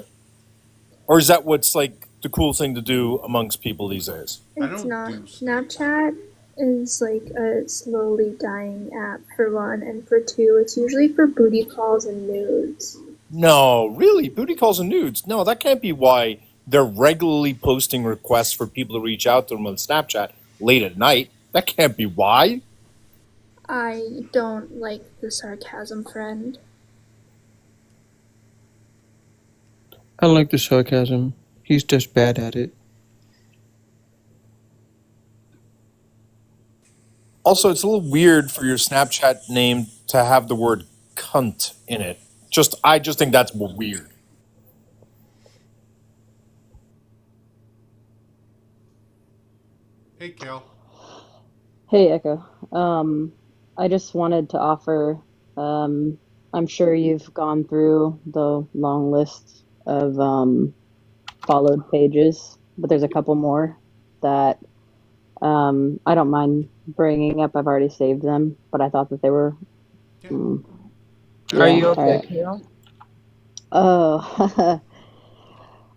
Speaker 5: Or is that what's like the cool thing to do amongst people these days.
Speaker 6: It's not. Snapchat is like a slowly dying app for one, and for two, it's usually for booty calls and nudes.
Speaker 5: No, really, booty calls and nudes. No, that can't be why they're regularly posting requests for people to reach out to them on Snapchat late at night. That can't be why.
Speaker 6: I don't like the sarcasm, friend.
Speaker 4: I like the sarcasm. He's just bad at it.
Speaker 5: Also, it's a little weird for your Snapchat name to have the word cunt in it. I just think that's weird.
Speaker 1: Hey, Cal.
Speaker 17: Hey, Echo. I just wanted to offer, I'm sure you've gone through the long list of followed pages, but there's a couple more that I don't mind bringing up. I've already saved them, but I thought that they were.
Speaker 7: Are you okay,
Speaker 17: alright.
Speaker 7: Kale?
Speaker 17: Oh,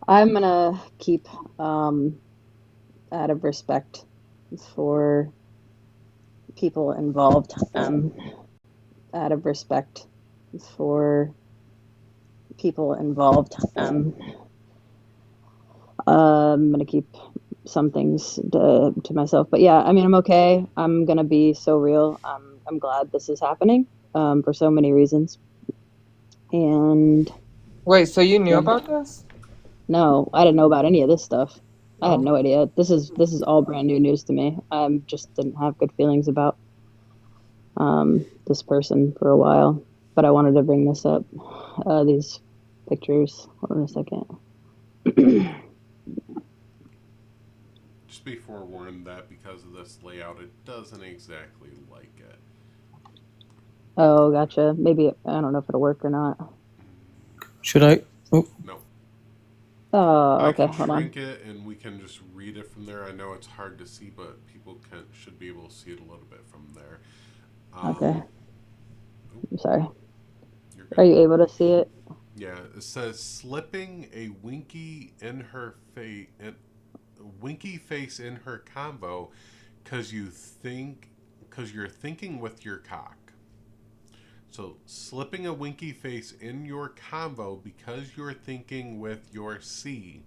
Speaker 17: I'm gonna keep out of respect for people involved. Out of respect for people involved. I'm gonna keep some things to myself, but yeah, I mean, I'm okay. I'm gonna be so real. I'm glad this is happening for so many reasons. And
Speaker 7: wait, so you knew about this?
Speaker 17: No, I didn't know about any of this stuff. I had no idea. This is all brand new news to me. I just didn't have good feelings about this person for a while, but I wanted to bring this up. These pictures. Hold on a second.
Speaker 1: Just be forewarned that because of this layout, it doesn't exactly like it.
Speaker 17: Oh, gotcha. Maybe I don't know if it'll work or not.
Speaker 4: Should I? Oh.
Speaker 1: No.
Speaker 17: Oh,
Speaker 1: I
Speaker 17: okay.
Speaker 1: can
Speaker 17: Hold on.
Speaker 1: shrink it and we can just read it from there. I know it's hard to see, but people should be able to see it a little bit from there.
Speaker 17: Okay. I'm sorry. Are you able to see it?
Speaker 1: Yeah, it says slipping a winky in her face, winky face in her convo, because you're thinking with your cock. So slipping a winky face in your convo because you're thinking with your C.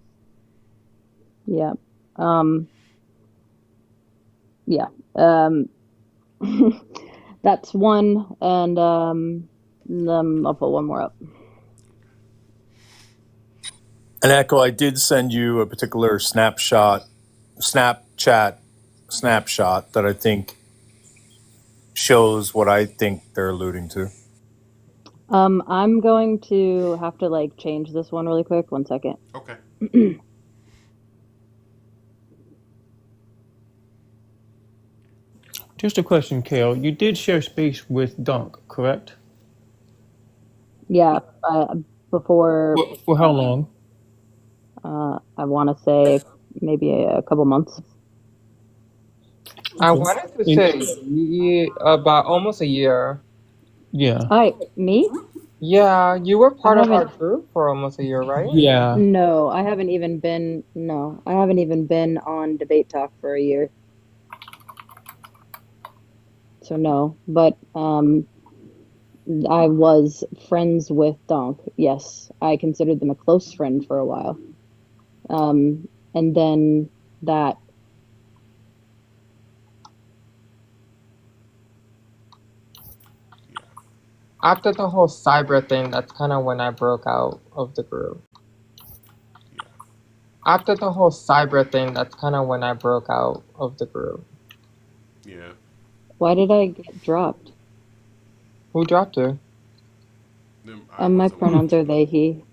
Speaker 17: Yeah. Yeah. That's one, and I'll put one more up.
Speaker 5: And Echo, I did send you a particular Snapchat that I think shows what I think they're alluding to.
Speaker 17: I'm going to have to change this one really quick. 1 second.
Speaker 1: Okay.
Speaker 4: Just a question, Kale. You did share space with Donk, correct?
Speaker 17: Yeah. Before.
Speaker 4: For how long?
Speaker 17: I want to say maybe a couple months.
Speaker 7: I wanted to say about almost a year.
Speaker 4: Yeah.
Speaker 17: Me?
Speaker 7: Yeah, you were part of our group for almost a year, right?
Speaker 4: Yeah.
Speaker 17: No, I haven't even been. No, I haven't even been on Debate Talk for a year. So no, but I was friends with Donk. Yes, I considered them a close friend for a while. And then that.
Speaker 7: After the whole cyber thing, that's kind of when I broke out of the group. After the whole cyber thing, that's kind of when I broke out of the group.
Speaker 1: Yeah.
Speaker 17: Why did I get dropped?
Speaker 7: Who dropped her?
Speaker 17: My pronouns are they, he.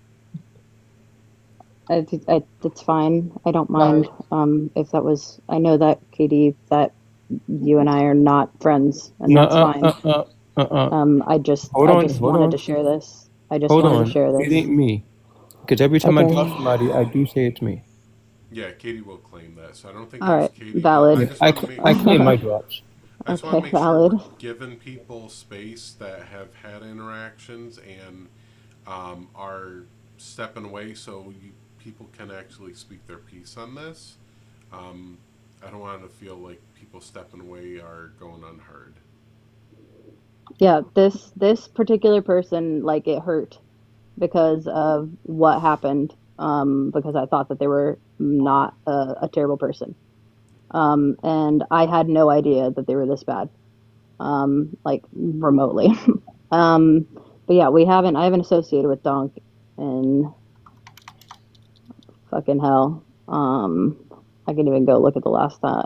Speaker 17: It's fine. I don't mind. If that was, I know that Katie, that you and I are not friends, and that's fine. I just wanted to share this.
Speaker 4: It ain't me. Because every time I drop somebody, I do say it's me.
Speaker 1: Yeah, Katie will claim that, so I don't think
Speaker 17: All
Speaker 1: that's
Speaker 17: right,
Speaker 1: Katie.
Speaker 17: valid.
Speaker 1: I
Speaker 4: claim my drops.
Speaker 1: I just want to make sure we're giving people space that have had interactions and are stepping away, so people can actually speak their piece on this. I don't want to feel like people stepping away are going unheard.
Speaker 17: Yeah, this particular person, like, it hurt because of what happened. Because I thought that they were not a terrible person. And I had no idea that they were this bad. Like, remotely. But yeah, I haven't associated with Donk in fucking hell. I can even go look at the last time.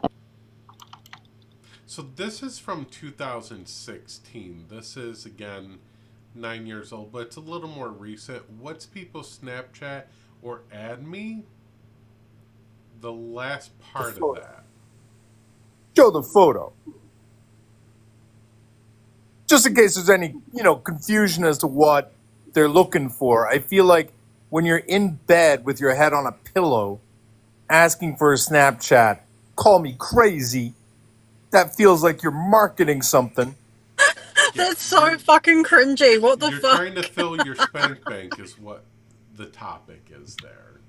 Speaker 1: So this is from 2016. This is, again, 9 years old, but it's a little more recent. What's people's Snapchat or add me? The last part of that.
Speaker 5: Show the photo. Just in case there's any, confusion as to what they're looking for. I feel like when you're in bed with your head on a pillow, asking for a Snapchat, call me crazy. That feels like you're marketing something.
Speaker 11: That's so fucking cringy. What the
Speaker 1: You're
Speaker 11: fuck?
Speaker 1: trying to fill your spank bank is what the topic is there.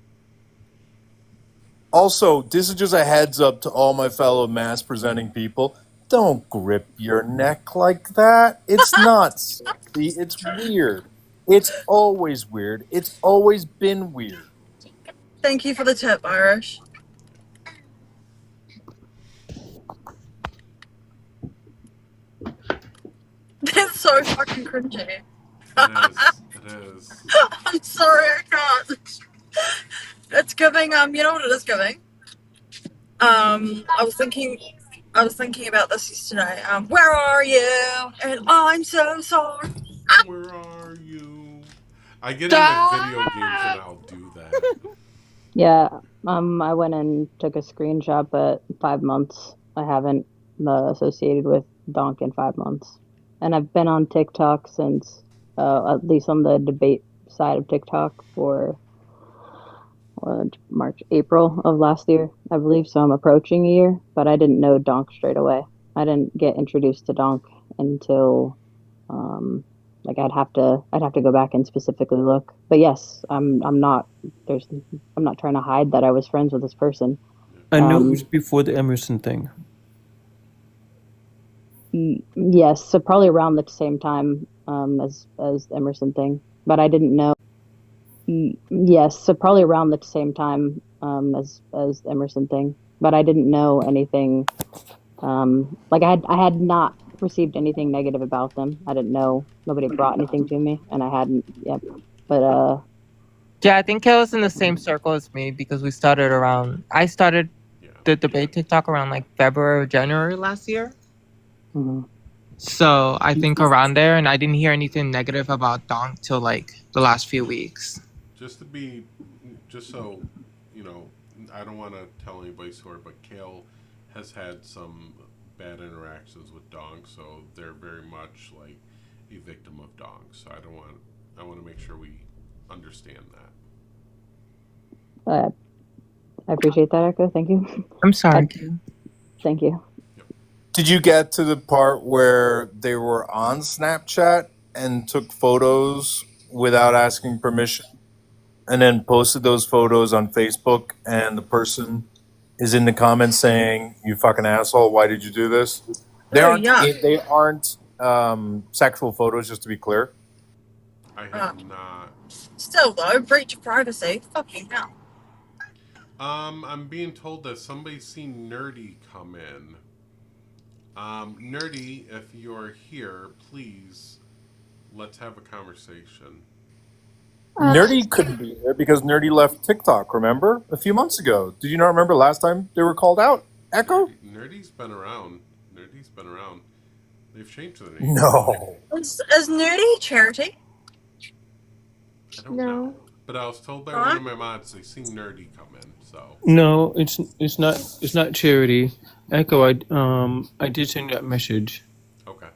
Speaker 5: Also, this is just a heads up to all my fellow mass presenting people. Don't grip your neck like that. It's not sexy. It's weird. It's always weird. It's always been weird.
Speaker 11: Thank you for the tip, Irish. That's so fucking cringy.
Speaker 1: It is.
Speaker 11: I'm sorry, I can't. It's giving, you know what it is giving? I was thinking about this yesterday. Where are you? And I'm so sorry.
Speaker 1: Where are you? I get into video games and I'll do that.
Speaker 17: Yeah, I went and took a screenshot, but 5 months. I haven't associated with Donk in 5 months. And I've been on TikTok since, at least on the debate side of TikTok, for April of last year, I believe. So I'm approaching a year, but I didn't know Donk straight away. I didn't get introduced to Donk until, I'd have to go back and specifically look. But yes, I'm not trying to hide that I was friends with this person.
Speaker 4: I know it was before the Emerson thing.
Speaker 17: Yes, so probably around the same time as Emerson thing, but I didn't know. Yes, so probably around the same time as Emerson thing, but I didn't know anything. I had not received anything negative about them. I didn't know. Nobody brought anything to me, and I hadn't. Yep. But
Speaker 7: yeah, I think it was in the same circle as me because I started the debate TikTok around like February or January last year.
Speaker 17: Mm-hmm.
Speaker 7: So I think around there, and I didn't hear anything negative about Donk till like the last few weeks.
Speaker 1: Just so, I don't want to tell anybody's story, but Kale has had some bad interactions with Donk, so they're very much like a victim of Donk. So I want to make sure we understand that.
Speaker 17: I appreciate that, Echo. Thank you.
Speaker 7: I'm sorry.
Speaker 17: Thank you.
Speaker 5: Did you get to the part where they were on Snapchat and took photos without asking permission and then posted those photos on Facebook, and the person is in the comments saying, "You fucking asshole, why did you do this?" They aren't sexual photos, just to be clear.
Speaker 1: I have not.
Speaker 11: Still though, breach of privacy. Fucking hell.
Speaker 1: I'm being told that somebody's seen Nerdy come in. Nerdy, if you're here, please, let's have a conversation.
Speaker 5: Nerdy couldn't be there because Nerdy left TikTok, remember? A few months ago. Did you not remember last time they were called out? Echo?
Speaker 1: Nerdy's been around. They've changed the name.
Speaker 5: No.
Speaker 11: Is Nerdy charity?
Speaker 1: I don't know. But I was told by one of my mods they seen Nerdy come in, so.
Speaker 4: No, it's not charity. Echo, I did send that message.
Speaker 1: Okay.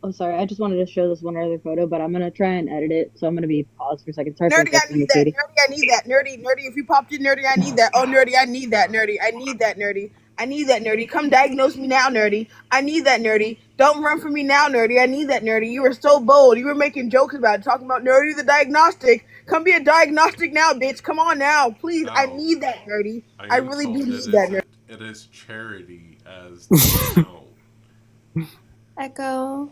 Speaker 17: I'm sorry, I just wanted to show this one other photo, but I'm gonna try and edit it, so I'm gonna be paused for a second. Sorry
Speaker 12: Nerdy, I need that. Nerdy, I need that. Nerdy, if you popped in, Nerdy, I need that. Oh, Nerdy, I need that. Nerdy, I need that. Nerdy, I need that. Nerdy, come diagnose me now, Nerdy. I need that, Nerdy. Don't run from me now, Nerdy. I need that, Nerdy. You were so bold. You were making jokes about it, talking about Nerdy the diagnostic. Come be a diagnostic now, bitch. Come on now, please. I
Speaker 1: No.
Speaker 12: need that, nerdy. I really do need
Speaker 1: It
Speaker 12: that,
Speaker 1: is,
Speaker 12: nerdy.
Speaker 1: it is charity as no.
Speaker 6: Echo.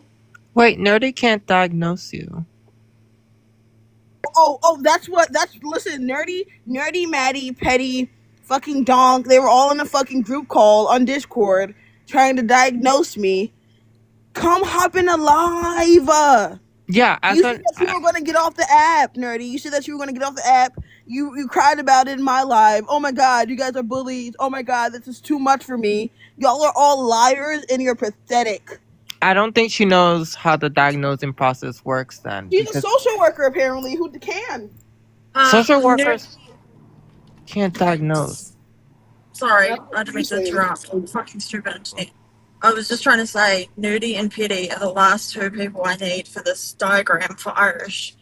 Speaker 7: Wait, Nerdy can't diagnose you.
Speaker 12: Oh, that's listen, nerdy, Maddie, Petty, fucking Donk. They were all in a fucking group call on Discord trying to diagnose me. Come hop in a live.
Speaker 7: Yeah,
Speaker 12: You said that you were gonna get off the app, nerdy. You said that you were gonna get off the app. You cried about it in my live. Oh my god, you guys are bullies. Oh my god, this is too much for me. Y'all are all liars and you're pathetic.
Speaker 7: I don't think she knows how the diagnosing process works then.
Speaker 12: She's a social worker apparently who can.
Speaker 7: Social workers can't diagnose.
Speaker 9: Sorry, I didn't mean to interrupt. I'm fucking stupid. I was just trying to say, Nerdy and Petty are the last two people I need for this diagram for Irish.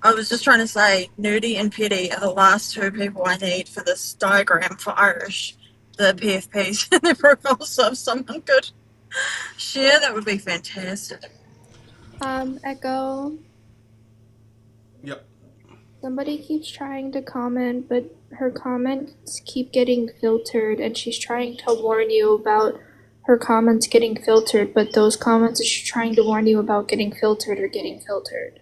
Speaker 9: I was just trying to say, Nerdy and Petty are the last two people I need for this diagram for Irish. The PFPs in their profile, so if someone could share, that would be fantastic.
Speaker 6: Echo.
Speaker 1: Yep.
Speaker 6: Somebody keeps trying to comment, but her comments keep getting filtered, and she's trying to warn you about her comments getting filtered, but those comments that she's trying to warn you about getting filtered are getting filtered.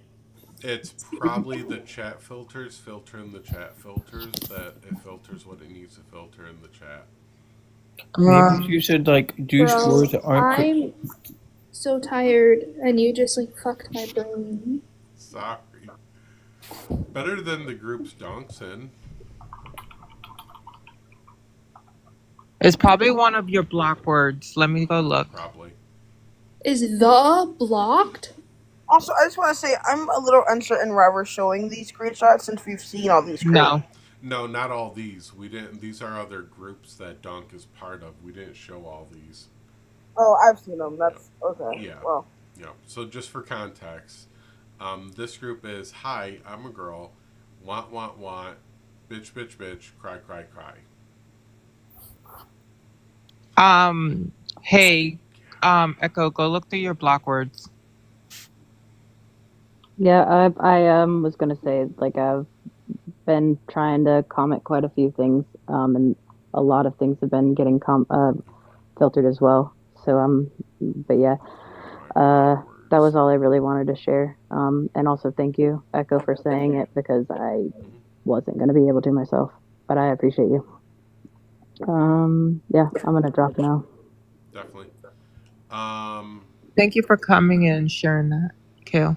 Speaker 1: It's probably the chat filters filtering the chat filters that it filters what it needs to filter in the chat.
Speaker 4: Maybe you should do
Speaker 6: Bro,
Speaker 4: words that aren't.
Speaker 6: I'm so tired, and you just fucked my brain.
Speaker 1: Sorry. Better than the groups Donk's in.
Speaker 7: It's probably one of your block words. Let me go look.
Speaker 1: Probably.
Speaker 6: Is the blocked?
Speaker 12: Also, I just want to say I'm a little uncertain why we're showing these screenshots since we've seen all these.
Speaker 7: No.
Speaker 1: No, not all these. We didn't. These are other groups that Donk is part of. We didn't show all these.
Speaker 12: Oh, I've seen them. That's okay.
Speaker 1: Yeah.
Speaker 12: Well.
Speaker 1: Yeah. So just for context, this group is hi, I'm a girl, want, bitch, bitch, bitch, cry, cry, cry.
Speaker 7: Hey, Echo, go look through your block words.
Speaker 17: Yeah, I was gonna say I've been trying to comment quite a few things, and a lot of things have been getting filtered as well. So but yeah, that was all I really wanted to share. And also thank you, Echo, for saying it because I wasn't gonna be able to myself, but I appreciate you. Yeah, I'm gonna drop now.
Speaker 1: Definitely.
Speaker 7: Thank you for coming in and sharing that, Kale.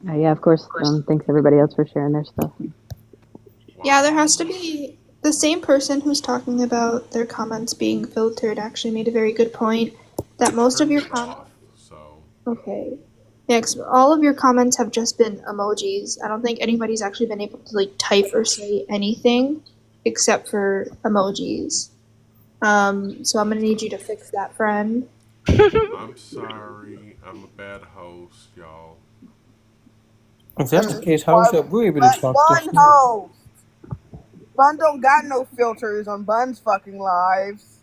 Speaker 17: Yeah, of course. Thanks everybody else for sharing their stuff.
Speaker 6: Yeah, there has to be the same person who's talking about their comments being filtered actually made a very good point that most of your comments. Okay. Yeah, 'cause all of your comments have just been emojis. I don't think anybody's actually been able to type or say anything except for emojis. So I'm gonna need you to fix that, friend.
Speaker 1: I'm sorry. I'm a bad host, y'all.
Speaker 4: If that's the case, how is that we're able to talk
Speaker 12: Bun
Speaker 4: to
Speaker 12: host. Bun don't got no filters on Bun's fucking lives.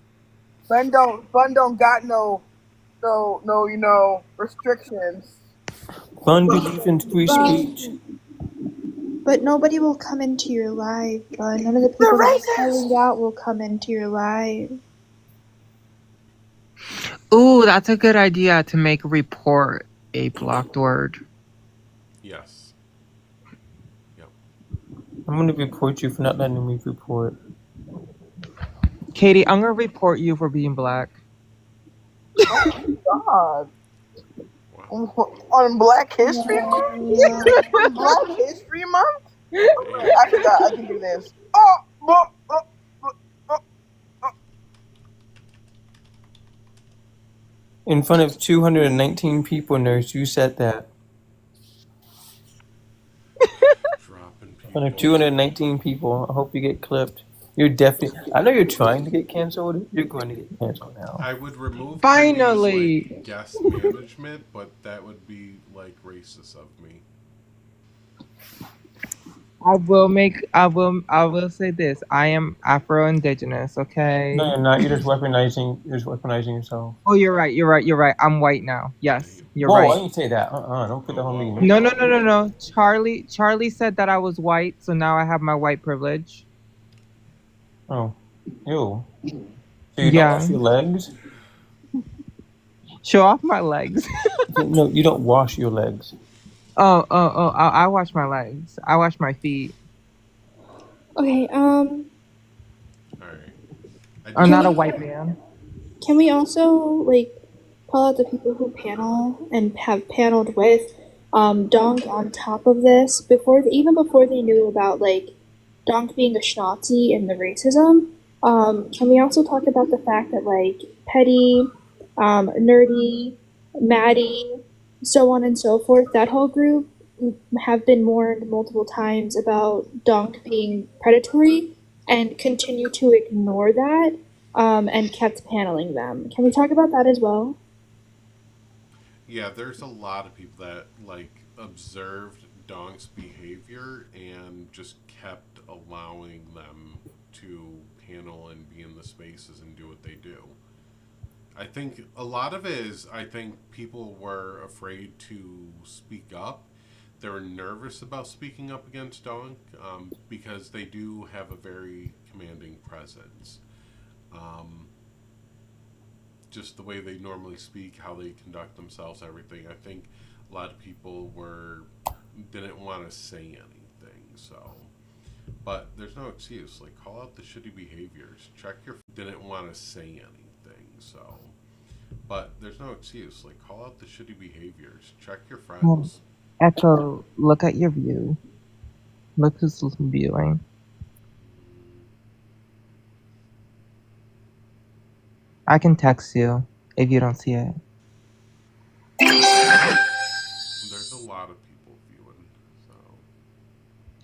Speaker 12: Bun don't got no restrictions.
Speaker 4: Bun believes in free speech.
Speaker 6: But nobody will come into your live, Bun. None of the people that are calling out will come into your live.
Speaker 7: Ooh, that's a good idea to make a report a blocked word.
Speaker 1: Yes. Yep.
Speaker 4: I'm gonna report you for not letting me report.
Speaker 7: Katie, I'm gonna report you for being black.
Speaker 12: Oh my god. On Black History Month? On Black History Month? I forgot I can do this.
Speaker 4: In front of 219 people, nurse, you said that. In front of 219 people, I hope you get clipped. You're definitely. I know you're trying to get canceled. You're going to get canceled now.
Speaker 1: I would remove
Speaker 7: Finally
Speaker 1: Katie's, guest management, but that would be racist of me.
Speaker 7: I will say this. I am Afro-Indigenous, okay?
Speaker 4: No, you're not. You're just weaponizing. You're just weaponizing yourself.
Speaker 7: Oh, you're right. You're right. You're right. I'm white now. Yes, you're
Speaker 4: Whoa! I
Speaker 7: right.
Speaker 4: didn't say that. Don't put that on me.
Speaker 7: No, no, no, no, no. Charlie said that I was white, so now I have my white privilege.
Speaker 4: Oh, ew. So you don't
Speaker 7: Yeah.
Speaker 4: wash your legs?
Speaker 7: Show off my legs.
Speaker 4: No, you don't wash your legs.
Speaker 7: Oh! I wash my legs. I wash my feet.
Speaker 6: Okay,
Speaker 1: All right.
Speaker 7: I'm not a white man.
Speaker 6: Can we also like call out the people who panel and have paneled with Donk on top of this even before they knew about like Donk being a schnazi and the racism? Can we also talk about the fact that like Petty, Nerdy, Maddie, so on and so forth, that whole group have been warned multiple times about Donk being predatory and continue to ignore that and kept paneling them. Can we talk about that as well?
Speaker 1: Yeah, there's a lot of people that like observed Donk's behavior and just kept allowing them to panel and be in the spaces and do what they do. I think a lot of it is I think people were afraid to speak up. They were nervous about speaking up against Donk because they do have a very commanding presence. Just the way they normally speak, how they conduct themselves, everything. I think a lot of people didn't want to say anything. So, but there's no excuse. Like call out the shitty behaviors. Check your. Didn't want to say anything. So, but there's no excuse. Like call out the shitty behaviors. Check your friends.
Speaker 7: Echo, look at your view. Look who's viewing. I can text you if you don't see it.
Speaker 1: There's a lot of people viewing. So.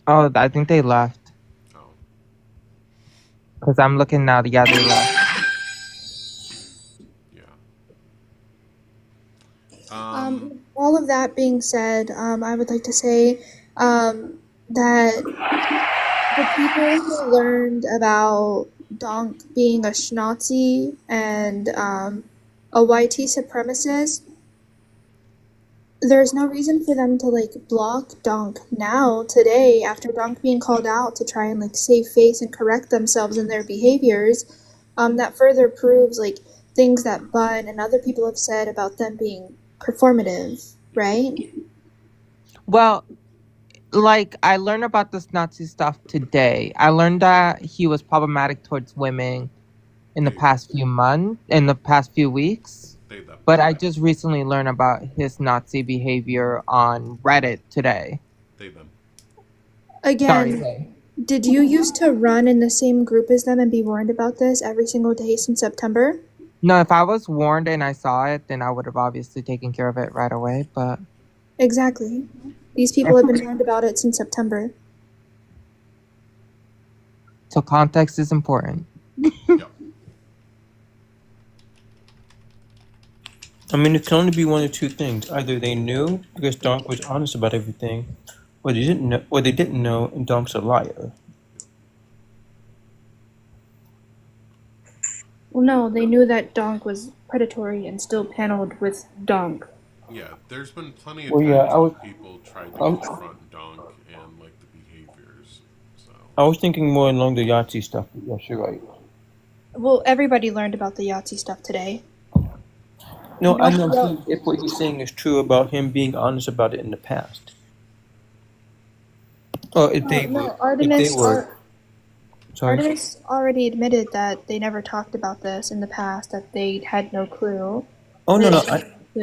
Speaker 7: Oh, I think they left.
Speaker 1: Oh.
Speaker 7: Because I'm looking now. Yeah, they left.
Speaker 6: All of that being said, I would like to say that the people who learned about Donk being a schnazi and a YT supremacist, there's no reason for them to like block Donk now, today, after Donk being called out to try and like save face and correct themselves in their behaviors. That further proves like things that Bud and other people have said about them being performative, right?
Speaker 7: Well, like I learned about this Nazi stuff today. I learned that he was problematic towards women in the past few weeks. But I just recently learned about his Nazi behavior on Reddit today.
Speaker 6: Again, did you used to run in the same group as them and be warned about this every single day since September?
Speaker 7: No, if I was warned and I saw it, then I would have obviously taken care of it right away, but...
Speaker 6: Exactly. These people have been warned about it since September.
Speaker 7: So context is important.
Speaker 4: I mean, it can only be one of two things. Either they knew because Donk was honest about everything, or they didn't know, and Donk's a liar.
Speaker 6: Well, no, they knew that Donk was predatory and still paneled with Donk.
Speaker 1: Yeah, there's been plenty of
Speaker 4: Well, yeah,
Speaker 1: times when people tried to confront Donk and like the behaviors. So
Speaker 4: I was thinking more along the Yahtzee stuff, but yes, you're right.
Speaker 6: Well, everybody learned about the Yahtzee stuff today.
Speaker 4: No, I know if what he's saying is true about him being honest about it in the past. Or if they were.
Speaker 6: Artemis
Speaker 4: Sorry?
Speaker 6: already admitted that they never talked about this in the past, that they had no clue.
Speaker 4: Oh, no,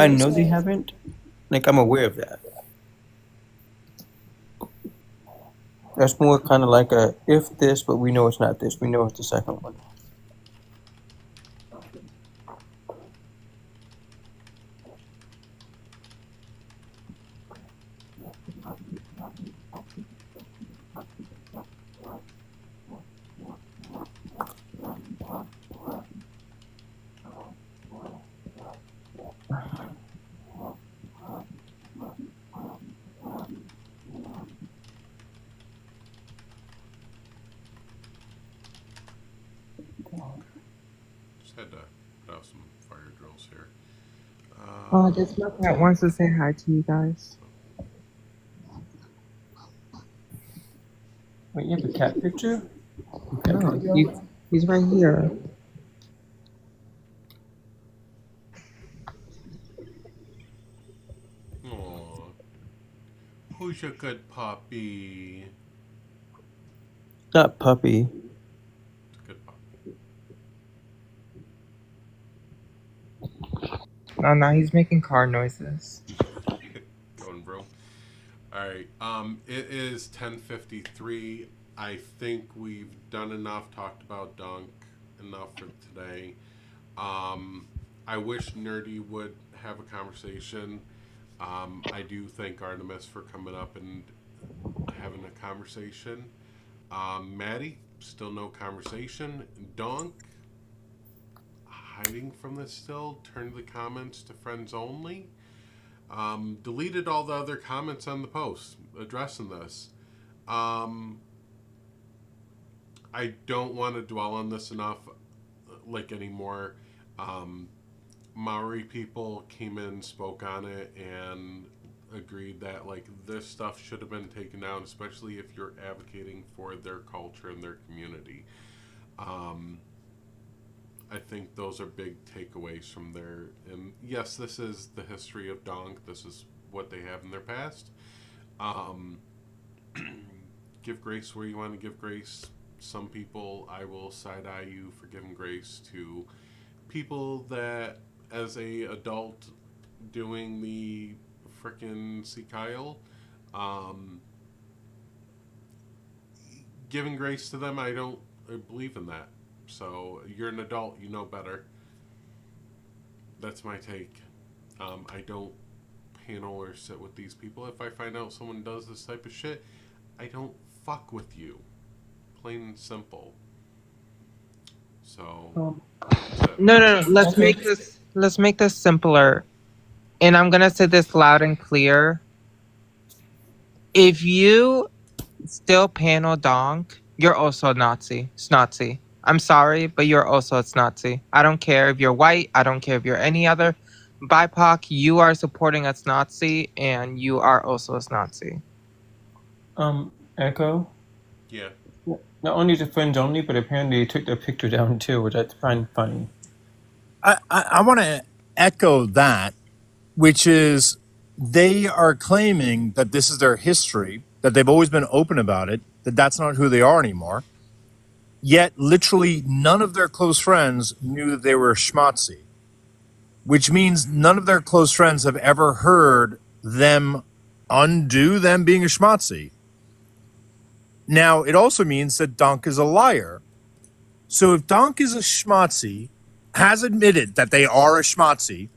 Speaker 4: I know they haven't. Like, I'm aware of that. That's more kind of like a if this, but we know it's not this. We know it's the second one.
Speaker 1: Had to put out some fire drills here.
Speaker 7: Oh, this my cat wants to say hi to you guys.
Speaker 4: Wait, you have a cat picture?
Speaker 7: No, he's right here.
Speaker 1: Aww. Who's a good puppy?
Speaker 4: Not puppy.
Speaker 1: Good puppy.
Speaker 7: No, now he's making car noises.
Speaker 1: Going, bro. Alright, it is 10:53. I think we've done enough, talked about Donk enough for today. I wish Nerdy would have a conversation. I do thank Artemis for coming up and having a conversation. Maddie, still no conversation. Donk, hiding from this still. Turned the comments to friends only. Deleted all the other comments on the post addressing this. I don't want to dwell on this enough, anymore. Maori people came in, spoke on it, and agreed that this stuff should have been taken down, especially if you're advocating for their culture and their community. I think those are big takeaways from there. And yes, this is the history of Donk. This is what they have in their past. Give grace where you want to give grace. Some people, I will side-eye you for giving grace to people that, as a adult doing the frickin' Sikyle, giving grace to them, I don't believe in that. So you're an adult, you know better. That's my take. I don't panel or sit with these people. If I find out someone does this type of shit, I don't fuck with you. Plain and simple. So
Speaker 7: No. Let's make this simpler. And I'm gonna say this loud and clear. If you still panel Donk, you're also a Nazi. Snotsy. I'm sorry, but you're also a Nazi. I don't care if you're white. I don't care if you're any other BIPOC. You are supporting a Nazi, and you are also a Nazi.
Speaker 4: Echo?
Speaker 1: Yeah.
Speaker 4: Not only the friends only, but apparently they took their picture down too, which I find funny.
Speaker 5: I want to echo that, which is they are claiming that this is their history, that they've always been open about it, that that's not who they are anymore. Yet, literally, none of their close friends knew that they were schmatzi, which means none of their close friends have ever heard them undo them being a schmatzi. Now, it also means that Donk is a liar. So if Donk is a schmatzi, has admitted that they are a schmatzi,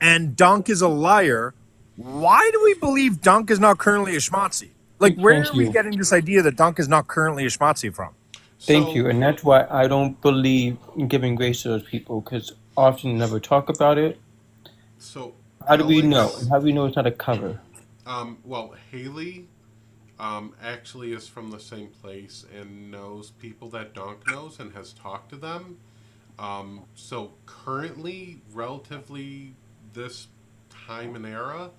Speaker 5: and Donk is a liar, why do we believe Donk is not currently a schmatzi? Where are we getting this idea that Donk is not currently a schmatzi from?
Speaker 4: Thank you, and that's why I don't believe in giving grace to those people, because often never talk about it.
Speaker 1: So
Speaker 4: how do we know? How do we know it's not a cover?
Speaker 1: Well, Haley actually is from the same place and knows people that Donk knows and has talked to them. So currently, relatively this time and era,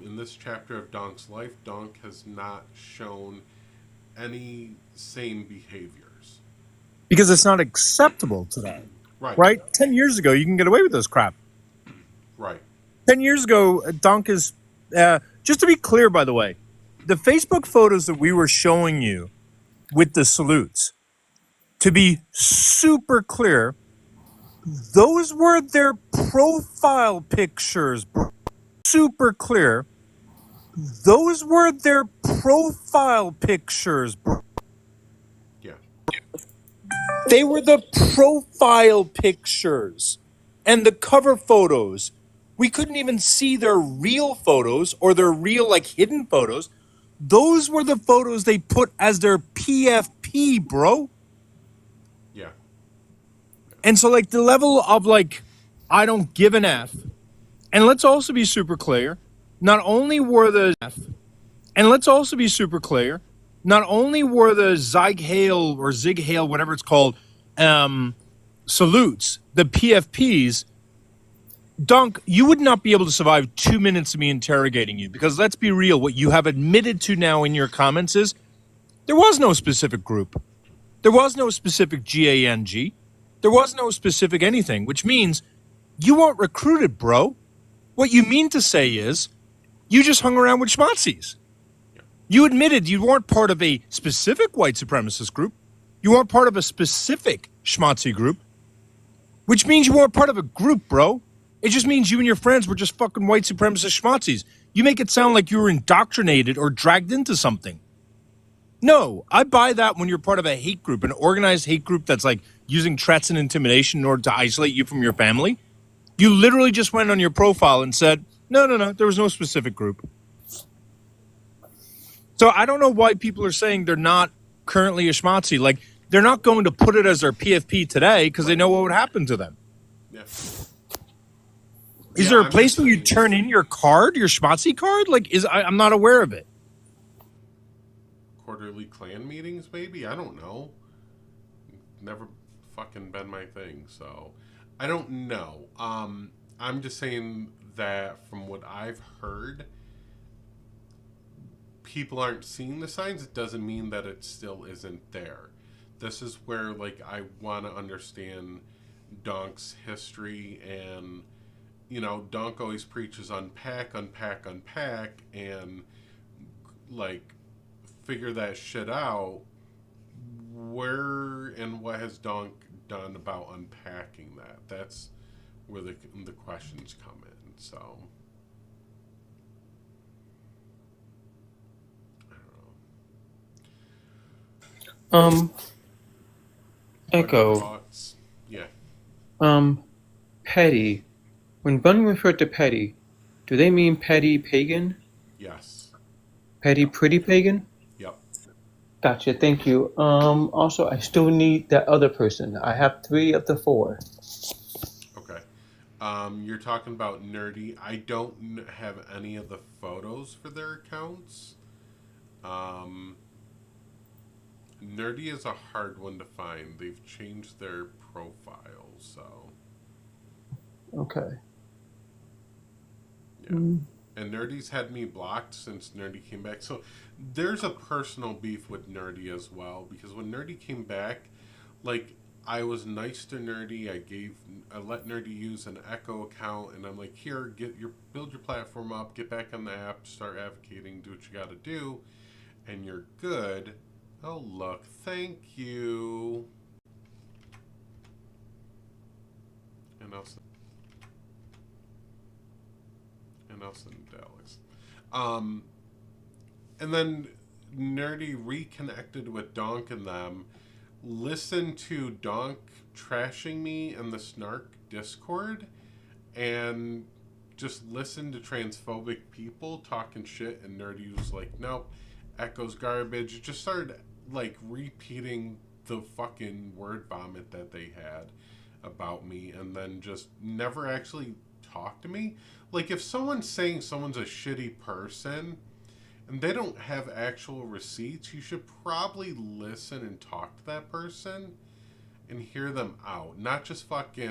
Speaker 1: in this chapter of Donk's life, Donk has not shown any same behaviors.
Speaker 5: Because it's not acceptable today.
Speaker 1: Right.
Speaker 5: 10 years ago, you can get away with this crap.
Speaker 1: Right.
Speaker 5: 10 years ago, Donk is... just to be clear, by the way, the Facebook photos that we were showing you with the salutes, to be super clear, those were their profile pictures. Super clear. Those were their profile pictures.
Speaker 1: Yeah.
Speaker 5: They were the profile pictures and the cover photos. We couldn't even see their real photos or their real hidden photos. Those were the photos they put as their PFP, bro.
Speaker 1: Yeah.
Speaker 5: And so the level of I don't give an F. And let's also be super clear. Not only were the Zig Hail or Zig Hail, whatever it's called, salutes, the PFPs, Donk, you would not be able to survive 2 minutes of me interrogating you, because let's be real, what you have admitted to now in your comments is there was no specific group. There was no specific GANG. There was no specific anything, which means you weren't recruited, bro. What you mean to say is you just hung around with schmazzies. You admitted you weren't part of a specific white supremacist group. You weren't part of a specific schmazzi group, which means you weren't part of a group, bro. It just means you and your friends were just fucking white supremacist schmazzies. You make it sound like you were indoctrinated or dragged into something. No, I buy that when you're part of a hate group, an organized hate group that's like using threats and intimidation in order to isolate you from your family. You literally just went on your profile and said, no, there was no specific group. So I don't know why people are saying they're not currently a schmazzi. Like, they're not going to put it as their PFP today because they know what would happen to them.
Speaker 1: Yeah.
Speaker 5: Is there a place where you turn in your card, your schmazzi card? Like, I'm not aware of it.
Speaker 1: Quarterly clan meetings, maybe? I don't know. Never fucking been my thing, so I don't know. I'm just saying that from what I've heard, people aren't seeing the signs. It doesn't mean that it still isn't there. This is where, like, I want to understand Donk's history, and, you know, Donk always preaches unpack, and, like, figure that shit out. Where and what has Donk done about unpacking that? That's where the questions come in. So I don't know.
Speaker 4: Echo.
Speaker 1: Yeah.
Speaker 4: Petty. When Bunny referred to petty, do they mean petty pagan?
Speaker 1: Yes.
Speaker 4: Petty pretty pagan?
Speaker 1: Yep.
Speaker 4: Gotcha, thank you. Also, I still need that other person. I have 3 of the 4.
Speaker 1: Okay. You're talking about Nerdy. I don't have any of the photos for their accounts. Nerdy is a hard one to find. They've changed their profile, so.
Speaker 4: Okay.
Speaker 1: Yeah. And Nerdy's had me blocked since Nerdy came back. So there's a personal beef with Nerdy as well, because when Nerdy came back, like, I was nice to Nerdy. I let Nerdy use an Echo account, and I'm like, here, build your platform up, get back on the app, start advocating, do what you got to do, and you're good. Oh, look, thank you. And I'll send Dallas. And then Nerdy reconnected with Donk and them, listened to Donk trashing me in the Snark Discord, and just listened to transphobic people talking shit, and Nerdy was like, nope, Echo's garbage. It just started, like, repeating the fucking word vomit that they had about me, and then just never actually talked to me. Like, if someone's saying someone's a shitty person and they don't have actual receipts, you should probably listen and talk to that person and hear them out, not just fucking